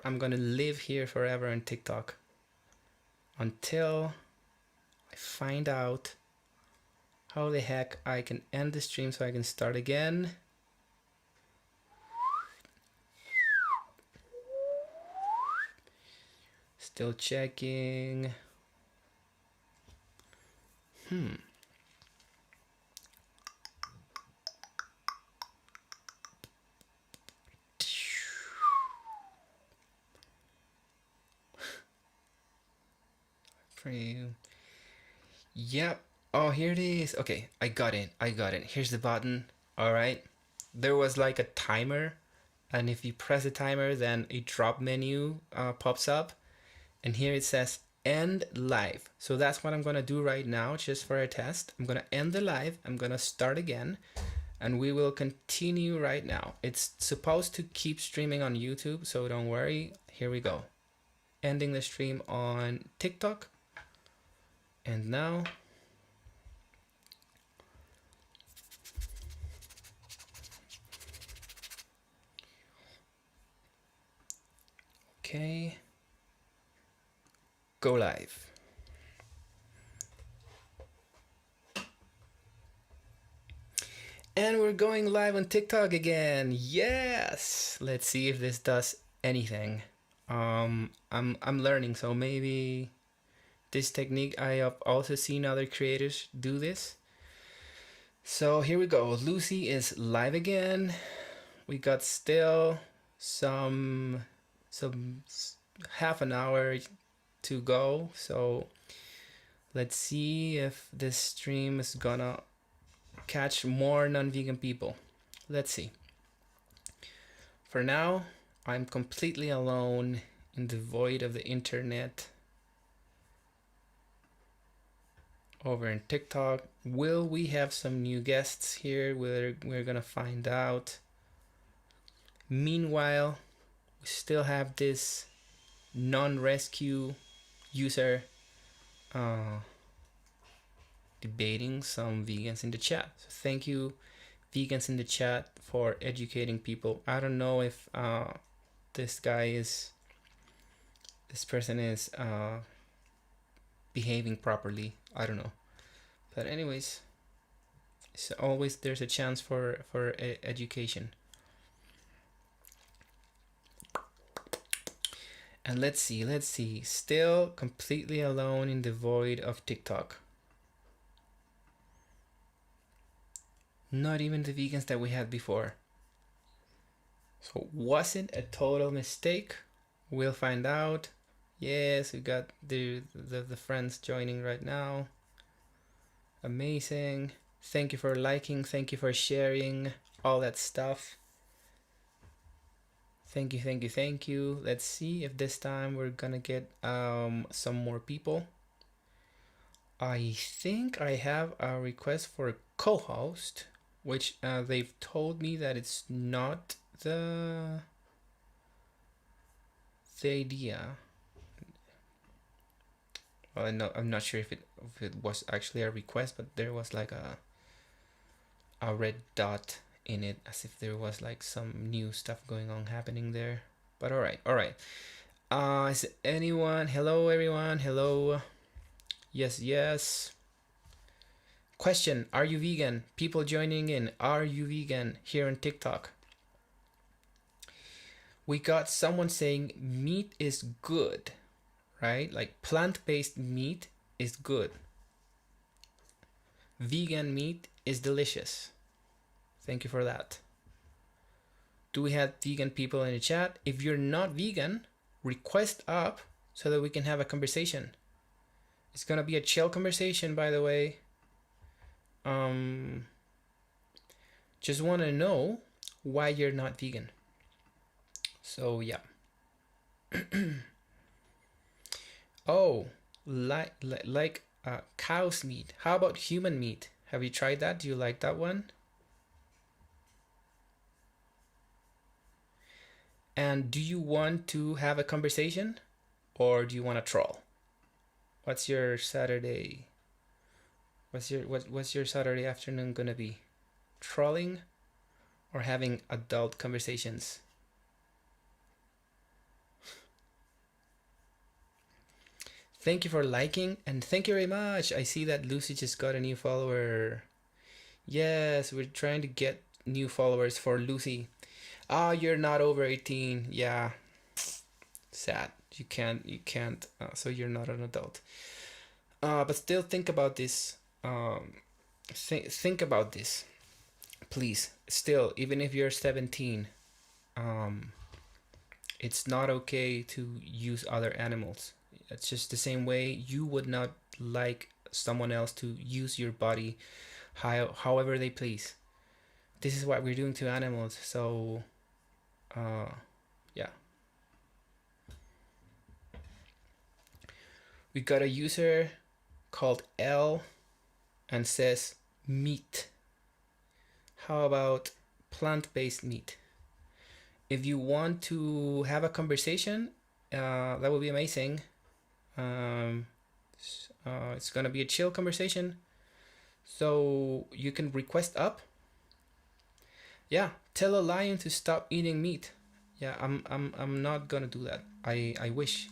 I'm gonna live here forever on TikTok. Until I find out how the heck I can end the stream so I can start again. Still checking. Yep. Oh, here it is. Okay, I got it. Here's the button. All right. There was like a timer, and if you press the timer, then a drop menu pops up, and here it says end live. So that's what I'm gonna do right now, just for a test. I'm gonna end the live. I'm gonna start again, and we will continue right now. It's supposed to keep streaming on YouTube, so don't worry. Here we go. Ending the stream on TikTok. And now okay, go live. And we're going live on TikTok again. Yes. Let's see if this does anything. I'm learning, so maybe this technique, I have also seen other creators do this. So here we go. Lucie is live again. We got still some half an hour to go. So let's see if this stream is gonna catch more non-vegan people. Let's see. For now, I'm completely alone in the void of the internet. Over in TikTok. Will we have some new guests here? We're gonna find out. Meanwhile, we still have this non-rescue user debating some vegans in the chat. So thank you, vegans in the chat, for educating people. I don't know if this person is behaving properly. I don't know, but anyways, so always there's a chance for education. And let's see, still completely alone in the void of TikTok. Not even the vegans that we had before. So was it a total mistake? We'll find out. Yes, we got the friends joining right now. Amazing. Thank you for liking, thank you for sharing, all that stuff. Thank you, thank you, thank you. Let's see if this time we're gonna get some more people. I think I have a request for a co-host, which they've told me that it's not the idea. Well, I'm not sure if it was actually a request, but there was like a red dot in it, as if there was like some new stuff going on happening there. But all right, all right. Is anyone? Hello, everyone. Hello. Yes, yes. Question: are you vegan? People joining in. Are you vegan here on TikTok? We got someone saying meat is good, right? Like plant-based meat is good. Vegan meat is delicious. Thank you for that. Do we have vegan people in the chat? If you're not vegan, request up so that we can have a conversation. It's gonna be a chill conversation, by the way. Just want to know why you're not vegan. So yeah. Oh, like cow's meat. How about human meat? Have you tried that? Do you like that one? And do you want to have a conversation, or do you want to troll? What's your Saturday? What's your Saturday afternoon gonna be? Trolling or having adult conversations? Thank you for liking, and thank you very much. I see that Lucie just got a new follower. Yes, we're trying to get new followers for Lucie. Ah, you're not over 18. Yeah, sad. You can't. So you're not an adult. But still, think about this. Think about this, please. Still, even if you're 17, it's not okay to use other animals. It's just the same way you would not like someone else to use your body however they please. This is what we're doing to animals. So, yeah. We got a user called L and says meat. How about plant-based meat? If you want to have a conversation, that would be amazing. It's gonna be a chill conversation, so you can request up. Yeah, tell a lion to stop eating meat. Yeah, I'm not gonna do that. I wish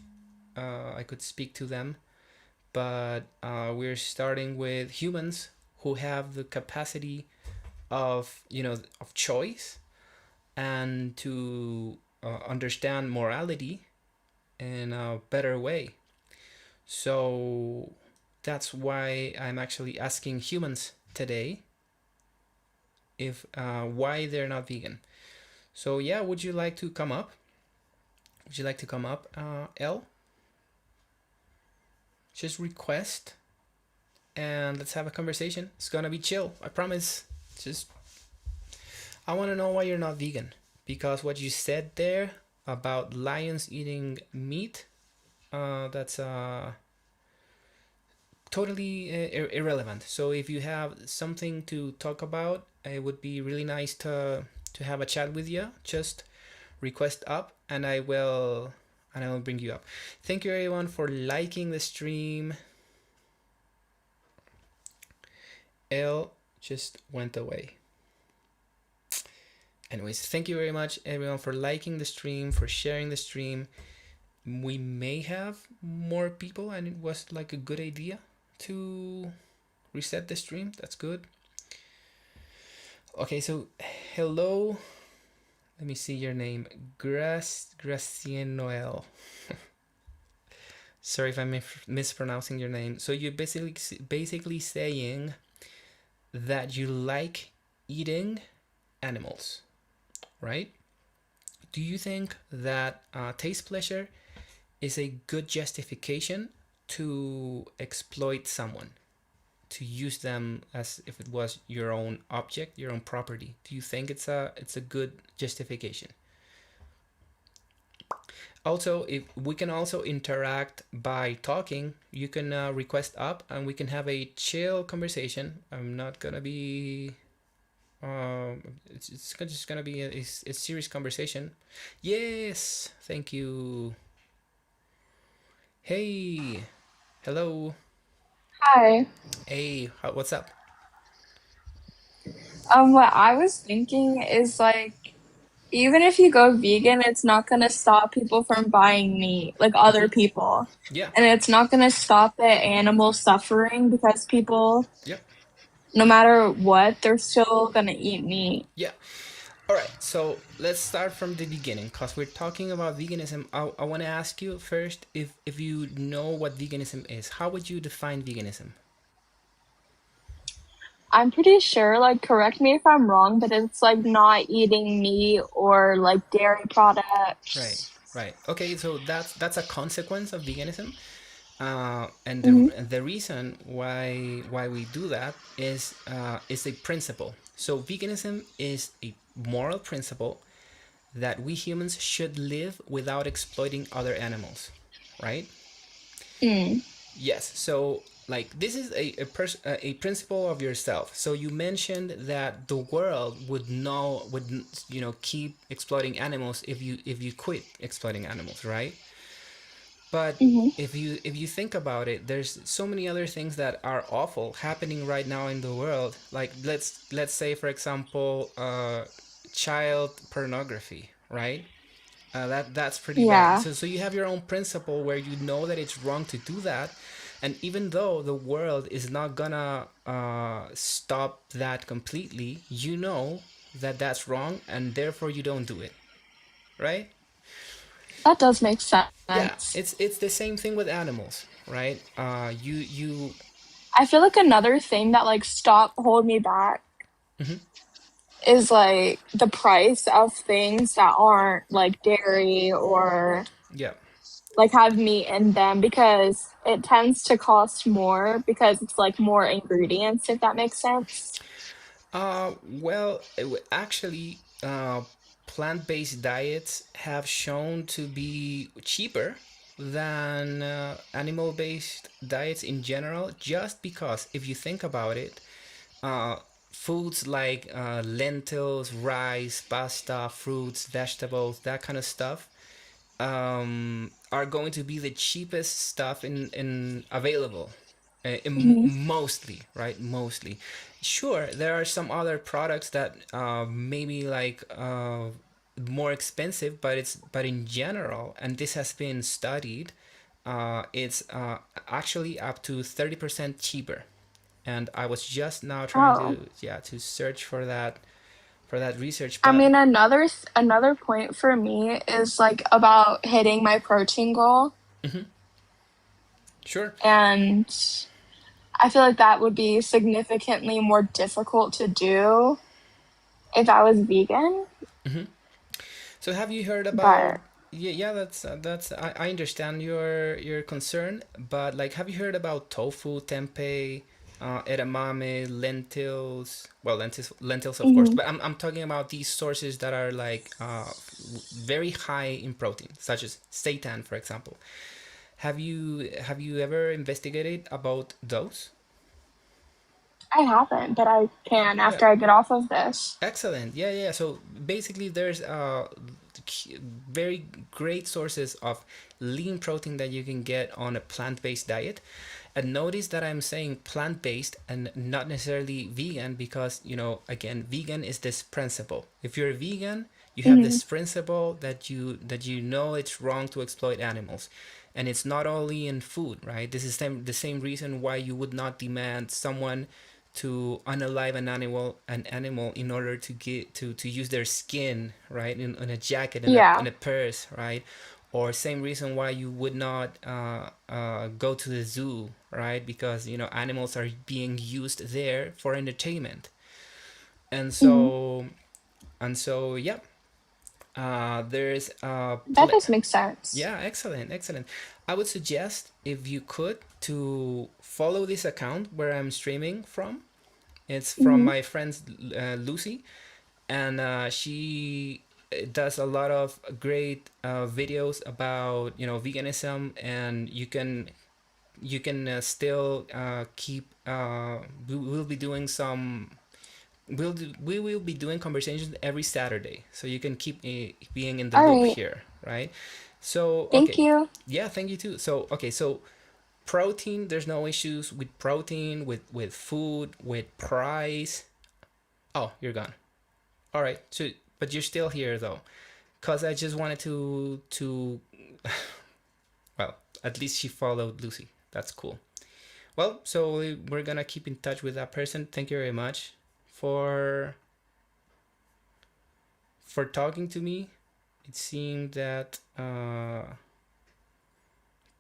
I could speak to them, but we're starting with humans who have the capacity of choice and to understand morality in a better way. So that's why I'm actually asking humans today if why they're not vegan. So yeah, would you like to come up? Would you like to come up, L? Just request and let's have a conversation. It's gonna be chill, I promise. Just I want to know why you're not vegan, because what you said there about lions eating meat, that's totally irrelevant. So if you have something to talk about, it would be really nice to have a chat with you. Just request up and I will bring you up. Thank you everyone for liking the stream. L just went away. Anyways, thank you very much everyone for liking the stream, for sharing the stream. We may have more people, and it was like a good idea to reset the stream. That's good. Okay, so hello. Let me see your name. Gracien Noel. Sorry if I'm mispronouncing your name. So you're basically saying that you like eating animals, right? Do you think that taste pleasure is a good justification to exploit someone, to use them as if it was your own object, your own property? Do you think it's a good justification? Also, if we can also interact by talking, you can request up and we can have a chill conversation. I'm not gonna be. It's just gonna be a serious conversation. Yes, thank you. Hey, hello. Hi. Hey, what's up? What I was thinking is like, even if you go vegan, it's not gonna stop people from buying meat, like other people. Yeah, And it's not gonna stop the animal suffering because people, yeah, no matter what, they're still gonna eat meat. yeah. All right, so let's start from the beginning because we're talking about veganism. I want to ask you first if you know what veganism is. How would you define veganism? I'm pretty sure, like, correct me if I'm wrong, but it's like not eating meat or like dairy Right, products. right. Okay, so that's a consequence of veganism. And Hmm. the reason why we do that is a principle. So veganism is a moral principle that we humans should live without exploiting other animals, right? Mm. Yes. So like this is a principle of yourself. So you mentioned that the world would keep exploiting animals if you quit exploiting animals, right? But Hmm. if you think about it, there's so many other things that are awful happening right now in the world. Like let's say for example, child pornography, right? That's pretty bad. Yeah, So you have your own principle where you know that it's wrong to do that, and even though the world is not gonna stop that completely, you know that that's wrong, and therefore you don't do it, right? that does make Yeah, sense. it's the same thing with animals, right? You. I feel like another thing that like hold me back Mhm. is like the price of things that aren't like dairy or Yeah. like have meat in them because it tends to cost more because it's like more ingredients, if that makes sense. Well, actually, plant-based diets have shown to be cheaper than animal-based diets in general, just because if you think about it, uh, foods like lentils, rice, pasta, fruits, vegetables, that kind of stuff, are going to be the cheapest stuff in available, Hmm. mostly, right? Mostly. Sure, there are some other products that maybe like more expensive, but in general, and this has been studied, it's actually up to 30% cheaper. And I was just now trying Oh, to, yeah, to search for that research, I but mean, another point for me is like about hitting my protein goal, sure. and I feel like that would be significantly more difficult to do if I was vegan. So have you heard about? But Yeah, yeah, that's I understand your concern, but like, have you heard about tofu, tempeh, edamame, lentils? Well, lentils, of course, mhm. but I'm talking about these sources that are like very high in protein, such as seitan, for example. Have you ever investigated about those? I haven't, but I can Yeah. after I get off of this. Excellent. Yeah, yeah. So basically, there's very great sources of lean protein that you can get on a plant-based diet. And notice that I'm saying plant-based and not necessarily vegan because, again, vegan is this principle. If you're a vegan, you have Hmm. this principle that you know it's wrong to exploit animals. And it's not only in food, right? This is the same reason why you would not demand someone to unalive an animal in order to get to use their skin, right, in a jacket, in Yeah. a purse, right? Or same reason why you would not go to the zoo, right? Because animals are being used there for entertainment. and Hmm. so and so yeah, there's That does make sense. yeah, excellent, excellent. I would suggest, if you could, to follow this account where I'm streaming from. It's from Hmm. my friend Lucie, and it does a lot of great videos about veganism, and you can still keep we'll be doing some we will be doing conversations every Saturday, so you can keep being in the All loop right. here, right? So Thank okay, you. yeah, thank you too. So okay, so protein, there's no issues with protein, with food, with price. Oh, you're gone. All right, so but you're still here though, cause I just wanted to well, at least she followed Lucy. That's cool. Well, so we're gonna keep in touch with that person. Thank you very much for talking to me. It seemed that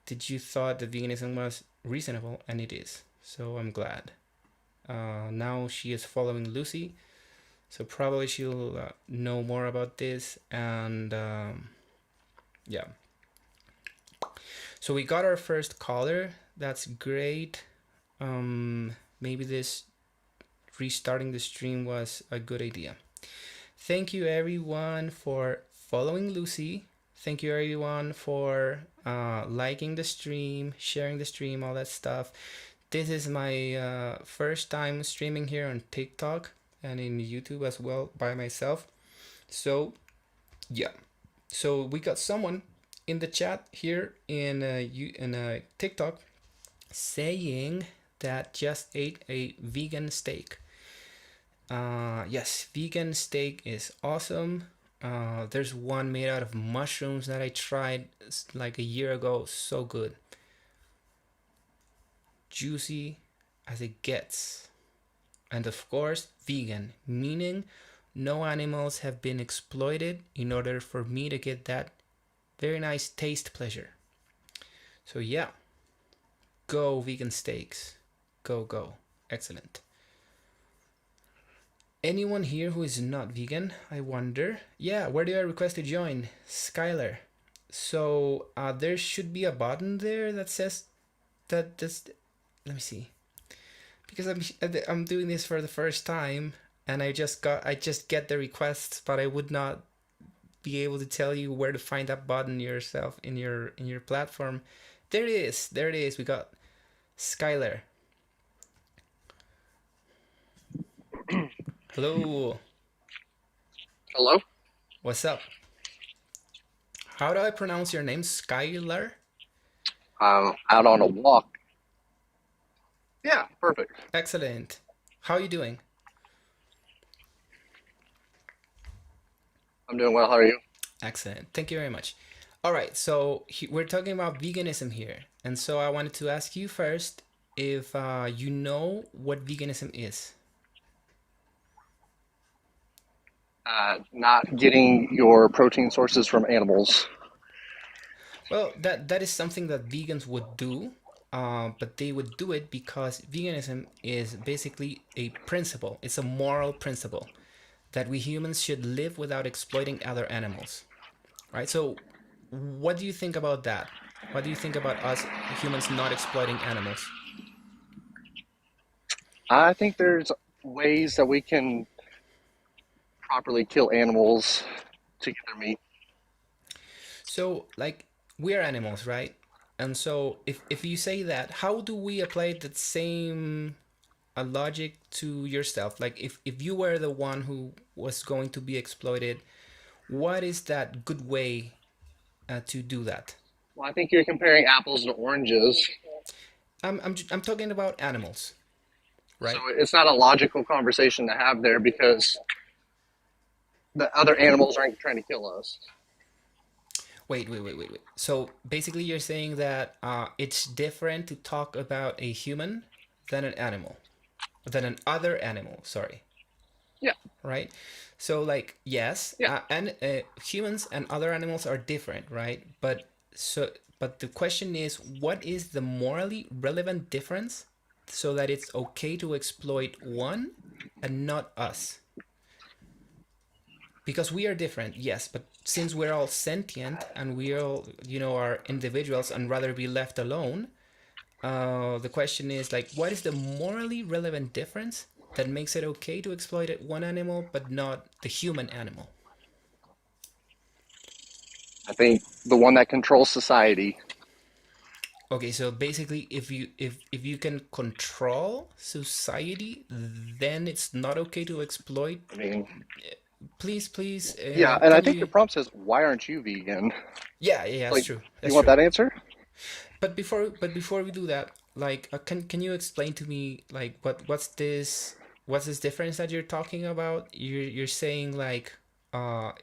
did you thought that veganism was reasonable, and it is. So I'm glad. Now she is following Lucy, so probably she'll know more about this. And yeah, so we got our first caller. That's great. Maybe this restarting the stream was a good idea. Thank you everyone for following Lucy. Thank you everyone for liking the stream, sharing the stream, all that stuff. This is my first time streaming here on TikTok and in YouTube as well by myself. So yeah, so we got someone in the chat here in TikTok saying that just ate a vegan steak. Yes, vegan steak is awesome. There's one made out of mushrooms that I tried like a year ago. So good. Juicy as it gets. And of course, vegan, meaning no animals have been exploited in order for me to get that very nice taste pleasure. So yeah, go vegan steaks. Go, go. Excellent. Anyone here who is not vegan, I wonder? Yeah, where do I request to join? Skylar. So there should be a button there that says that this. Let me see, because I'm doing this for the first time, and I just get the requests, but I would not be able to tell you where to find that button yourself in your platform. There it is. There it is. We got Skylar. Hello. Hello? What's up? How do I pronounce your name? Skylar? I'm out on a walk. Yeah, perfect. Excellent. How are you doing? I'm doing well. How are you? Excellent. Thank you very much. All right, so we're talking about veganism here. And so I wanted to ask you first if you know what veganism is. Not getting your protein sources from animals. Well, that is something that vegans would do, but they would do it because veganism is basically a principle. It's a moral principle that we humans should live without exploiting other animals, right? So, what do you think about that? What do you think about us humans not exploiting animals? I think there's ways that we can properly kill animals to get their meat. So, like, we're animals, right? And so, if you say that, how do we apply that same logic to yourself? Like, if you were the one who was going to be exploited, what is that good way to do that? Well, I think you're comparing apples to oranges. I'm talking about animals, So right? it's not a logical conversation to have there because the other animals aren't trying to kill us. Wait. So basically, you're saying that it's different to talk about a human than an animal, than an other animal. Sorry. Yeah. Right. So like yes, Yeah. and humans and other animals are different, right? But the question is, what is the morally relevant difference so that it's okay to exploit one and not us? Because we are different, yes, but since we're all sentient and we all, are individuals and rather be left alone, the question is like, what is the morally relevant difference that makes it okay to exploit one animal but not the human animal? I think the one that controls society. Okay, so basically, if you can control society, then it's not okay to exploit. I mean, Please, yeah, and I can think your you? prompt says, "Why aren't you vegan?" Yeah, that's Like, true. you That's want true. that answer? But before we do that, like, can you explain to me like what's this difference that you're talking about? You're saying like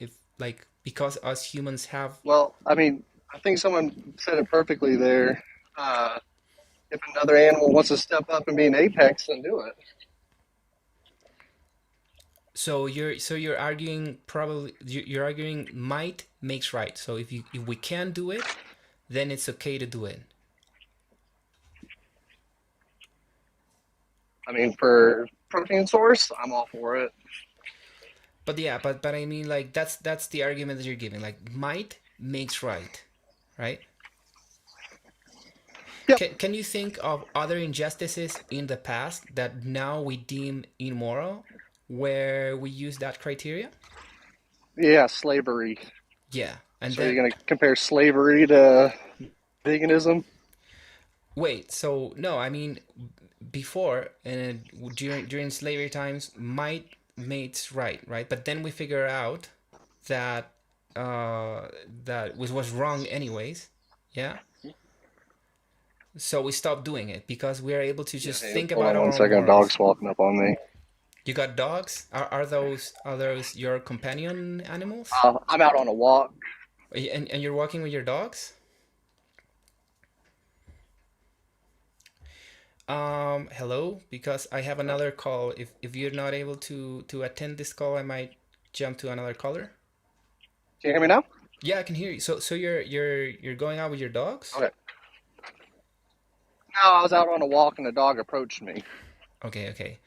if like because us humans have. Well, I mean, I think someone said it perfectly there. Uh, if another animal wants to step up and be an apex, then do it. So you're arguing probably you're arguing might makes right. So if we can do it, then it's okay to do it. I mean, for protein source, I'm all for it. But yeah, but I mean like that's the argument that you're giving. Like might makes right, right? Yep. Can you think of other injustices in the past that now we deem immoral, where we use that criteria? Yeah, slavery. Yeah, and So you're then gonna compare slavery to veganism? wait. So no, I mean before and during slavery times, might mates right? But then we figure out that that was wrong anyways. Yeah. So we stopped doing it because we are able to Yeah. just Hey, think hold about on one our own second. morals. Dog's walking up on me. You got dogs? Are those your companion animals? I'm out on a walk. And you're walking with your dogs? Hello, because I have another call. If you're not able to attend this call, I might jump to another caller. Can you hear me now? Yeah, I can hear you. So you're going out with your dogs? Okay. No, I was out on a walk and a dog approached me. Okay.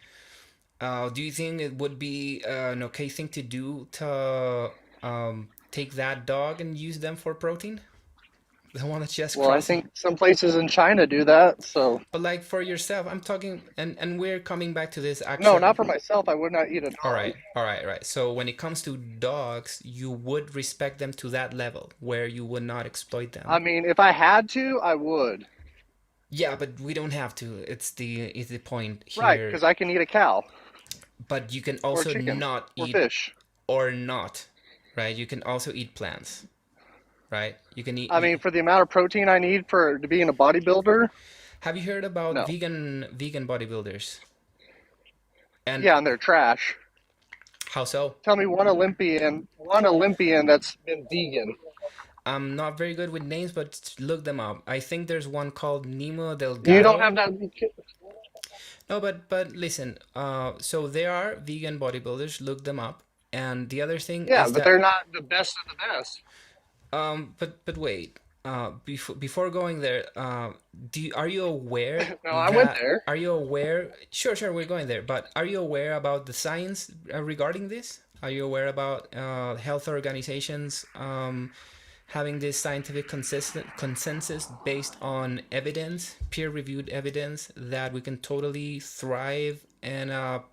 Do you think it would be an okay thing to do to take that dog and use them for protein? The one that's just Well, I crossing. think some places in China do that. So, But like for yourself, I'm talking, and we're coming back to this no, actual. not for myself. I would not eat a All dog. right, right. So when it comes to dogs, you would respect them to that level where you would not exploit I them. mean, if I had to, I would. Yeah, but we don't have to. It's the point Right, here. because I can eat a cow But you can or a also chicken not or eat fish. or not, right? You can also eat plants, right? You can I eat. mean, for the amount of protein I need for to being a bodybuilder, Have you heard about no. vegan bodybuilders? And Yeah, and they're trash. how so? Tell me one Olympian that's been vegan. I'm not very good with names, but look them up. I think there's one called Nemo You don't have Delgado. that. No, but listen. So there are vegan bodybuilders. Look them up. And the other thing Yeah, is but they're that not the best of the best. but wait. Before going there, are you aware No, I went that there. are you aware? Sure, we're going there. But are you aware about the science regarding this? Are you aware about health organizations having this scientific consistent consensus based on evidence, peer-reviewed evidence that we can totally thrive in on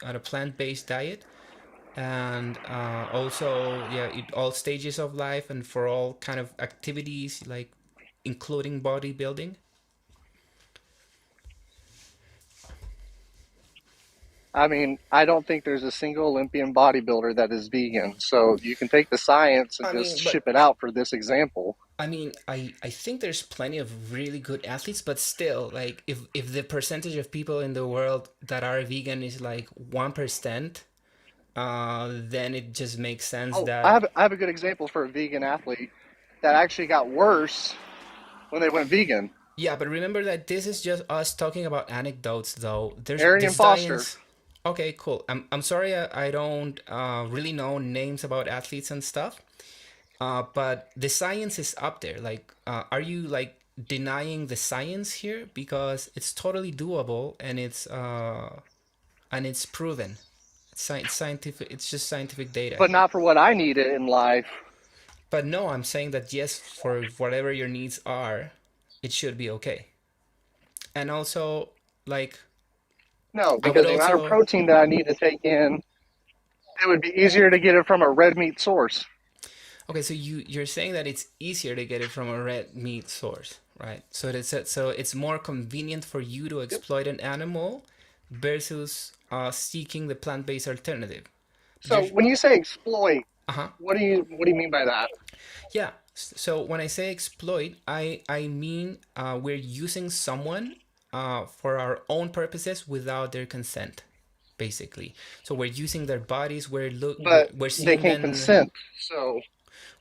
a plant-based diet, and also yeah, all stages of life and for all kind of activities like including bodybuilding. I mean, I don't think there's a single Olympian bodybuilder that is vegan. So you can take the science and I just mean, ship but it out for this example. I think there's plenty of really good athletes, but still, like if the percentage of people in the world that are vegan is like 1%, then it just makes sense Oh, I that. have I have a good example for a vegan athlete that actually got worse when they went vegan. Yeah, but remember that this is just us talking about anecdotes, though. There's Arian Foster. science. Okay, cool. I'm sorry I don't really know names about athletes and stuff. But the science is up there. Like, are you like denying the science here? Because it's totally doable and it's proven. It's scientific. It's just scientific data But here. not for what I needed in life. But no, I'm saying that yes, for whatever your needs are, it should be okay. And also, like, No, I would because the amount of also. protein that I need to take in, it would be easier to get it from a red meat source. Okay, so you're saying that it's easier to get it from a red meat source, right? So it's more convenient for you to Yep. exploit an animal versus seeking the plant-based alternative. But So you're when you say exploit, uh-huh. what do you mean by that? Yeah. So when I say exploit, I mean we're using someone for our own purposes without their consent, basically. So we're using their bodies. But We're they seeing can't them. consent. So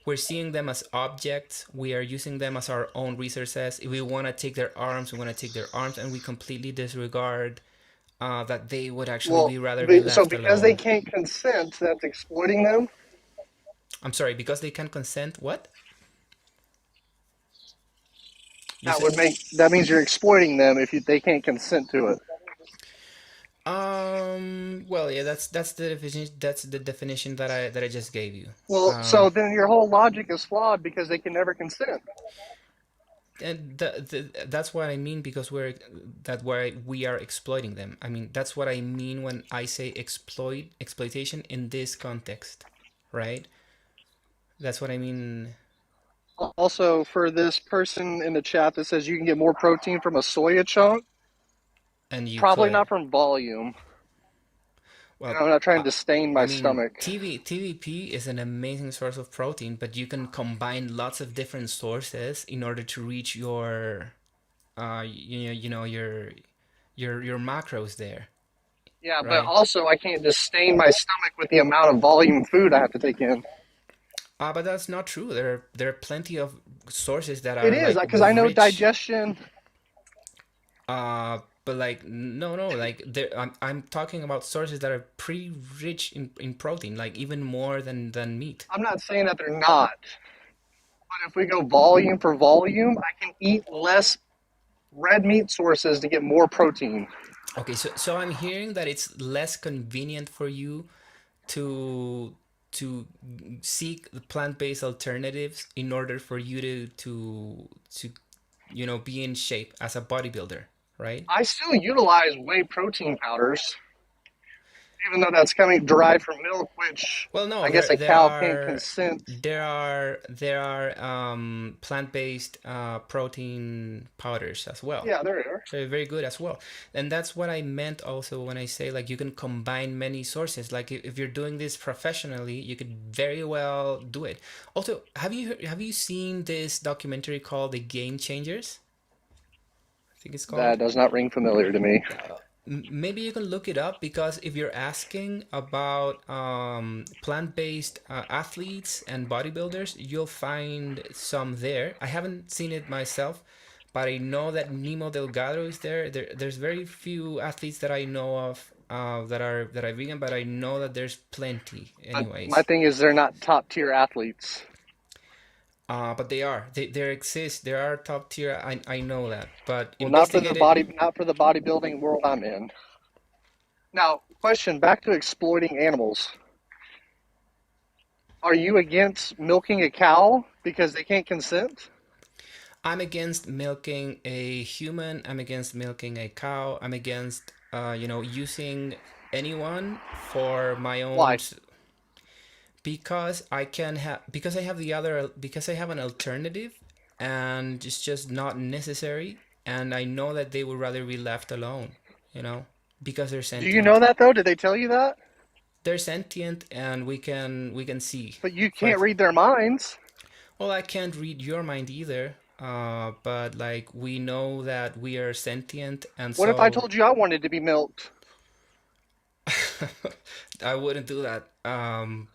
We're seeing them as objects. We are using them as our own resources. If we want to take their arms, we want to take their arms, and we completely disregard that they would actually well, be rather be so left because they alone. can't consent, that's exploiting them. I'm sorry, because they can consent. What you That said? would make that means you're exploiting them if they can't consent to it. Well, yeah, that's the definition. That's the definition that I just gave you. Well, Um, so then your whole logic is flawed because they can never consent. and that's what I mean because we are exploiting them. I mean, that's what I mean when I say exploitation in this context, right? That's what I mean. Also, for this person in the chat that says you can get more protein from a soya chunk, And you probably could. not from volume. And Well, I'm not trying I, to stain I my mean, stomach. TVP is an amazing source of protein, but you can combine lots of different sources in order to reach your, your macros there, Yeah, but right? also I can't just stain my stomach with the amount of volume food I have to take in. But that's not true. There are plenty of sources that It are is like because I know rich. digestion. But like no, like I'm talking about sources that are pretty rich in protein, like even more than meat. I'm not saying that they're not, but if we go volume for volume, I can eat less red meat sources to get more protein. Okay, so I'm hearing that it's less convenient for you to to seek the plant-based alternatives in order for you to be in shape as a bodybuilder, right? I still utilize whey protein powders, even though that's coming derived from milk, which Well, no, I guess there a there cow can't are consent. plant-based protein powders as well. Yeah, there are. So very good as well. And that's what I meant also when I say like you can combine many sources. Like if you're doing this professionally, you could very well do it. Also, have you seen this documentary called The Game Changers? I think it's That called. does not ring familiar to me. Maybe you can look it up because if you're asking about plant-based athletes and bodybuilders, you'll find some there. I haven't seen it myself, but I know that Nemo Delgado is there. There's very few athletes that I know of that are vegan, but I know that there's plenty, But my anyways. thing is, they're not top tier athletes. But they are. There exist. There are top tier. I know that, but Well, not for the investigate it. bodybuilding world I'm in. Now, question back to exploiting animals. Are you against milking a cow because they can't consent? I'm against milking a human. I'm against milking a cow. I'm against, using anyone for my own, Why? because because I have an alternative, and it's just not necessary. And I know that they would rather be left alone, you know, because they're Do you know sentient. that though? Did they tell you that? They're sentient, and we can see. But you For can't read their minds. Well, I can't read your mind either. But like we know that we are sentient, and What if I so told you I wanted to be milked? I wouldn't do that.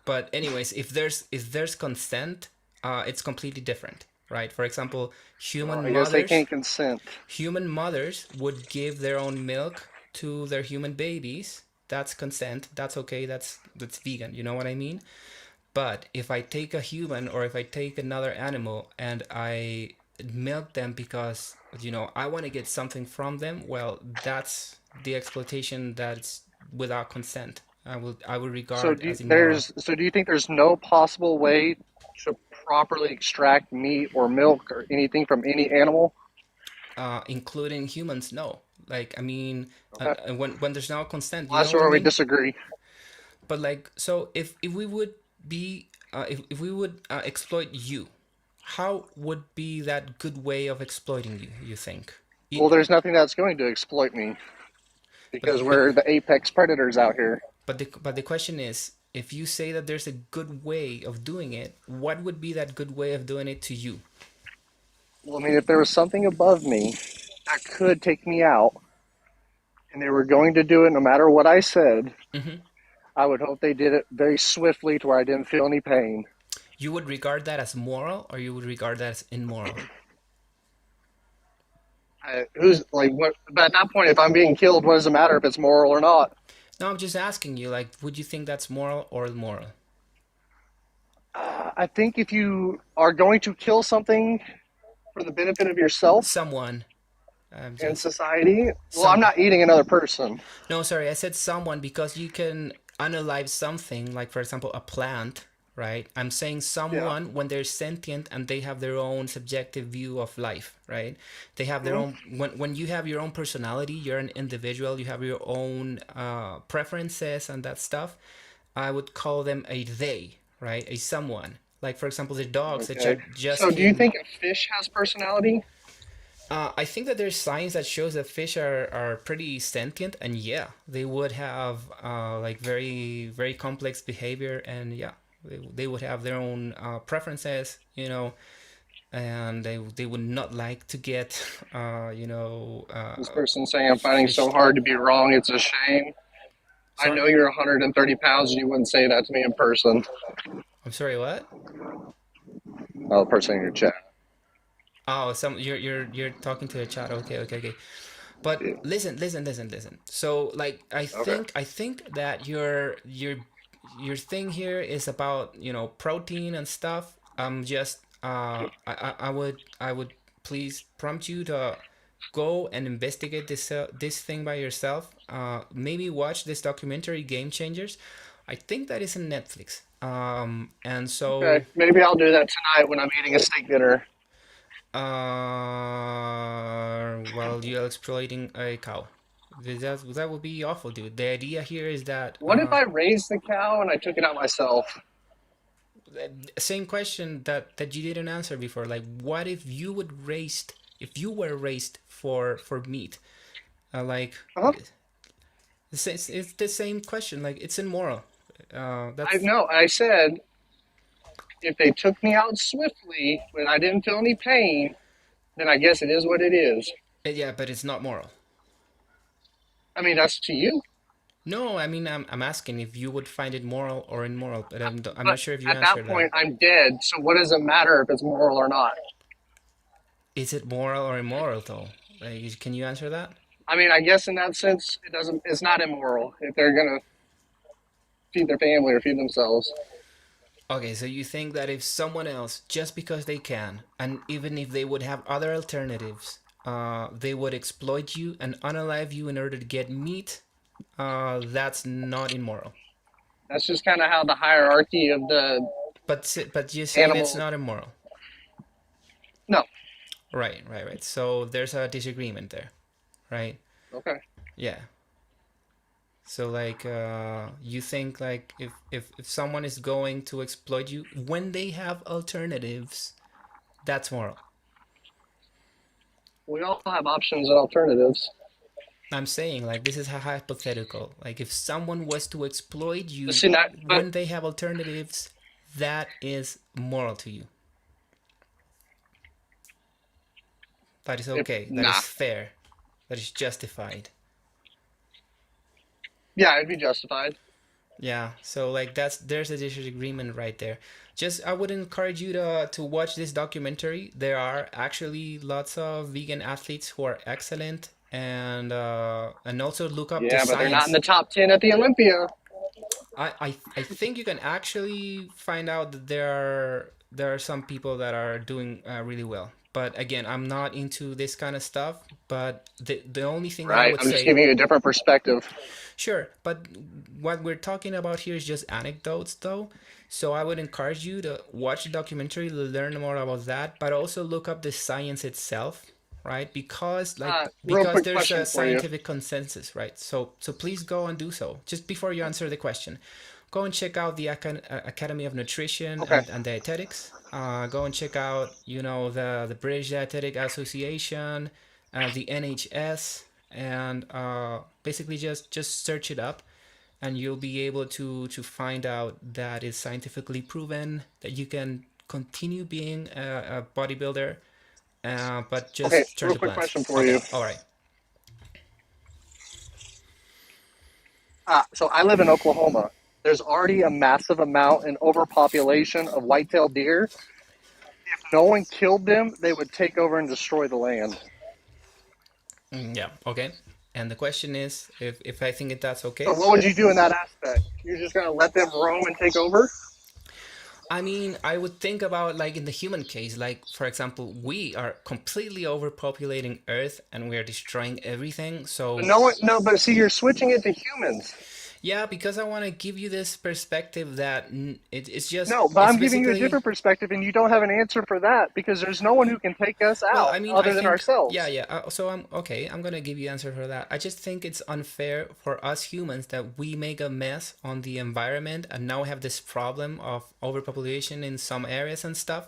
But anyways, if there's consent, it's completely different, right? For example, Well, I guess they can't consent. human mothers would give their own milk to their human babies. That's consent. That's okay. That's vegan. You know what I mean? But if I take a human or if I take another animal and I milk them because I want to get something from them, well, that's the exploitation that's without consent. I will regard as immoral. So do you think there's no possible way to properly extract meat or milk or anything from any animal? Including humans, no. Like I mean, Okay. when there's no consent, you Well, know that's what I where we mean. disagree. But like, so if we would be if we would exploit you, how would be that good way of exploiting you? You think? Well, It, there's nothing that's going to exploit me but because we're the apex predators out here. but the question is, if you say that there's a good way of doing it, what would be that good way of doing it to you? Well, I mean, if there was something above me that could take me out, and they were going to do it no matter what I said, Hmm. I would hope they did it very swiftly to where I didn't feel any pain. You would regard that as moral, or you would regard that as immoral? Who's like what? But at that point, if I'm being killed, what does it matter if it's moral or not? No, I'm just asking you, like, would you think that's moral or immoral? I think if you are going to kill something for the benefit of yourself Someone, and just society, well, I'm some. not eating another person. No, sorry, I said someone because you can unalive something, like for example, a plant, right? I'm saying Yeah. someone when they're sentient and they have their own subjective view of life, right? They have their own. When you have your own personality, you're an individual. You have your own preferences and that stuff. I would call them a they, right? A someone. Like for example, the dogs that Okay. just So, do you came. think a fish has personality? I think that there's science that shows that fish are pretty sentient, and yeah, they would have like very complex behavior, and yeah, they would have their own preferences, and they would not like to get This person saying I'm fighting so fished. hard to be wrong, it's a shame. I Sorry, know you're 130 pounds and you wouldn't say that to me in person. I'm sorry. What? Oh, the person in your chat. Oh, you're talking to a chat. Okay, okay, okay. But listen. So like Okay. I think that your thing here is about, protein and stuff. Just I would please prompt you to go and investigate this thing by yourself. Maybe watch this documentary Game Changers. I think that is in Netflix. And Okay. so Maybe I'll do that tonight when I'm eating a steak dinner. while you're exploiting a cow. That would be awful, dude. The idea here is that What if I raised the cow and I took it out myself? same question that you didn't answer before. Like, what if you were raised for meat? Like, Huh? it's the same question. Like, it's immoral. I That's know. I said if they took me out swiftly when I didn't feel any pain, then I guess it is what it is. yeah, but it's not moral. I mean, that's to you. No, I mean, I'm asking if you would find it moral or immoral, but I'm But not sure if you at that answered that. point, I'm dead. So what does it matter if it's moral or not? Is it moral or immoral though? Like, can you answer that? I mean, I guess in that sense, it doesn't. It's not immoral if they're gonna feed their family or feed themselves. Okay, so you think that if someone else, just because they can, and even if they would have other alternatives, they would exploit you and unalive you in order to get meat, that's not immoral. That's just kind of how the hierarchy of the But you're saying it's animal. not immoral. No. Right. So there's a disagreement there, right? Okay. Yeah. So like you think like if someone is going to exploit you when they have alternatives, that's moral. We all have options and alternatives. I'm saying like this is a hypothetical. Like if someone was to exploit you See that, but when they have alternatives, that is moral to you. That is if okay. That nah, is fair. That is justified. yeah, it'd be justified. Yeah. So like there's a disagreement right there. Just I would encourage you to watch this documentary. There are actually lots of vegan athletes who are excellent, and also look up the Yeah, but they're not in science. the top 10 at the Olympia. I think you can actually find out that there are some people that are doing really well. But again, I'm not into this kind of stuff. But the only thing that I Right. would I'm just say, giving you a different perspective. sure, but what we're talking about here is just anecdotes, though. So I would encourage you to watch the documentary, learn more about that, but also look up the science itself, right? Because Real because quick there's a question for you. scientific consensus, right? So please go and do so. Just before you answer the question, go and check out the Academy of Nutrition Okay. and Dietetics. Go and check out, the British Dietetic Association, the NHS, and basically just search it up, and you'll be able to find out that it's scientifically proven that you can continue being a bodybuilder, but Okay, just turn real to quick plants. question for Okay, you. all right. So I live in Oklahoma. There's already a massive amount and overpopulation of white-tailed deer. If no one killed them, they would take over and destroy the land. Yeah, okay. And the question is, if I think that's So okay. what would you do in that aspect? You're just going to let them roam and take over? I mean, I would think about like in the human case, like for example, we are completely overpopulating Earth and we are destroying everything. But So no, but see, you're switching it to humans. yeah, because I want to give you this perspective that No, but it's I'm giving you a basically. different perspective, and you don't have an answer for that because there's no one who can take us Well, out I mean, I other than think, yeah, ourselves. yeah. So I'm okay. I'm gonna give you answer for that. I just think it's unfair for us humans that we make a mess on the environment, and now we have this problem of overpopulation in some areas and stuff,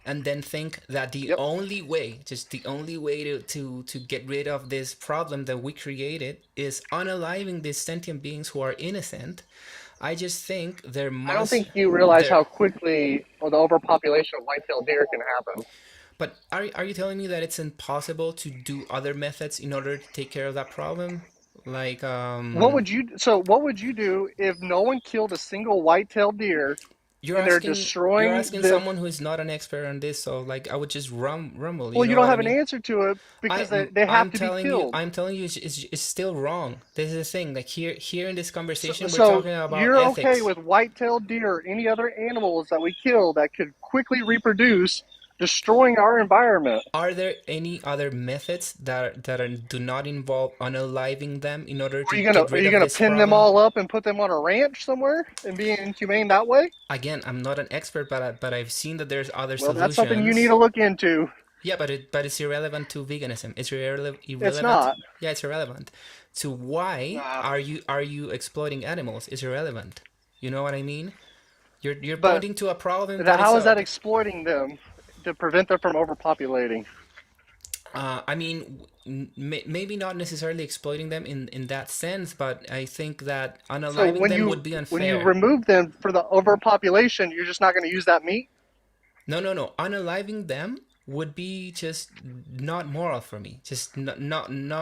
and then think that the Yep. only way, just the only way to get rid of this problem that we created is unaliving these sentient beings who are innocent. I just think I don't think you realize how quickly the overpopulation of white-tailed deer can happen. But are you telling me that it's impossible to do other methods in order to take care of that problem? Like, What would you do if no one killed a single white-tailed deer you're and they're you're destroying asking the? someone who is not an expert on this, so like I would just rumble, Well, you you know don't what I have an mean? answer to it because they have to be killed. I'm telling you, it's still wrong. This is the thing. Like here in this conversation, we're So talking about you're okay ethics. with white-tailed deer or any other animals that we kill that could quickly reproduce, destroying our environment? Are there any other methods do not involve unaliving them in order to get Are rid you of gonna this pin them problem? all up and put them on a ranch somewhere and be inhumane that way? Again, I'm not an expert, but I've seen that there's other Well, that's something you need solutions. to look into. Yeah, but it's irrelevant to veganism. It's It's irrelevant. not. Yeah, it's irrelevant to why Nah. are you exploiting animals? It's irrelevant. You know what I mean? You're But pointing to a problem that is how is that exploiting them to prevent them from overpopulating? I mean, maybe not necessarily exploiting them in that sense, but I think that So unaliving them would be when you unfair. remove them for the overpopulation, you're just not going to use that meat. No, no, no. Unaliving them would be just not moral for me. Just not an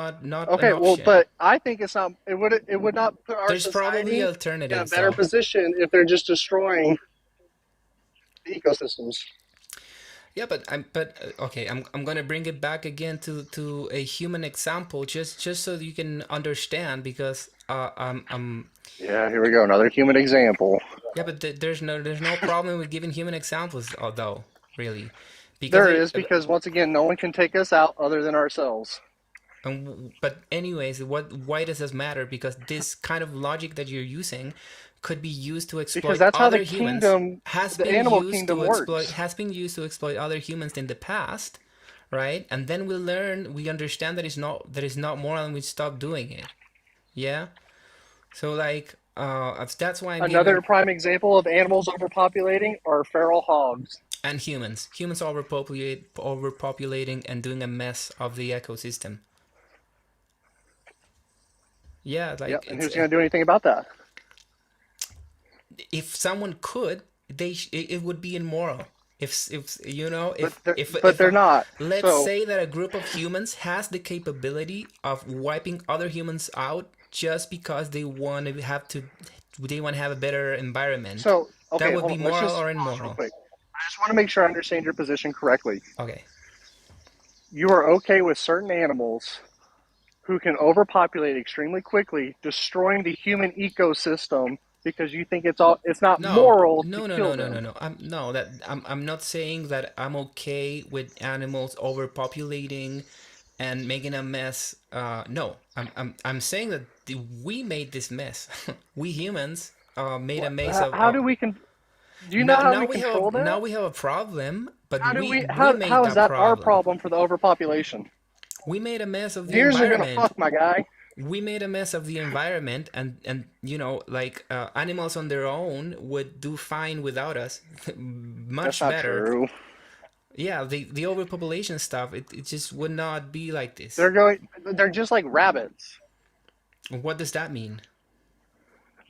Okay, well, option. but I think it's not. It would not put our There's probably society in a alternatives better though. position if they're just destroying the ecosystems. Yeah, but okay, I'm gonna bring it back again to a human example, just so that you can understand, because Yeah, here we go. Another human example. yeah, but there's no problem with giving human examples, although really, because There is because once again, no one can take us out other than ourselves. but anyways, why does this matter? Because this kind of logic that you're using could be used to Because exploit that's how other humans. the animal kingdom works. Has been used to exploit other humans in the past, right? And then we understand that it's not moral, and we stop doing it. Yeah. So like, that's why I'm Another giving. prime example of animals overpopulating are feral hogs. And humans overpopulating and doing a mess of the ecosystem. Yeah, Yep, like and it's who's going to do anything about that? if someone could, it would be immoral. If you know, But if they're not. let's So say that a group of humans has the capability of wiping other humans out just because they want to have a better environment, that okay, would hold be on. Let's moral just or pause real immoral? quick. I just want to make sure I understand your position correctly. Okay. You are okay with certain animals who can overpopulate extremely quickly, destroying the human ecosystem because you think it's not No, moral to no, no, kill no, no, no, them. no. I'm not saying that I'm okay with animals overpopulating and making a mess. No, I'm saying that we made this mess. We humans made a mess of. How do we can? Do you know Now how we control now that? we have a problem, but How do we made how is that that our problem. problem for the overpopulation? We made a mess of the Deers are gonna environment. fuck, my guy. we made a mess of the environment, and you know, like animals on their own would do fine without us, That's much not better. true. Yeah, the overpopulation stuff, it just would not be like this. They're just like rabbits. What does that mean?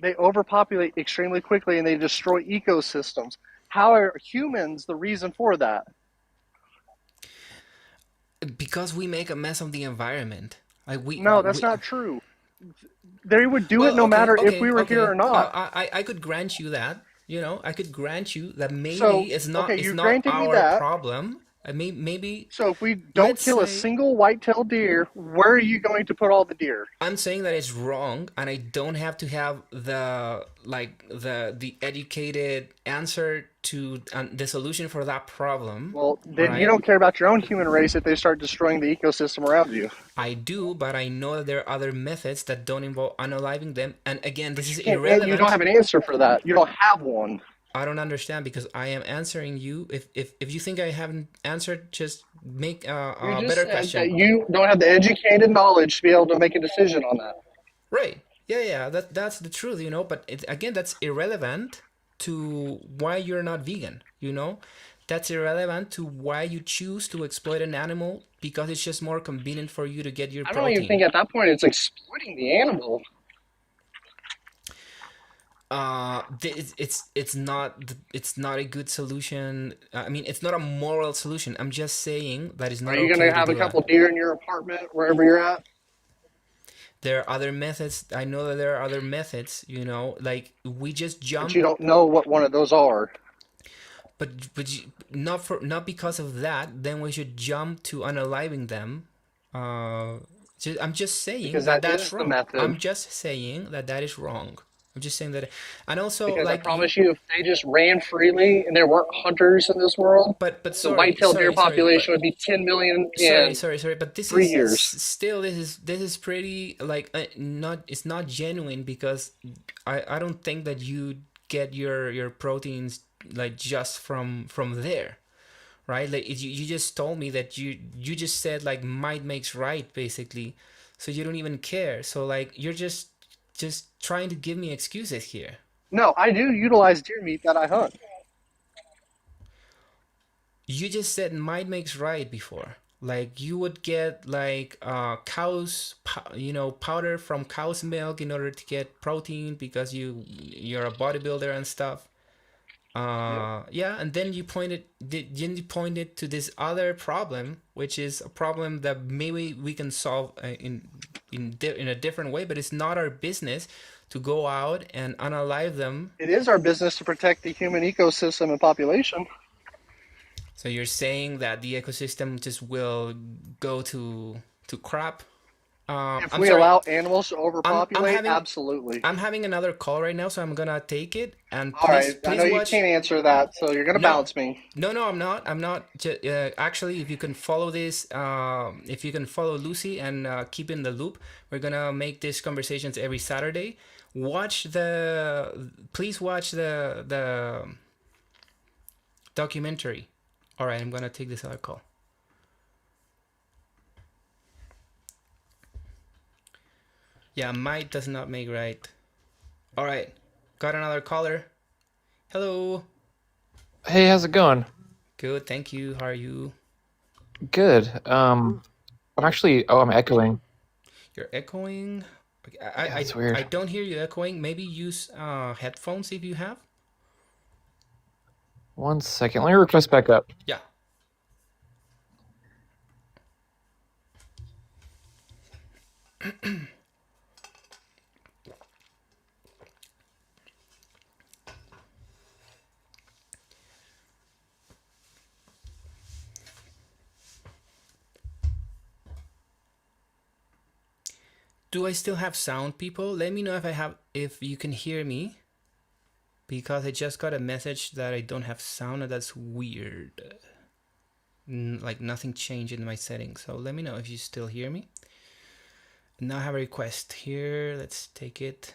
They overpopulate extremely quickly and they destroy ecosystems. How are humans the reason for that? Because we make a mess of the environment. Like No, that's not true. They would do it well, no okay, matter if okay, we were here okay. or not. I could grant you that. You know, I could grant you that So, maybe okay, it's you not granted me our that. problem. Maybe So if we don't let's kill a say single white-tailed deer, where are you going to put all the deer? I'm saying that it's wrong, and I don't have to have the educated answer to the solution for that problem. Well, All then you right, don't care about your own human race if they start destroying the ecosystem around you. I do, but I know that there are other methods that don't involve unaliving them. And again, this is You don't irrelevant. have an answer for that. You don't have one. I don't understand because I am answering you. If you think I haven't answered, just make You a just better said that question. you don't have the educated knowledge to be able to make a decision on that. Right. Yeah, yeah, that's the truth, you know, but again, that's irrelevant to why you're not vegan, you know? That's irrelevant to why you choose to exploit an animal because it's just more convenient for you to get your I don't even think protein. at that point it's exploiting the animal. It's not a good solution. I mean, it's not a moral solution. I'm just saying that it's Are not you going okay to to have a do that. couple deer in your apartment wherever you're at? There are other methods. I know that there are other methods, you know, like we just But you jump, don't know what one of those are. not because of that, then we should jump to unaliving them. I'm just saying Because that that that's is the wrong. method. I'm just saying that that is wrong. I'm just saying that, and also Because I like you, promise you, if they just ran freely and there weren't hunters in this world, but the sorry, white-tailed deer sorry, sorry, population would be 10 million in sorry, but this is 3 years. still this is pretty like not it's not genuine because I don't think that you get your proteins like just from there, right? Like you just told me that you just said like might makes right basically, so you don't even care. So like you're just trying to give me excuses here. No, I do utilize deer meat that I hunt. You just said might makes right before. Like you would get like you know, powder from cow's milk in order to get protein because you're a bodybuilder and stuff. Yep. Yeah, and then you pointed to this other problem, which is a problem that maybe we can solve in a different way, but it's not our business to go out and unalive them. It is our business to protect the human ecosystem and population. So you're saying that the ecosystem just will go to crap? If I'm we sorry. allow animals to I'm overpopulate, having absolutely. I'm having another call right now, so I'm gonna take it. And All right, I know please you watch. can't answer that, so you're gonna No, bounce me. no, I'm not. I'm not. Actually, if you can follow this, if you can follow Lucy and keep in the loop, we're gonna make these conversations every Saturday. Please watch the documentary. All right, I'm gonna take this other call. Yeah, might does not make right. All right, got another caller. Hello. Hey, how's it going? Good, thank you. How are you? Good. I'm actually, I'm echoing. You're echoing. Okay, Yeah, that's I weird. don't hear you echoing. Maybe use headphones if you have. One second. Let me request back up. Yeah. Do I still have sound, people? Let me know if you can hear me, because I just got a message that I don't have sound, and that's weird. Like nothing changed in my settings. So let me know if you still hear me. Now I have a request here. Let's take it.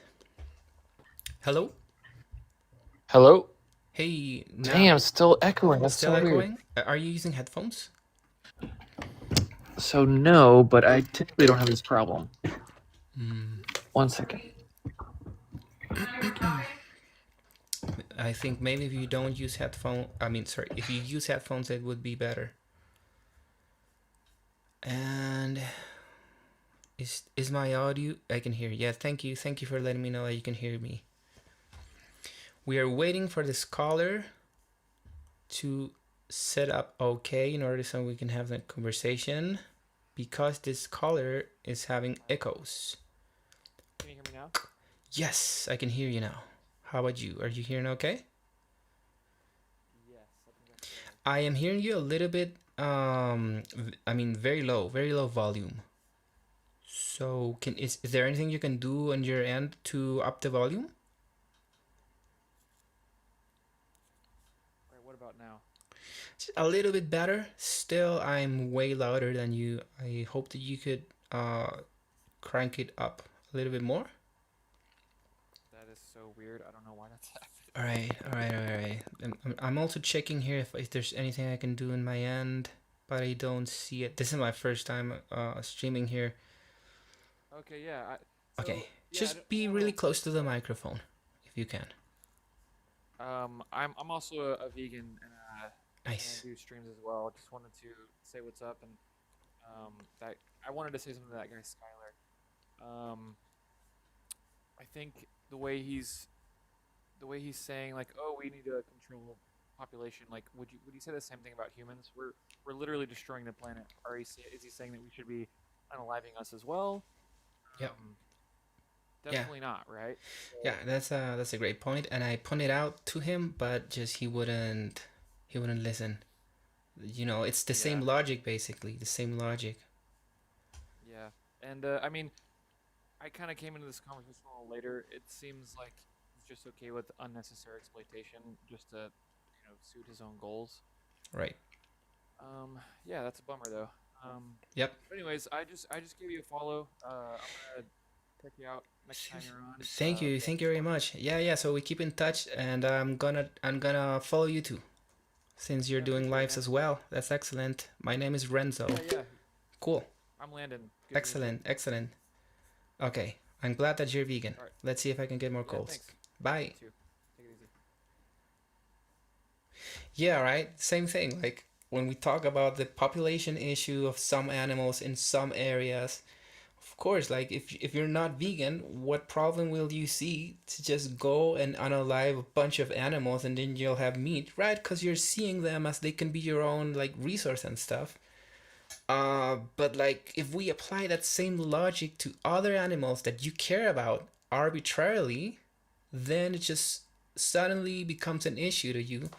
Hello? Hello? Hey, now Damn, still echoing. That's still so weird. echoing? Are you using headphones? So no, but I typically don't have this problem. 1 second. I think maybe if you don't use if you use headphones, it would be better. And is my audio? I can hear. Yeah, thank you for letting me know that you can hear me. We are waiting for this caller to set up okay in order so we can have that conversation, because this caller is having echoes. Can you hear me now? Yes, I can hear you now. How about you? Are you hearing okay? Yes, I think that's better. I am hearing you a little bit, very low volume. So is there anything you can do on your end to up the volume? All right, what about now? Just a little bit better. Still, I'm way louder than you. I hope that you could crank it up a little bit more. That is so weird. I don't know why that's happening. All right. I'm also checking here if there's anything I can do in my end, but I don't see it. This is my first time streaming here. Okay, yeah. Okay, just be really close to the microphone if you can. I'm also a vegan and Nice. I do streams as well. Just wanted to say what's up, and that I wanted to say something to that guy Skylar. I think the way he's saying, like, oh, we need to control population. Like, would you say the same thing about humans? We're literally destroying the planet. Is he saying that we should be unaliving us as well? Yep. Definitely not, right? Yeah, that's a great point, and I pointed out to him, but just he wouldn't listen. You know, it's the same logic, basically, the same logic. Yeah, and I kind of came into this conversation a little later. It seems like he's just okay with unnecessary exploitation, just to, suit his own goals. Right. Yeah, that's a bummer though. Yep. But anyways, I just gave you a follow. I'm gonna check you out next time you're on. Thank you very much. Yeah. So we keep in touch, and I'm gonna follow you too, since you're doing lives as well. That's excellent. My name is Renzo. Yeah. Cool. I'm Landon. Good Excellent. Okay, I'm glad that you're vegan. Right. Let's see if I can get more calls. Thanks. Bye. Take it easy. Yeah, right. Same thing. Like when we talk about the population issue of some animals in some areas, of course, like if you're not vegan, what problem will you see to just go and unalive a bunch of animals and then you'll have meat, right? Because you're seeing them as they can be your own like resource and stuff. But like if we apply that same logic to other animals that you care about arbitrarily, then it just suddenly becomes an issue to you.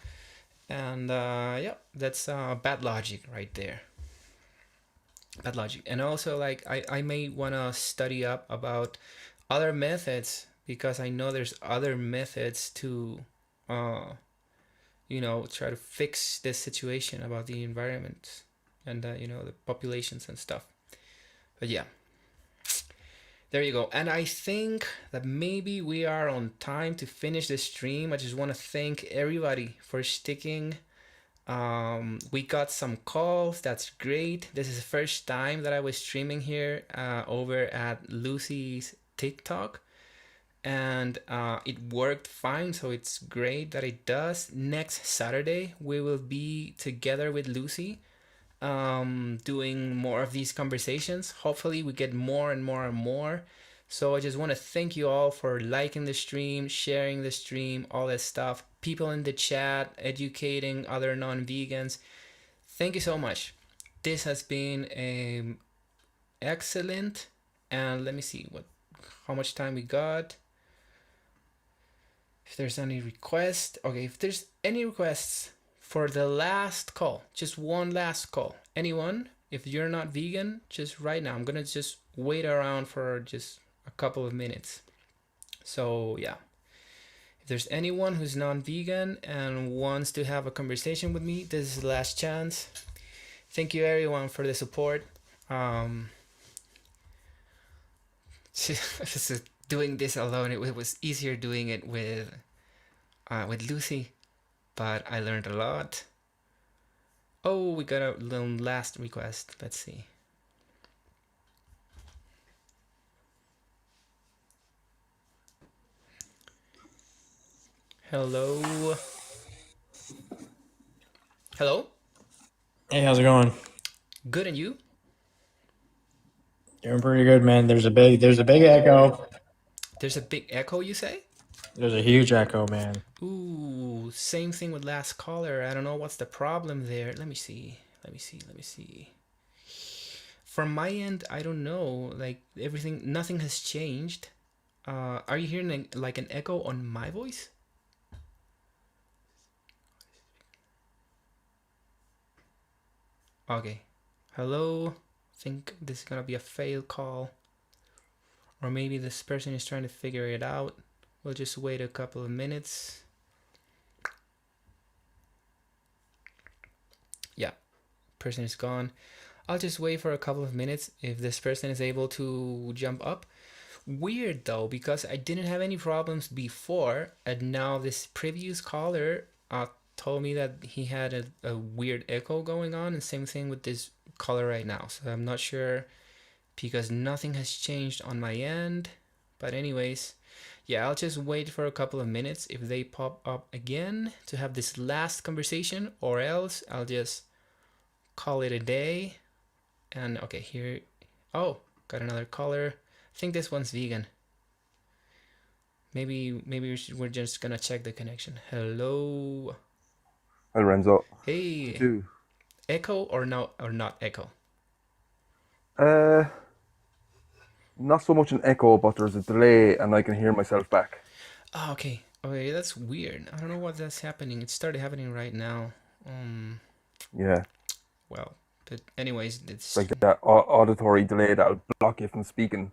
And yeah, that's bad logic right there. Bad logic. And also, like, I may want to study up about other methods, because I know there's other methods to, try to fix this situation about the environment and, the populations and stuff. But yeah, there you go. And I think that maybe we are on time to finish the stream. I just want to thank everybody for sticking. We got some calls. That's great. This is the first time that I was streaming here over at Lucie's TikTok, and it worked fine, so it's great that it does. Next Saturday we will be together with Lucie, doing more of these conversations. Hopefully we get more and more and more. So I just want to thank you all for liking the stream, sharing the stream, all that stuff. People in the chat, educating other non-vegans. Thank you so much. This has been excellent. And let me see how much time we got. If there's any request. Okay, if there's any requests for the last call, just one last call. Anyone, if you're not vegan, just right now. I'm gonna just wait around for just a couple of minutes. So yeah, if there's anyone who's non-vegan and wants to have a conversation with me, this is the last chance. Thank you everyone for the support. Doing this alone, it was easier doing it with Lucie, but I learned a lot. Oh, we got a little last request. Let's see. Hello. Hello. Hey, how's it going? Good, and you? Doing pretty good, man. There's a big echo. There's a big echo, you say? There's a huge echo, man. Ooh, same thing with last caller. I don't know what's the problem there. Let me see. Let me see. From my end, I don't know. Like everything, nothing has changed. Are you hearing like an echo on my voice? Okay. Hello. Think this is gonna be a failed call. Or maybe this person is trying to figure it out. We'll just wait a couple of minutes. Yeah, person is gone. I'll just wait for a couple of minutes if this person is able to jump up. Weird though, because I didn't have any problems before, and now this previous caller told me that he had a weird echo going on, and same thing with this caller right now. So I'm not sure because nothing has changed on my end. But anyways, yeah, I'll just wait for a couple of minutes if they pop up again to have this last conversation, or else I'll just call it a day. And okay, here, oh, got another caller. I think this one's vegan. Maybe we're just gonna check the connection. Hello. Hi Renzo. Hey. Do Echo or no, or not echo? uh not so much an echo, but there's a delay and I can hear myself back. Oh, okay. Okay, that's weird. I don't know what that's happening. It started happening right now. Yeah. Well, but anyways, It's it's like that auditory delay that'll block you from speaking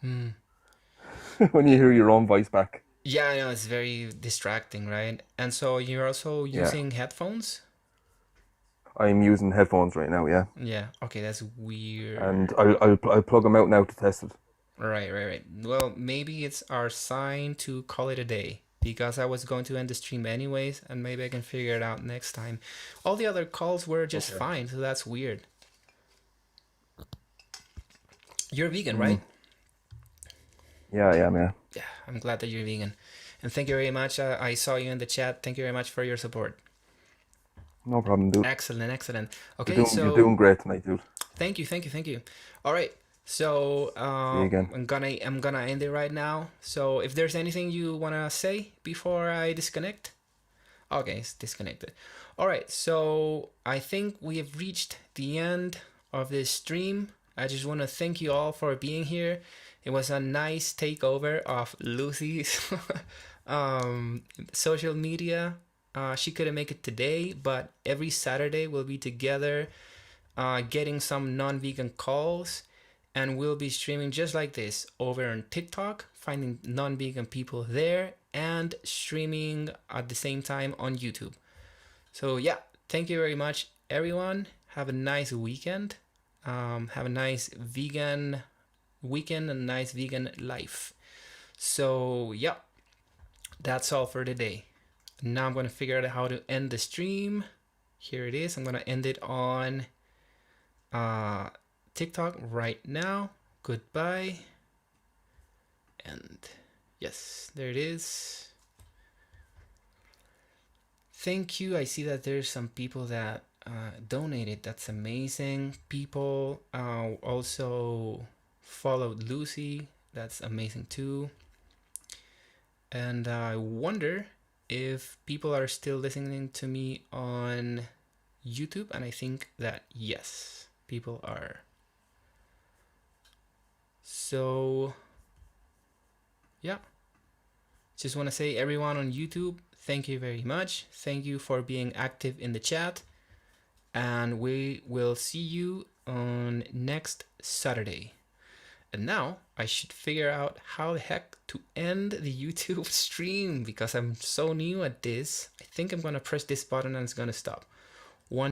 when you hear your own voice back. yeah, I know it's very distracting, right? And so you're also Yeah. using headphones? I'm using headphones right now, yeah. Yeah. Okay, that's weird. And I'll plug them out now to test it. Right. Well, maybe it's our sign to call it a day because I was going to end the stream anyways, and maybe I can figure it out next time. All the other calls were just fine, so that's weird. You're vegan, right? Yeah, yeah, man. Yeah, I'm glad that you're vegan. And thank you very much. I saw you in the chat. Thank you very much for your support. No problem, dude. Excellent. Okay, You're doing great tonight, dude. Thank you. All right. So See you again. I'm gonna end it right now. So if there's anything you wanna say before I disconnect, okay, it's disconnected. All right. So I think we have reached the end of this stream. I just want to thank you all for being here. It was a nice takeover of Lucie's social media. She couldn't make it today, but every Saturday we'll be together getting some non-vegan calls, and we'll be streaming just like this over on TikTok, finding non-vegan people there, and streaming at the same time on YouTube. So yeah, thank you very much, everyone. Have a nice weekend. Have a nice vegan weekend and nice vegan life. So yeah, that's all for today. Now I'm going to figure out how to end the stream. Here it is. I'm going to end it on TikTok right now. Goodbye. And yes, there it is. Thank you. I see that there's some people that donated. That's amazing. People also followed Lucie. That's amazing too. And I wonder if people are still listening to me on YouTube, and I think that yes, people are. So yeah, just want to say, everyone on YouTube, thank you very much. Thank you for being active in the chat, and we will see you on next Saturday. And now I should figure out how the heck to end the YouTube stream because I'm so new at this. I think I'm gonna press this button and it's gonna stop.